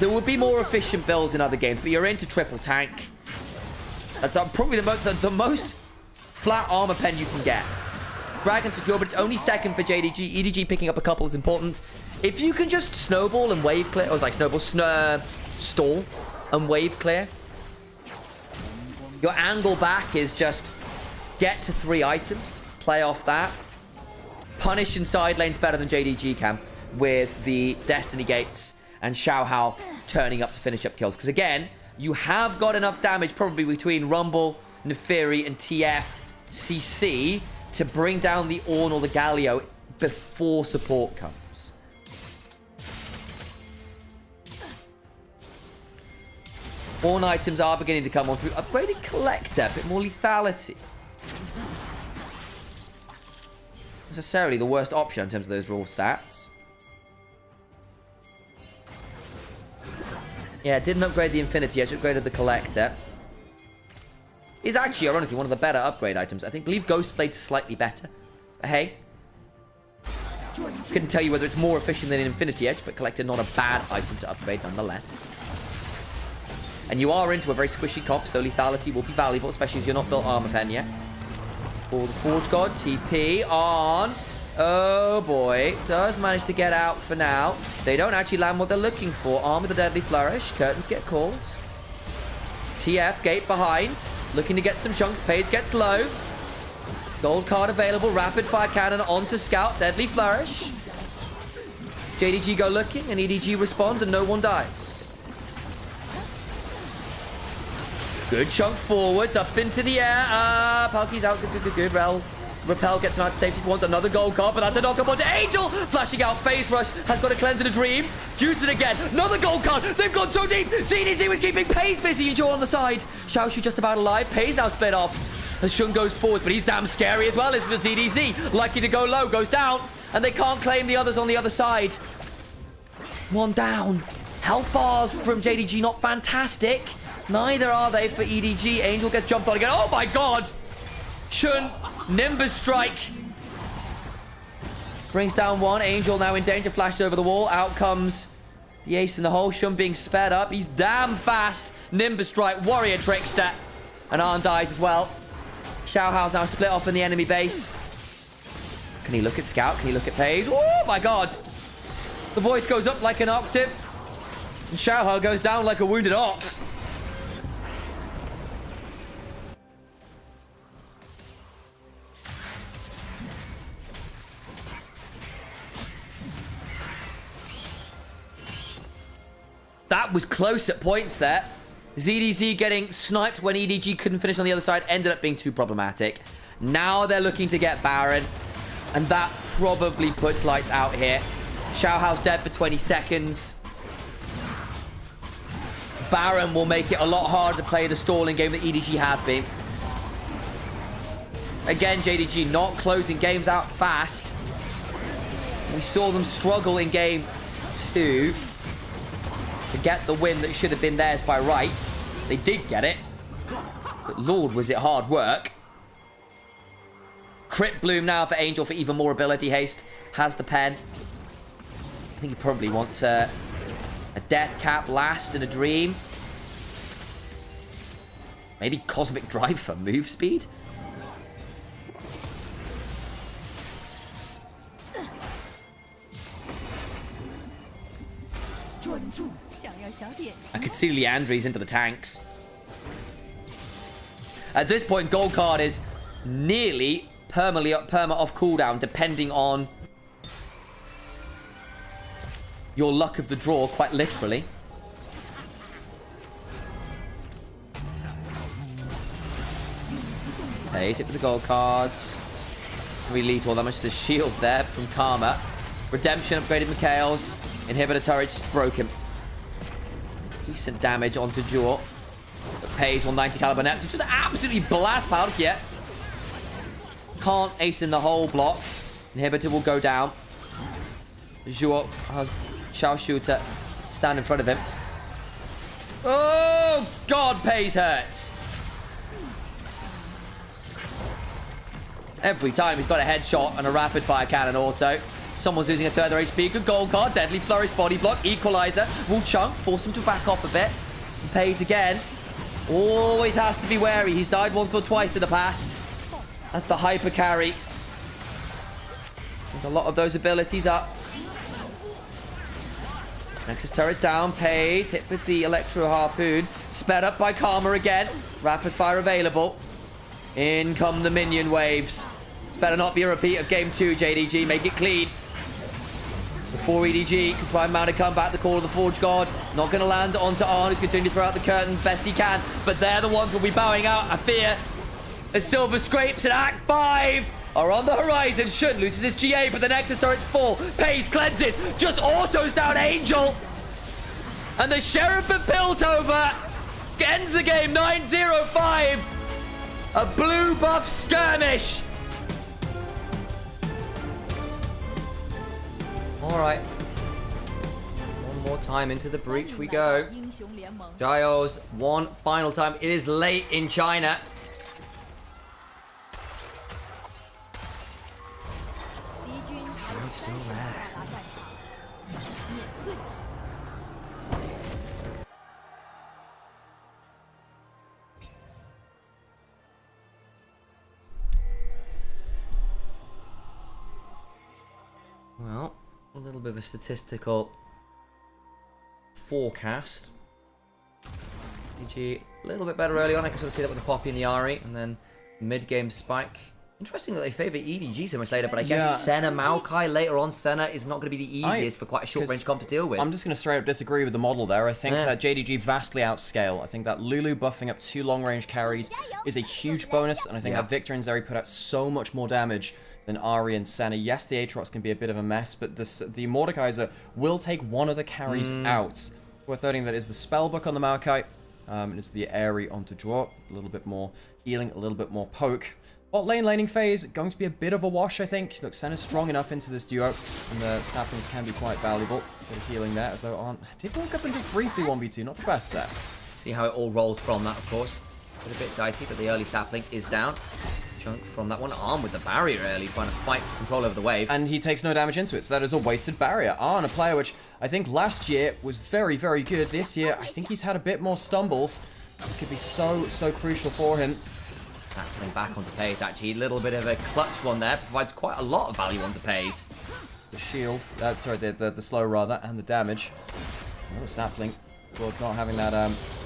There would be more efficient builds in other games, but you're into triple tank. That's probably the most flat armor pen you can get. Dragon secure, but it's only 2nd for JDG. EDG picking up a couple is important. If you can just snowball and wave clear, or like snowball, stall and wave clear, your angle back is just get to 3 items, play off that. Punish in side lanes better than JDG can with the Destiny Gates and Xiao Hao turning up to finish up kills. Because again, you have got enough damage probably between Rumble, Neferi, and TF, CC to bring down the Ornn or the Galio before support comes. Ornn items are beginning to come on through. Upgraded Collector, a bit more lethality. Necessarily the worst option in terms of those raw stats. Yeah, didn't upgrade the Infinity Edge, upgraded the Collector. Is actually, ironically, one of the better upgrade items. I believe Ghost Blade's slightly better. But hey. Couldn't tell you whether it's more efficient than an Infinity Edge, but Collector not a bad item to upgrade nonetheless. And you are into a very squishy comp, so lethality will be valuable, especially as you're not built armor pen yet. For the Forge God, TP on. Oh boy, does manage to get out for now. They don't actually land what they're looking for. Arm with the Deadly Flourish. Curtains get called. TF, gate behind. Looking to get some chunks. Pays gets low. Gold card available. Rapid fire cannon onto Scout. Deadly Flourish. JDG go looking and EDG respond and no one dies. Good chunk forwards. Up into the air. Palky's out. Good. Repel gets him out to safety if he wants another gold card, but that's a knock-up onto Angel. Flashing out, Phase Rush, has got a cleanse in a dream. Juice it again, another gold card. They've gone so deep. CDC was keeping Pays busy and Joe on the side. Xiaoshu just about alive. Pays now split off as Shun goes forward, but he's damn scary as well as the CDC. Likely to go low, goes down, and they can't claim the others on the other side. One down. Health bars from JDG not fantastic. Neither are they for EDG. Angel gets jumped on again. Oh my god! Shun, Nimbus strike. Brings down one. Angel now in danger. Flashed over the wall. Out comes the ace in the hole. Shun being sped up. He's damn fast. Nimbus strike. Warrior trickster. And Arn dies as well. Xiaohao's now split off in the enemy base. Can he look at Scout? Can he look at Pays? Oh my god. The voice goes up like an octave. And Xiaohao goes down like a wounded ox. That was close at points there. ZDZ getting sniped when EDG couldn't finish on the other side ended up being too problematic. Now they're looking to get Baron, and that probably puts lights out here. Xiaohao's dead for 20 seconds. Baron will make it a lot harder to play the stalling game that EDG have been. Again, JDG not closing games out fast. We saw them struggle in game 2. To get the win that should have been theirs by rights. They did get it. But Lord, was it hard work. Crit Bloom now for Angel for even more ability haste. Has the pen. I think he probably wants a Death Cap last and a Dream. Maybe Cosmic Drive for move speed? I could see Leandri's into the tanks. At this point, gold card is nearly perma off cooldown, depending on your luck of the draw, quite literally. Pays it with the gold cards. Really lethal damage to the shield there from Karma. Redemption upgraded Mikhail's. Inhibitor turret broken. Decent damage onto Jewel. But Pays 190 caliber net to just absolutely blast Palkia. Can't ace in the whole block. Inhibitor will go down. Jewel has Xiaoshu to stand in front of him. Oh, God, Pays hurts. Every time he's got a headshot and a rapid fire cannon auto. Someone's losing a third of HP. Good gold card. Deadly Flourish body block. Equalizer. Will chunk. Force him to back off a bit. And Pays again. Always has to be wary. He's died once or twice in the past. That's the hyper carry. With a lot of those abilities up. Nexus turret's down. Pays. Hit with the Electro Harpoon. Sped up by Karma again. Rapid fire available. In come the minion waves. It's better not be a repeat of game 2, JDG. Make it clean. Before EDG can try and mount a comeback, the call of the Forge God. Not going to land onto Arn, who's continuing to throw out the curtains best he can. But they're the ones who will be bowing out, I fear. As Silver Scrapes in Act 5 are on the horizon. Shun loses his GA, but the Nexus turret's full. Pays cleanses, just autos down Angel. And the Sheriff of Piltover ends the game 9-0-5. A blue buff skirmish. All right. more time into the breach we go. 英雄联盟 Giles, one final time. It is late in China. 敌军还有30秒到达战场，碾碎他。 Well, a little bit of a statistical forecast. EDG a little bit better early on. I can sort of see that with the Poppy and the Ahri, and then mid-game spike. Interesting that they favour EDG so much later, but I guess Senna Maokai later on. Senna is not going to be the easiest for quite a short-range comp to deal with. I'm just going to straight up disagree with the model there. I think that JDG vastly outscale. I think that Lulu buffing up 2 long-range carries is a huge bonus, and I think that Victor and Zeri put out so much more damage than Ahri and Senna. Yes, the Aatrox can be a bit of a mess, but the Mordekaiser will take one of the carries out. Worth noting that is the Spellbook on the Maokai, and it's the Ahri onto draw. A little bit more healing, a little bit more poke. Bot lane laning phase, going to be a bit of a wash, I think. Look, Senna's strong enough into this duo, and the saplings can be quite valuable. Bit of healing there, as though Arn did walk up and do briefly 1v2, not the best there. See how it all rolls from that, of course. A bit dicey, but the early sapling is down. Chunk from that one. Arn with the barrier early, trying to fight for control over the wave. And he takes no damage into it, so that is a wasted barrier. Arn, a player which I think last year was very, very good. This year, I think he's had a bit more stumbles. This could be so, so crucial for him. Sapling back onto Pays, actually. A little bit of a clutch one there. Provides quite a lot of value onto Pays. It's the shield, sorry, the slow rather, and the damage. Another sapling. Good, not having that,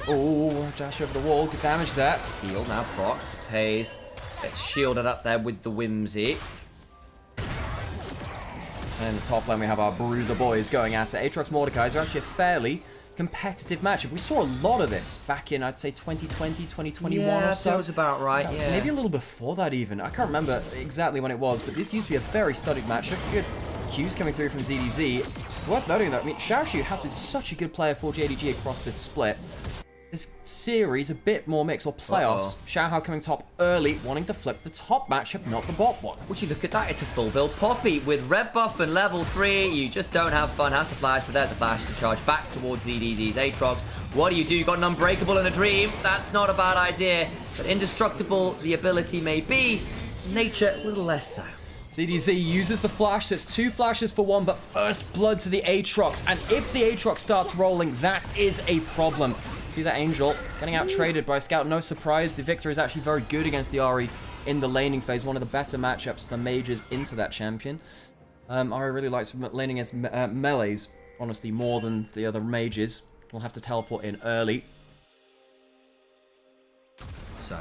oh, dash over the wall, good damage there. Heal now, procs. Pays. Gets shielded up there with the Whimsy. And in the top lane, we have our Bruiser boys going at it. Aatrox Mordekaiser are actually a fairly competitive matchup. We saw a lot of this back in, I'd say, 2020, 2021 or so. That was about right, yeah. Maybe a little before that even. I can't remember exactly when it was, but this used to be a very studied matchup. Good cues coming through from ZDZ. Worth noting though, I mean, Xiaoshu has been such a good player for JDG across this split. This series, a bit more mixed, or playoffs. Xiaohao coming top early, wanting to flip the top matchup, not the bot one. Would you look at that? It's a full build Poppy with red buff and level 3. You just don't have fun. Has to flash, but there's a flash to charge back towards ZDZ's Aatrox. What do? You got an Unbreakable and a Dream. That's not a bad idea. But indestructible, the ability may be. Nature, a little less so. ZDZ uses the flash, so it's 2 flashes for 1, but first blood to the Aatrox. And if the Aatrox starts rolling, that is a problem. See that Angel getting out traded by Scout. No surprise, the Victor is actually very good against the Ahri in the laning phase. One of the better matchups for mages into that champion. Ahri really likes laning as melees, honestly, more than the other mages. We'll have to teleport in early. So,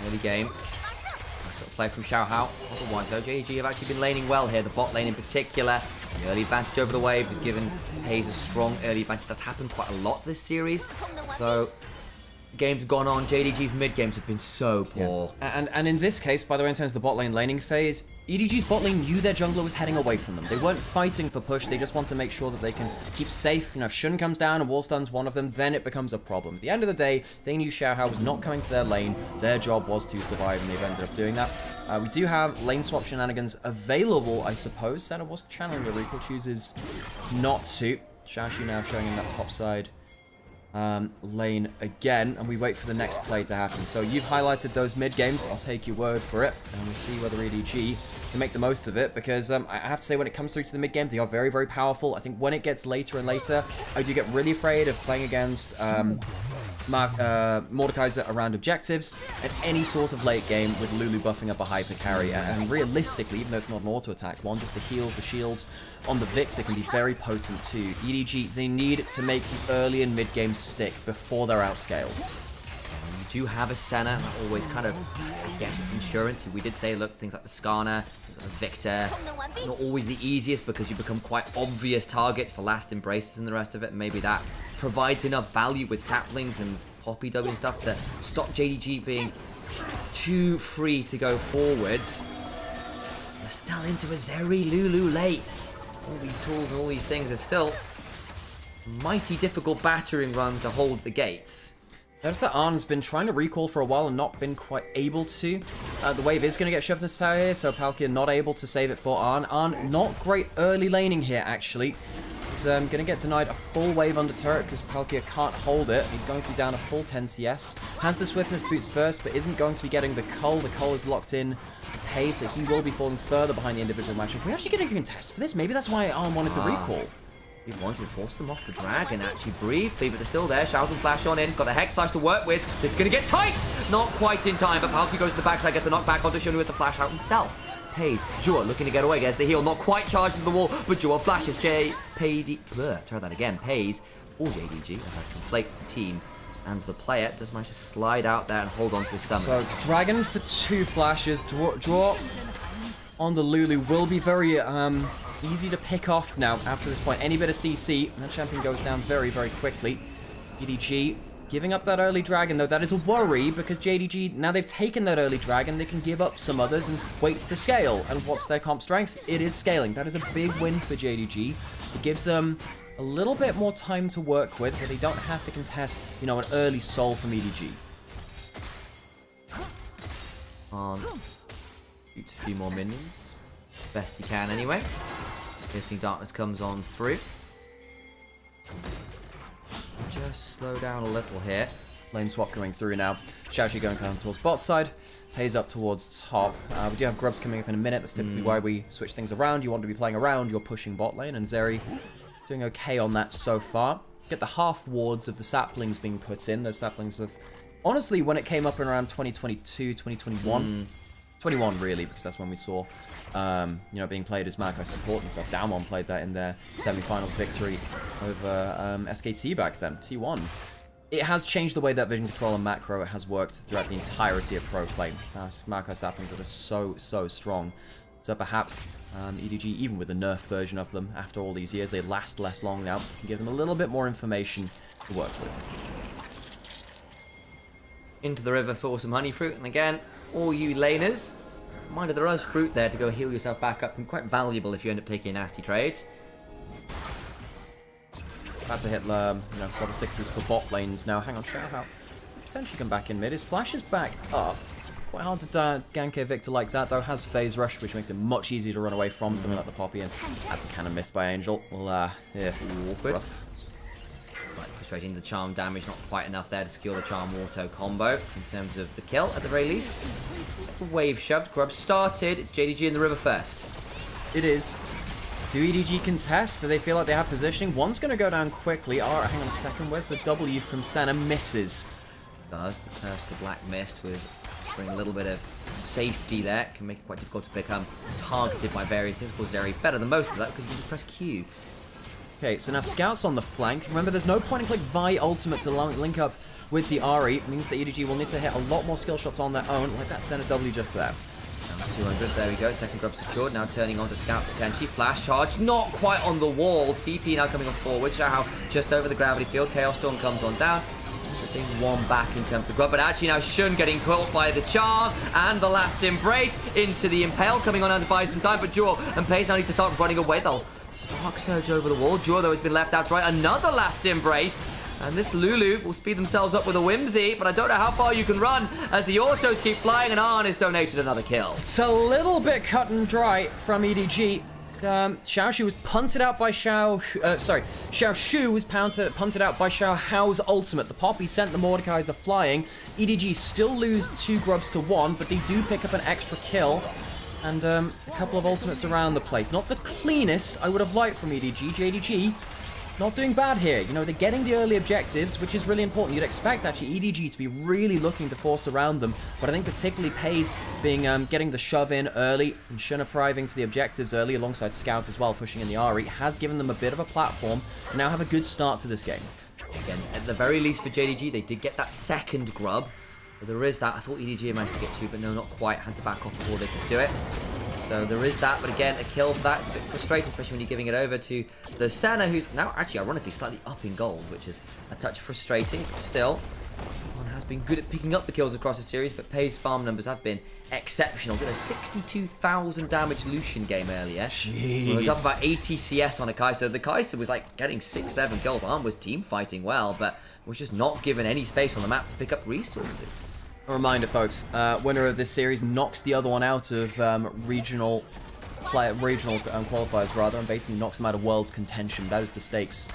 early game. Sort of play from Xiaohao. Otherwise, though, JDG have actually been laning well here. The bot lane in particular. The early advantage over the wave has given Hayes a strong early advantage. That's happened quite a lot this series. So, games have gone on. JDG's mid games have been so poor. Yeah. And in this case, by the way, in terms of the bot lane laning phase, EDG's bot lane knew their jungler was heading away from them. They weren't fighting for push. They just want to make sure that they can keep safe. You know, if Shun comes down and Wallstun's one of them, then it becomes a problem. At the end of the day, they knew Xiaohao was not coming to their lane. Their job was to survive, and they've ended up doing that. We do have lane swap shenanigans available, I suppose. Senna was channeling the recall, chooses not to. Xiaoshu now showing him that top side lane again, and we wait for the next play to happen. So you've highlighted those mid games. I'll take your word for it, and we'll see whether EDG can make the most of it, because I have to say, when it comes through to the mid game, they are very, very powerful. I think when it gets later and later, I do get really afraid of playing against Mordekaiser around objectives at any sort of late game with Lulu buffing up a hyper carry. And realistically, even though it's not an auto attack one, just the heals, the shields on the Victor can be very potent too. EDG, they need to make the early and mid game stick before they're outscaled. You do have a Senna, that always kind of, I guess it's insurance. We did say, look, things like the Skarner, the Victor, not always the easiest because you become quite obvious targets for last embraces and the rest of it. And maybe that provides enough value with saplings and Poppy W and stuff to stop JDG being too free to go forwards. They're still into a Zeri Lulu late. All these tools and all these things are still a mighty difficult battering run to hold the gates. Notice that Arn's been trying to recall for a while and not been quite able to. The wave is going to get shoved into tower here, so Palkia not able to save it for Arn. Arn, not great early laning here, actually. He's going to get denied a full wave under turret because Palkia can't hold it. He's going to be down a full 10 CS. Has the swiftness boots first, but isn't going to be getting the cull. The cull is locked in pace, so he will be falling further behind the individual matchup. We're actually getting a contest for this. Maybe that's why Arm wanted to recall. He wanted to force them off the dragon, actually, briefly, but they're still there. Shout and flash on in. He's got the Hex Flash to work with. This is going to get tight! Not quite in time, but Palkia goes to the backside, gets the knockback onto Shunu with the flash out himself. Pays. Jua looking to get away, gets the heal. Not quite charged into the wall, but Jua flashes. Try that again. Pays for JDG as I conflate the team and the player. Does manage to slide out there and hold on to his summon. So, Dragon for 2 flashes. Draw on the Lulu will be very easy to pick off now after this point. Any bit of CC, and the champion goes down very, very quickly. EDG giving up that early dragon, though. That is a worry because JDG, now they've taken that early dragon, they can give up some others and wait to scale. And what's their comp strength? It is scaling. That is a big win for JDG. It gives them a little bit more time to work with, but they don't have to contest, you know, an early soul from EDG. Shoots a few more minions. Best he can anyway. Piercing Darkness comes on through. Just slow down a little here. Lane swap going through now. Xiaoxi going down towards bot side. Pays up towards top. We do have Grubs coming up in a minute. That's typically why we switch things around. You want to be playing around, you're pushing bot lane. And Zeri doing okay on that so far. Get the half wards of the saplings being put in. Those saplings have... Honestly, when it came up in around 2022, 2021... 21 really, because that's when we saw, you know, being played as Makai support and stuff. Damwon played that in their semi-finals victory over SKT back then, T1. It has changed the way that vision control and macro has worked throughout the entirety of pro play. Makai saplings that are so strong. So perhaps EDG, even with a nerf version of them, after all these years, they last less long now. Can give them a little bit more information to work with. Into the river for some honey fruit, and again, all you laners, reminder there is fruit there to go heal yourself back up, and quite valuable if you end up taking a nasty trade. About to hit, you know, level 6s for bot lanes now. Hang on, shout out. Potentially come back in mid. His flash is back up. Quite hard to gank a Victor like that, though. Has phase rush, which makes it much easier to run away from something like the Poppy, and that's a cannon miss by Angel. Well, yeah, awkward. Rough. Slightly frustrating, the charm damage not quite enough there to secure the charm auto combo in terms of the kill at the very least. Wave shoved, Grub started, it's JDG in the river first. It is. Do EDG contest? Do they feel like they have positioning? One's going to go down quickly. Alright, hang on a second, where's the W from Senna? Misses. Does, the curse, the black mist was bring a little bit of safety there, can make it quite difficult to become targeted by various things. Of course, Zeri better than most of that because you just press Q. Okay, so now Scout's on the flank. Remember, there's no point in click Vi ultimate to link up with the Ahri. It means that EDG will need to hit a lot more skill shots on their own, like that Senna W just there. 200, there we go, second grub secured, now turning on to Scout potentially, flash charge, not quite on the wall, TP now coming on forward, Shao just over the gravity field, Chaos Storm comes on down, it's a big one back in terms of the grub, but actually now Shun getting caught by the charm, and the last embrace into the Impale, coming on down to buy some time, but Jewel and Pace now need to start running away, they'll Spark Surge over the wall, Jewel though has been left out to right, another last embrace, and this Lulu will speed themselves up with a Whimsy, but I don't know how far you can run as the autos keep flying, and Arn has donated another kill. It's a little bit cut and dry from EDG. Xiaoxi was punted out by Xiaoshu was punted out by Xiao Hao's ultimate. The Poppy sent the Mordekaiser flying. EDG still lose 2 grubs to 1, but they do pick up an extra kill. And a couple of ultimates around the place. Not the cleanest I would have liked from EDG. JDG not doing bad here. You know, they're getting the early objectives, which is really important. You'd expect, actually, EDG to be really looking to force around them. But I think particularly Pays being getting the shove in early and Shun arriving to the objectives early alongside Scout as well, pushing in the Ahri, has given them a bit of a platform to now have a good start to this game. Again, at the very least for JDG, they did get that second grub. But there is that. I thought EDG managed to get 2, but no, not quite. Had to back off before they could do it. So there is that, but again, a kill for that. It's a bit frustrating, especially when you're giving it over to the Senna, who's now actually, ironically, slightly up in gold, which is a touch frustrating, but still, one has been good at picking up the kills across the series, but Pay's farm numbers have been exceptional. Did a 62,000 damage Lucian game earlier. Jeez. It was up about 80 CS on a Kai'Sa. The Kai'Sa was like getting 6-7 kills. Arm was team fighting well, but was just not given any space on the map to pick up resources. A reminder, folks, winner of this series knocks the other one out of regional regional qualifiers rather, and basically knocks them out of world's contention. That is the stakes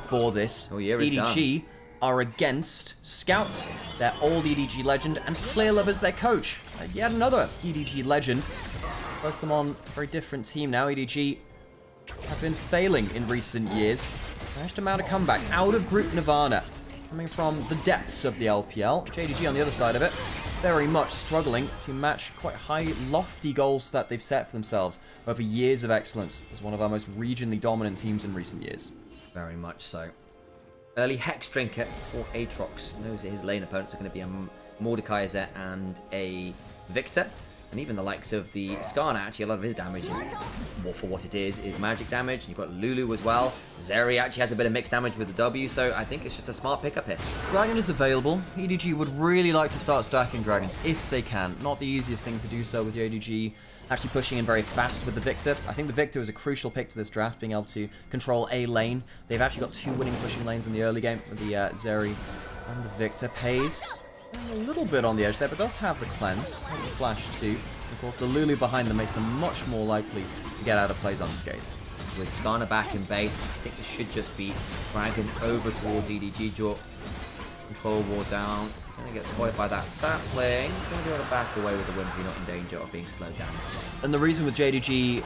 for this. Oh, yeah, it's EDG are against Scouts, their old EDG legend, and Clearlove as their coach. Yet another EDG legend. Both of them on a very different team now. EDG have been failing in recent years. Managed to mount a comeback out of Group Nirvana, coming from the depths of the LPL. JDG on the other side of it, very much struggling to match quite high, lofty goals that they've set for themselves over years of excellence as one of our most regionally dominant teams in recent years. Very much so. Early Hex Drinker for Aatrox knows that his lane opponents are going to be a Mordekaiser and a Victor. And even the likes of the Skarner, actually, a lot of his damage is, well, for what it is magic damage. And you've got Lulu as well. Zeri actually has a bit of mixed damage with the W, so I think it's just a smart pickup here. Dragon is available. EDG would really like to start stacking Dragons if they can. Not the easiest thing to do so with JDG actually pushing in very fast with the Victor. I think the Victor is a crucial pick to this draft, being able to control a lane. They've actually got 2 winning pushing lanes in the early game with the Zeri and the Victor. Pays a little bit on the edge there, but does have the cleanse, has the flash too. Of course, the Lulu behind them makes them much more likely to get out of plays unscathed. With Skarner back in base, I think this should just be Dragon over towards EDG. Draw control ward down. Gonna get spoiled by that sapling. Gonna be able to back away with the Whimsy, not in danger of being slowed down. And the reason with JDG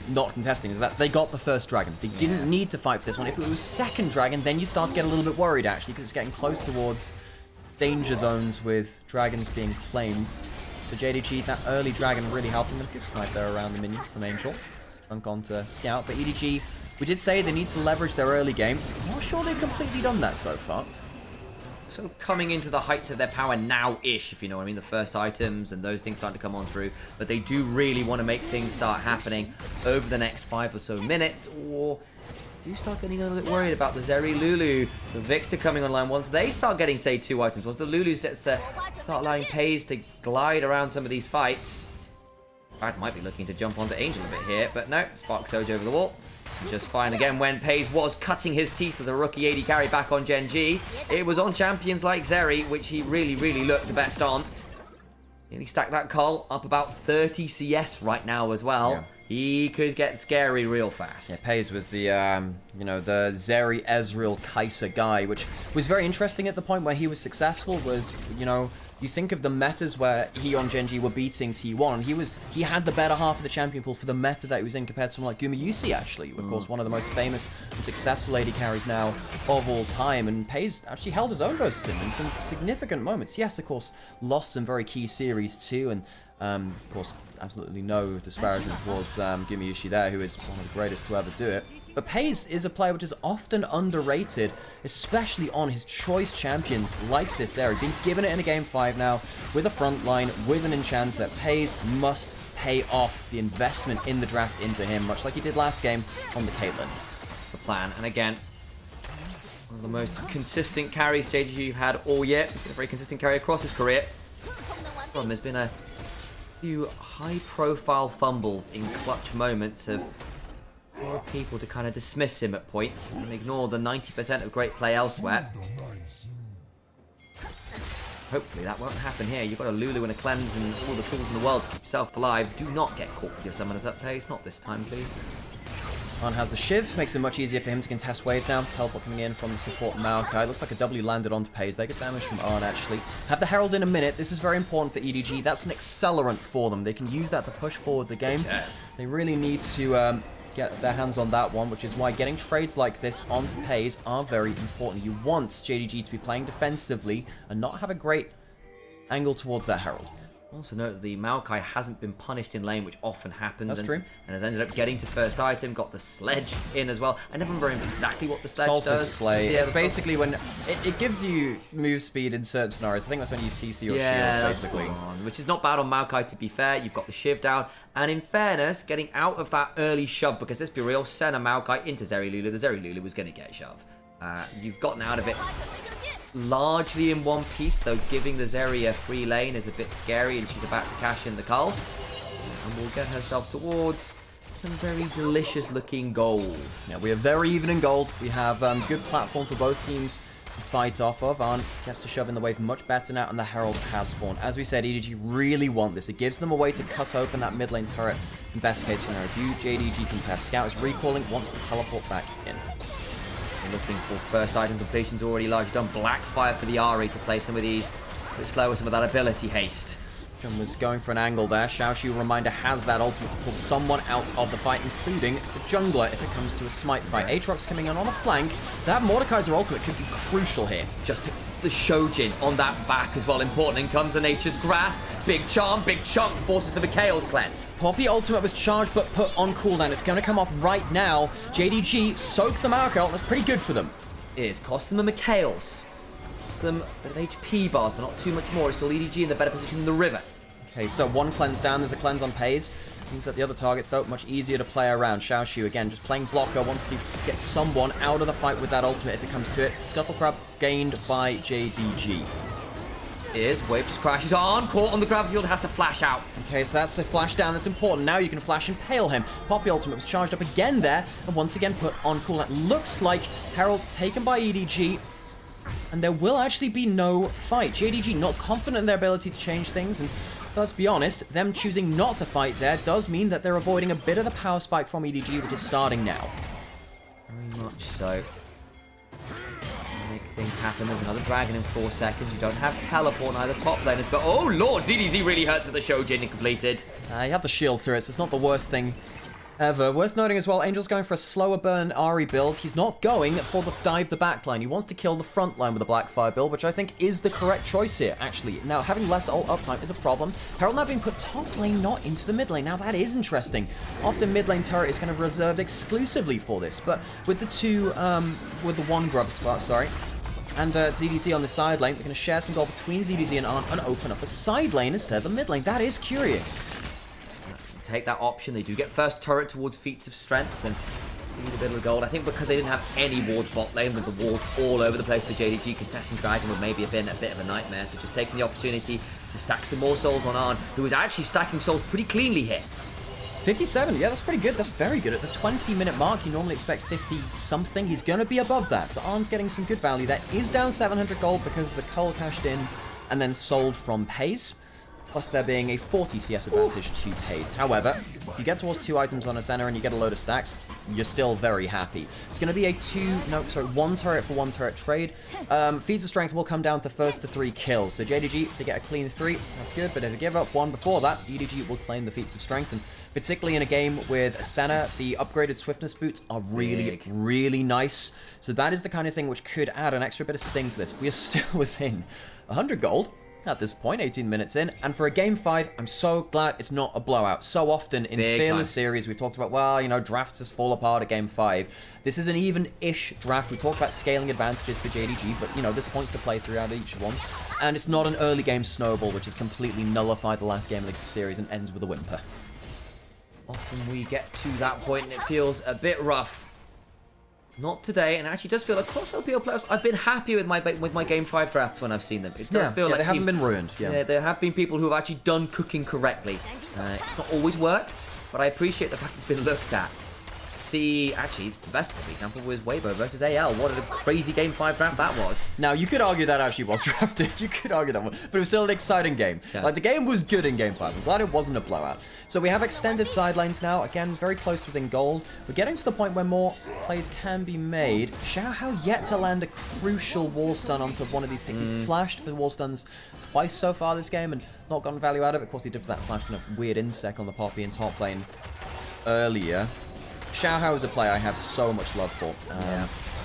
not contesting is that they got the first Dragon. They didn't need to fight for this one. If it was second Dragon, then you start to get a little bit worried, actually, because it's getting close towards danger zones with Dragons being claimed. So JDG, that early Dragon really helping them. Good snipe there around the minion from Angel. Dunk onto Scout. But EDG, we did say they need to leverage their early game. I'm not sure they've completely done that so far. Sort of coming into the heights of their power now-ish, if you know what I mean. The first items and those things starting to come on through. But they do really want to make things start happening over the next 5 or so minutes. Or do start getting a little bit worried about the Zeri Lulu, the Victor coming online. Once they start getting, say, 2 items, once the Lulu sets to start allowing Pays to glide around some of these fights. Brad might be looking to jump onto Angel a bit here, but no, Spark Surge over the wall. Just fine again when Pays was cutting his teeth as a rookie AD carry back on Gen G. It was on champions like Zeri, which he really looked the best on. And he stacked that Cull up about 30 CS right now as well. Yeah. He could get scary real fast. Yeah, Pays was the, the Zeri Ezreal Kai'Sa guy, which was very interesting at the point where he was successful, was, you think of the metas where he on Gen G were beating T1, and he had the better half of the champion pool for the meta that he was in compared to someone like Gumayusi, actually. Of course, one of the most famous and successful AD carries now of all time, and Pays actually held his own versus him in some significant moments. Yes, of course, lost some very key series too, and of course, absolutely no disparagement towards Gumayusi there, who is one of the greatest to ever do it. But Pays is a player which is often underrated, especially on his choice champions like this area. Being given it in a game 5 now, with a front line, with an enchant that Pays must pay off the investment in the draft into him, much like he did last game on the Caitlyn. That's the plan. And again, one of the most consistent carries JDG had all year. He's been a very consistent carry across his career. Problem has been a few high-profile fumbles in clutch moments of for people to kind of dismiss him at points and ignore the 90% of great play elsewhere. Hopefully that won't happen here. You've got a Lulu and a cleanse and all the tools in the world to keep yourself alive. Do not get caught with your summoners up pace. Not this time, please. On has the Shiv, makes it much easier for him to contest waves now. Teleport coming in from the support Maokai. Looks like a W landed onto Pays. They get damage from Arn, actually. Have the Herald in a minute. This is very important for EDG. That's an accelerant for them. They can use that to push forward the game. They really need to get their hands on that one, which is why getting trades like this onto Pays are very important. You want JDG to be playing defensively and not have a great angle towards that Herald. Also note that the Maokai hasn't been punished in lane, which often happens. That's true. And has ended up getting to first item, got the Sledge in as well. I never remember exactly what the Sledge does. Slay. Yeah, it's basically when it gives you move speed in certain scenarios. I think that's when you CC your shield, basically. Which is not bad on Maokai, to be fair. You've got the Shiv down. And in fairness, getting out of that early shove, because let's be real, send a Maokai into Zeri Lulu. The Zeri Lulu was going to get shoved. You've gotten out of it largely in one piece, though giving the Zeri a free lane is a bit scary, and she's about to cash in the Cull. And will get herself towards some very delicious looking gold. Yeah, we are very even in gold. We have good platform for both teams fight off of. Arn gets to shove in the wave much better now, and the Herald has spawned. As we said, EDG really want this. It gives them a way to cut open that mid lane turret in best case scenario. Do JDG contest? Scout is recalling, wants to teleport back in. We're looking for first item completions already largely done. Blackfire for the Ari to play some of these. A bit slow with some of that ability haste. John was going for an angle there. Xiaoxiu, reminder, has that ultimate to pull someone out of the fight, including the jungler if it comes to a smite fight. Aatrox coming in on a flank. That Mordekaiser ultimate could be crucial here. Just pick the Shojin on that back as well. Important. In comes the Nature's Grasp. Big charm, big chunk, forces the Mikhail's cleanse. Poppy ultimate was charged but put on cooldown. It's going to come off right now. JDG soaked the Marco. That's pretty good for them. It is. Cost them the Mikhail's. Cost them a bit of HP bars, but not too much more. It's still EDG in the better position than the River. Okay, so one cleanse down. There's a cleanse on Pays. Means that the other targets, though, much easier to play around. Xiaoxiu, again, just playing blocker, wants to get someone out of the fight with that ultimate if it comes to it. Scuttle Crab gained by JDG. Wave just crashes on, caught on the grab field, has to flash out. Okay, so that's a flash down that's important. Now you can flash and pale him. Poppy ultimate was charged up again there, and once again put on cooldown. Looks like Herald taken by EDG, and there will actually be no fight. JDG not confident in their ability to change things, and let's be honest, them choosing not to fight there does mean that they're avoiding a bit of the power spike from EDG, which is starting now. Very much so. Make things happen. There's another dragon in 4 seconds. You don't have teleport, neither top laners, but oh lord, ZDZ really hurts with the Shojin incompleted. You have the shield turrets. It's not the worst thing ever. Worth noting as well, Angel's going for a slower burn Ari build. He's not going for the dive the backline. He wants to kill the front line with a Blackfire build, which I think is the correct choice here, actually. Now, having less ult uptime is a problem. Herald now being put top lane, not into the mid lane. Now, that is interesting. Often mid lane turret is kind of reserved exclusively for this, but with the two, with the one grub spot, sorry, and ZDZ on the side lane, we're going to share some gold between ZDZ and Arn and open up a side lane instead of the mid lane. That is curious. Take that option. They do get first turret towards feats of strength and need a bit of gold. I think because they didn't have any wards bot lane with the walls all over the place for JDG, contesting Dragon would maybe have been a bit of a nightmare. So just taking the opportunity to stack some more souls on Arn, who is actually stacking souls pretty cleanly here. 57, yeah, that's pretty good. That's very good. At the 20-minute mark, you normally expect 50-something. He's going to be above that, so Arn's getting some good value. That is down 700 gold because the cull cashed in and then sold from Pays. Plus there being a 40 CS advantage to Pays. However, if you get towards 2 items on a center and you get a load of stacks, you're still very happy. It's going to be a 1 turret for 1 turret trade. Feats of strength will come down to first to 3 kills. So JDG, if they get a clean 3, that's good. But if they give up 1 before that, EDG will claim the feats of strength. And particularly in a game with Senna, the upgraded swiftness boots are really, really nice. So that is the kind of thing which could add an extra bit of sting to this. We are still within 100 gold. At this point, 18 minutes in, and for a game 5, I'm so glad it's not a blowout. So often in Fearless series, we've talked about, well, you know, drafts just fall apart at game 5. This is an even-ish draft. We talked about scaling advantages for JDG, but, you know, there's points to play throughout each one. And it's not an early game snowball, which has completely nullified the last game of the series and ends with a whimper. Often we get to that point and it feels a bit rough. Not today, and actually does feel across LPL playoffs, I've been happy with my Game 5 drafts when I've seen them. It does feel like they haven't been ruined. Yeah, there have been people who have actually done cooking correctly. It's not always worked, but I appreciate the fact it's been looked at. See, actually, the best example was Weibo versus AL. What a crazy Game 5 draft that was. Now, you could argue that actually was drafted. You could argue that one. But it was still an exciting game. Yeah. Like, the game was good in Game 5. I'm glad it wasn't a blowout. So we have extended side lanes now. Again, very close within gold. We're getting to the point where more plays can be made. Xiaohao yet to land a crucial wall stun onto one of these picks. He's flashed for the wall stuns twice so far this game and not gotten value out of it. Of course, he did for that flash kind of weird insect on the Poppy in top lane earlier. Xiaohao is a player I have so much love for.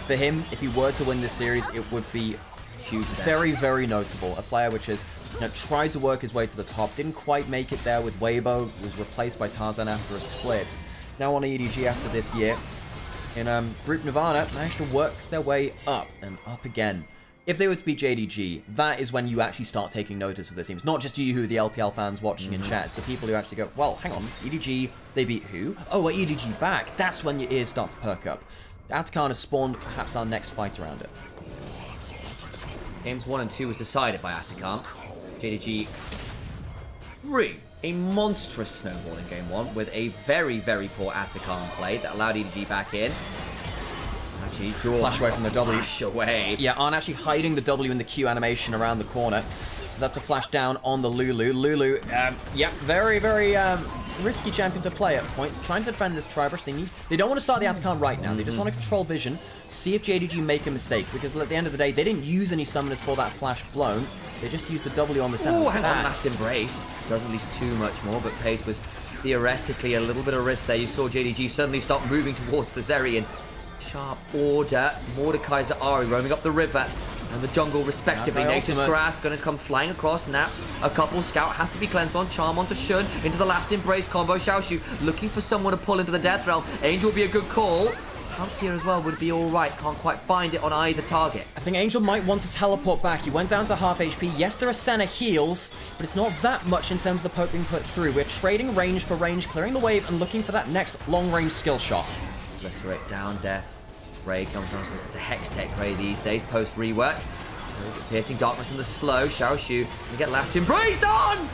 For him, if he were to win this series, it would be huge. Very, very notable. A player which has tried to work his way to the top, didn't quite make it there with Weibo, was replaced by Tarzan after a split. Now on EDG after this year. In Group Nirvana, managed to work their way up and up again. If they were to beat JDG, that is when you actually start taking notice of this team. It's not just you who are the LPL fans watching in chat. It's the people who actually go, well, hang on, EDG, they beat who? Oh, well, EDG back. That's when your ears start to perk up. Atakan has spawned perhaps our next fight around it. Games 1 and 2 was decided by Atakan. JDG a monstrous snowball in Game 1 with a very, very poor Atakan play that allowed EDG back in. Actually, Flash away from the W. Flash away. Yeah, Arn actually hiding the W in the Q animation around the corner. So that's a flash down on the Lulu. Lulu, yeah, very, very risky champion to play at points. Trying to defend this Tribrush. They don't want to start the Atacon right now. They just want to control vision, see if JDG make a mistake. Because at the end of the day, they didn't use any summoners for that flash blown. They just used the W on the center. Oh, hang on, last embrace. Doesn't lead to too much more, but Pace was theoretically a little bit of risk there. You saw JDG suddenly start moving towards the Zerion. Sharp order. Mordekaiser Ari roaming up the river and the jungle respectively. Nature's Grasp going to come flying across. Naps a couple. Scout has to be cleansed on. Charm onto Shun into the last embrace combo. Xiaoshu looking for someone to pull into the death realm. Angel would be a good call. Pump here as well would be alright. Can't quite find it on either target. I think Angel might want to teleport back. He went down to half HP. Yes, there are Senna heals, but it's not that much in terms of the poke being put through. We're trading range for range, clearing the wave and looking for that next long-range skill shot. Obliterate down death. Ray comes on. It's a Hex Tech Ray these days, post rework. Piercing Darkness in the slow. Xiaoshu. You get last embraced on!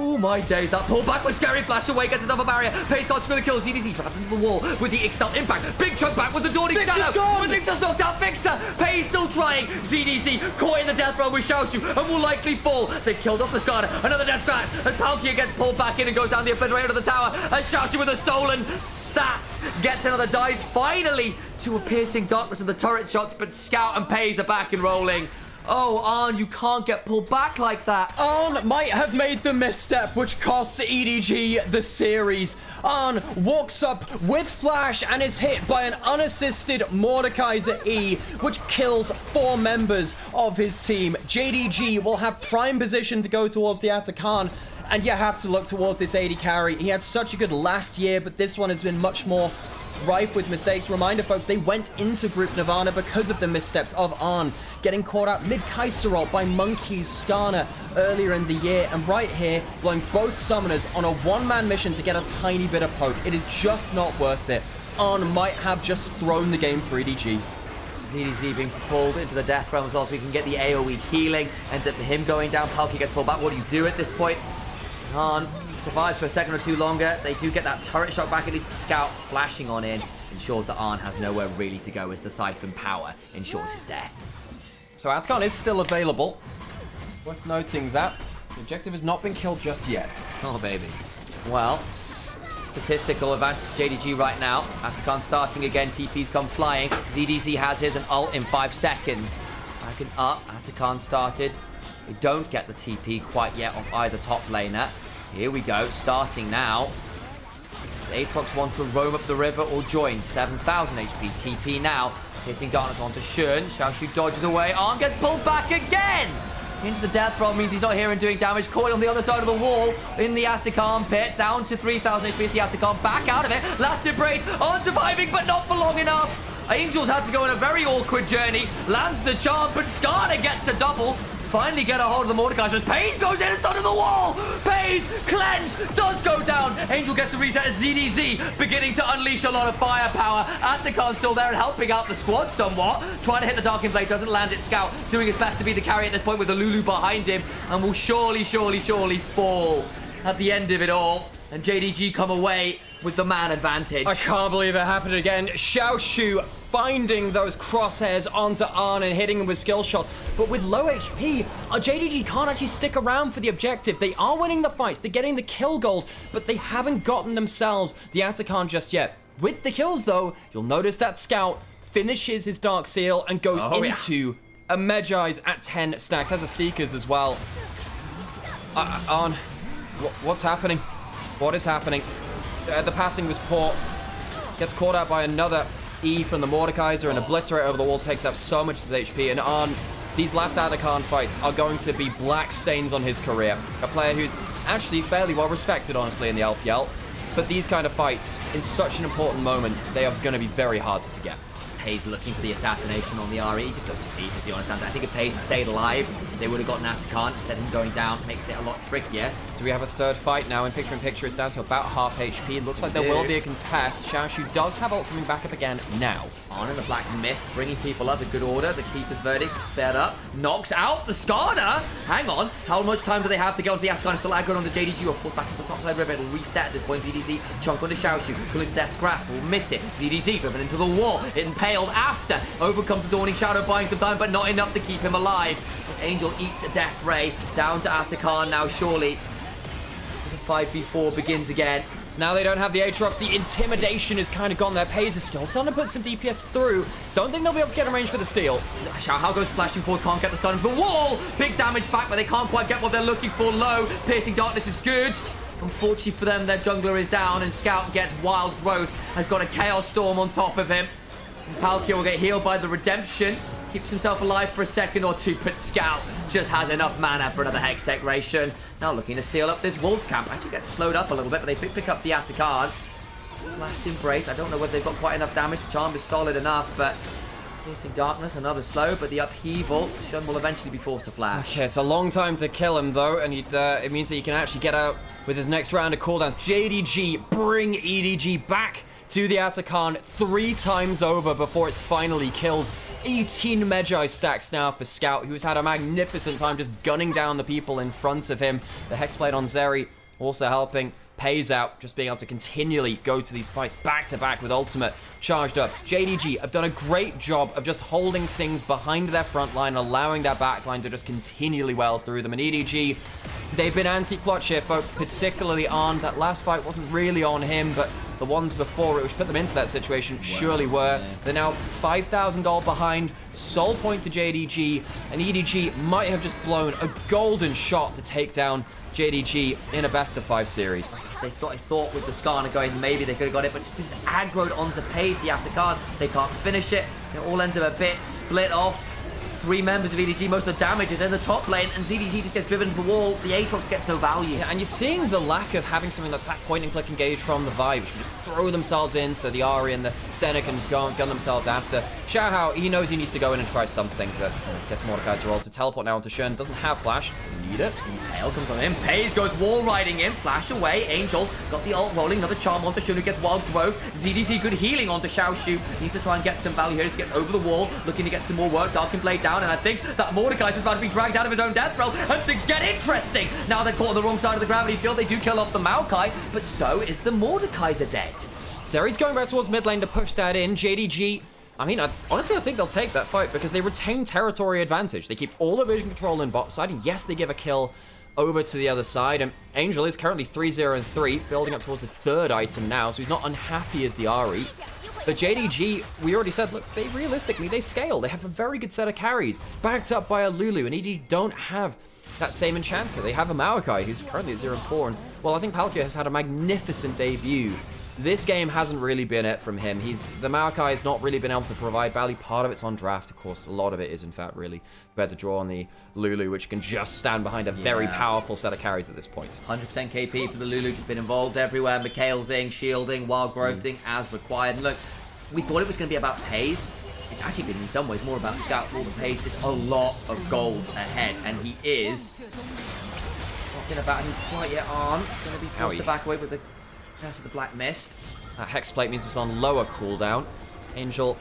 Oh my days, that pullback was scary. Flash away, gets himself a barrier. Pace can't score the kill. ZDZ trapped into the wall with the Ixtal impact. Big chunk back with the Dawning Shadow. But they've just knocked out Victor. Pace still trying. ZDZ caught in the death realm with Xiaoshu and will likely fall. They've killed off the Skarner. Another death scratch as Palkia gets pulled back in and goes down the obliterator of the tower. And Xiaoshu with a stolen stats gets another dice. Finally to a piercing darkness of the turret shots, but Scout and Pace are back and rolling. Oh, Arn, you can't get pulled back like that. Arn might have made the misstep which costs EDG the series. Arn walks up with Flash and is hit by an unassisted Mordekaiser E, which kills 4 members of his team. JDG will have prime position to go towards the Atacon, and you have to look towards this AD carry. He had such a good last year, but this one has been much more rife with mistakes. Reminder, folks, they went into Group Nirvana because of the missteps of Arn, getting caught out mid-Kaiserol by Monkey's Skarner earlier in the year, and right here, blowing both summoners on a one-man mission to get a tiny bit of poke. It is just not worth it. Arn might have just thrown the game for EDG. ZDZ being pulled into the death realm as well, so we can get the AoE healing. Ends up him going down. Palkia gets pulled back. What do you do at this point? Arn survives for a second or two longer. They do get that turret shot back, at least Scout flashing on in. Ensures that Arn has nowhere really to go as the Siphon power ensures his death. So Atacon is still available. Worth noting that the objective has not been killed just yet. Oh, baby. Well, statistical advantage to JDG right now. Atacon starting again. TP's come flying. ZDZ has his and ult in 5 seconds. Back and up. Atacon started. They don't get the TP quite yet off either top laner. Here we go, starting now. The Aatrox want to roam up the river or join. 7,000 HP. TP now. Piercing Darkness onto Shun. Xiaoshu dodges away. Arm gets pulled back again. Into the death realm means he's not here and doing damage. Caught on the other side of the wall in the Atacon pit. Down to 3,000 HP. The Atacon back out of it. Last embrace. Arn surviving, but not for long enough. Angels had to go on a very awkward journey. Lands the charm, but Skarner gets a double. Finally get a hold of the Mordekaiser. Pace goes in and under the wall. Pace, cleanse, does go down. Angel gets a reset as ZDZ beginning to unleash a lot of firepower. Atacon still there and helping out the squad somewhat. Trying to hit the Darkin Blade, doesn't land it. Scout doing his best to be the carry at this point with the Lulu behind him, and will surely fall at the end of it all. And JDG come away with the man advantage. I can't believe it happened again. Xiaoshu finding those crosshairs onto Arn and hitting him with skill shots. But with low HP, JDG can't actually stick around for the objective. They are winning the fights, they're getting the kill gold, but they haven't gotten themselves the Atacon just yet. With the kills though, you'll notice that Scout finishes his Dark Seal and goes into a Medjai's at 10 stacks. Has a Seekers as well. Arn, what's happening? What is happening? The pathing was poor. Gets caught out by another E from the Mordekaiser, and Obliterate over the wall takes up so much of his HP. And Arn, these last Atacon fights are going to be black stains on his career. A player who's actually fairly well respected, honestly, in the LPL. But these kind of fights, in such an important moment, they are going to be very hard to forget. Pace looking for the assassination on the RE. He just goes to beat, is the honest answer. I think if Pace had stayed alive, they would have gotten Atacon. Instead of him going down, makes it a lot trickier. Do we have a third fight now? In picture, it's down to about half HP. It looks like there will be a contest. Xiaoshu does have ult coming back up again now. On in the Black Mist, bringing people up in good order. The Keeper's Verdict sped up. Knocks out the Skarner. Hang on. How much time do they have to get onto the Atacon? Still aggro on the JDG. Or forced back to the top side river. It'll reset at this point. ZDZ chunk onto Xiaoshu. Going into Death's Grasp. Will miss it. ZDZ driven into the wall. Impaled after. Overcomes the Dawning Shadow, buying some time, but not enough to keep him alive. As Angel eats a Death Ray. Down to Atacon now, surely. As a 5v4 begins again. Now they don't have the Aatrox. The intimidation is kind of gone. Their Pays is still starting to put some DPS through. Don't think they'll be able to get in range for the steal. Xiao goes flashing forward, can't get the stun of the wall. Big damage back, but they can't quite get what they're looking for. Low, Piercing Darkness is good. Unfortunately for them, their jungler is down, and Scout gets Wild Growth. Has got a Chaos Storm on top of him. And Palkia will get healed by the Redemption. Keeps himself alive for a second or two, but Scout just has enough mana for another Hex Decoration. Now looking to steal up this Wolf Camp. Actually gets slowed up a little bit, but they pick up the Atacon. Last Embrace. I don't know whether they've got quite enough damage. The Charm is solid enough, but Piercing Darkness, another slow, but the Upheaval. Shun will eventually be forced to flash. Okay, it's a long time to kill him, though, and it means that he can actually get out with his next round of cooldowns. JDG bring EDG back to the Atacon 3 times over before it's finally killed. 18 Magi stacks now for Scout, who's had a magnificent time just gunning down the people in front of him. The Hexblade on Zeri also helping. Pays out, just being able to continually go to these fights back-to-back with ultimate charged up. JDG have done a great job of just holding things behind their front line, allowing their back line to just continually well through them. And EDG, they've been anti-clutch here, folks, particularly on that last fight. Wasn't really on him, but the ones before it, which put them into that situation, surely were. They're now $5,000 behind. Soul point to JDG, and EDG might have just blown a golden shot to take down JDG in a best-of-5 series. They thought with the Skarner going, maybe they could have got it, but just because it's aggroed onto Pays, the Atacon, they can't finish it. It all ends up a bit split off. 3 members of EDG, most of the damage is in the top lane, and ZDG just gets driven to the wall. The Aatrox gets no value. Yeah, and you're seeing the lack of having something like that point-and-click engage from the Vibe, which can just throw themselves in so the Ahri and the Senna can gun themselves after. Xiao, he knows he needs to go in and try something, but gets Mordekaiser ult to teleport now onto Shun. Doesn't have flash, doesn't need it. Tail comes on him. Pays goes wall riding in. Flash away. Angel got the ult rolling. Another charm onto Shun, who gets Wild Growth. ZDZ good healing onto Xiaoshu. Needs to try and get some value here as he gets over the wall, looking to get some more work. Darkin Blade down, and I think that Mordekaiser's about to be dragged out of his own death row, and things get interesting. Now they're caught on the wrong side of the gravity field. They do kill off the Maokai, but so is the Mordekaiser dead. Zeri's going back towards mid lane to push that in. JDG, I mean, honestly, I think they'll take that fight because they retain territory advantage. They keep all the vision control in bot side, and yes, they give a kill over to the other side. And Angel is currently 3-0-3, building up towards a 3rd item now, so he's not unhappy as the Ahri. But JDG, we already said, look, they realistically, they scale. They have a very good set of carries, backed up by a Lulu, and EDG don't have that same enchanter. They have a Maokai, who's currently at 0-4, and, well, I think Palkia has had a magnificent debut. This game hasn't really been it from him. The Maokai has not really been able to provide value. Part of it's on draft, of course. A lot of it is, in fact, really compared to draw on the Lulu, which can just stand behind a very powerful set of carries at this point. 100% KP for the Lulu, just been involved everywhere. Mikhailsing, shielding, Wild Growthing as required. And look, we thought it was going to be about Pays. It's actually been in some ways more about Scout. All the Pays is a lot of gold ahead, and he is talking about him quite yet on. Going to be forced to back away with the Curse of the Black Mist. That Hex Plate means it's on lower cooldown. Angel,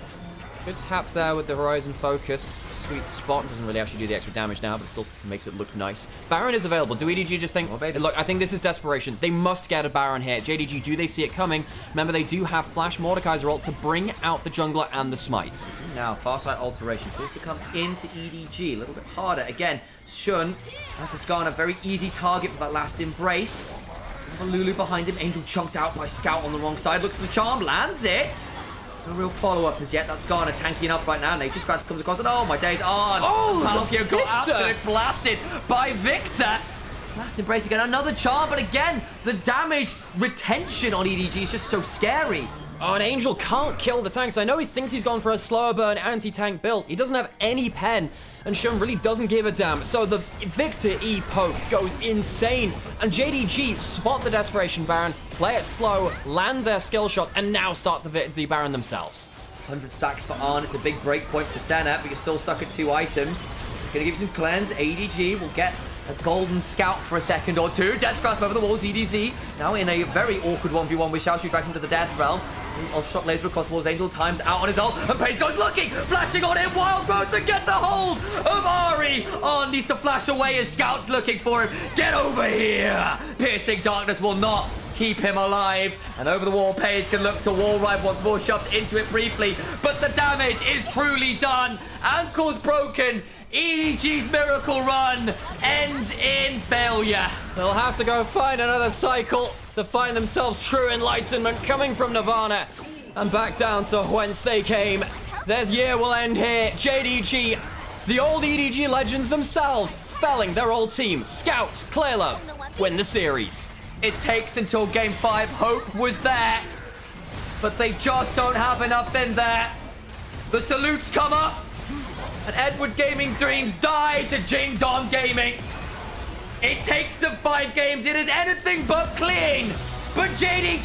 good tap there with the Horizon Focus. Sweet spot. Doesn't really actually do the extra damage now, but it still makes it look nice. Baron is available. Do EDG just think, look, I think this is desperation. They must get a Baron here. JDG, do they see it coming? Remember, they do have Flash Mordekaiser ult to bring out the jungler and the Smite. Now, Farsight Alteration seems to come into EDG. A little bit harder. Again, Shun has the Skarner, very easy target for that last embrace. A Lulu behind him. Angel chunked out by Scout on the wrong side. Looks for the charm. Lands it. No real follow-up as yet. That Skarner tanking up right now. Nature's Grasp comes across it. Oh, my days on. Oh, Palkia got absolutely blasted by Victor. Last embrace again. Another charm, but again, the damage retention on EDG is just so scary. Oh, and Angel can't kill the tanks. I know he thinks he's gone for a slower burn anti-tank build. He doesn't have any pen, and Shun really doesn't give a damn. So the Victor E poke goes insane, and JDG spot the Desperation Baron, play it slow, land their skill shots, and now start the Baron themselves. 100 stacks for Arn. It's a big break point for Senna, but you're still stuck at 2 items. It's going to give you some cleanse. ADG will get a golden scout for a second or two. Death's Grasp over the walls. EDZ now in a very awkward 1v1 with Xiaoshu drags him to the death realm. shock laser across walls. Angel times out on his ult, and Pace goes looking, flashing on him. Wild Roads and gets a hold of Ari. On needs to flash away as Scout's looking for him. Get over here. Piercing darkness will not keep him alive. And over the wall, Pace can look to wall ride once more, shoved into it briefly. But the damage is truly done. Ankle's broken. EDG's miracle run ends in failure. They'll have to go find another cycle to find themselves true enlightenment coming from Nirvana and back down to whence they came. Their year will end here. JDG, the old EDG legends themselves, felling their old team. Scout, Clearlove, win the series. It takes until game 5. Hope was there, but they just don't have enough in there. The salutes come up, and Edward Gaming's dreams die to Jing Dong Gaming. It takes them 5 games. It is anything but clean. But JDG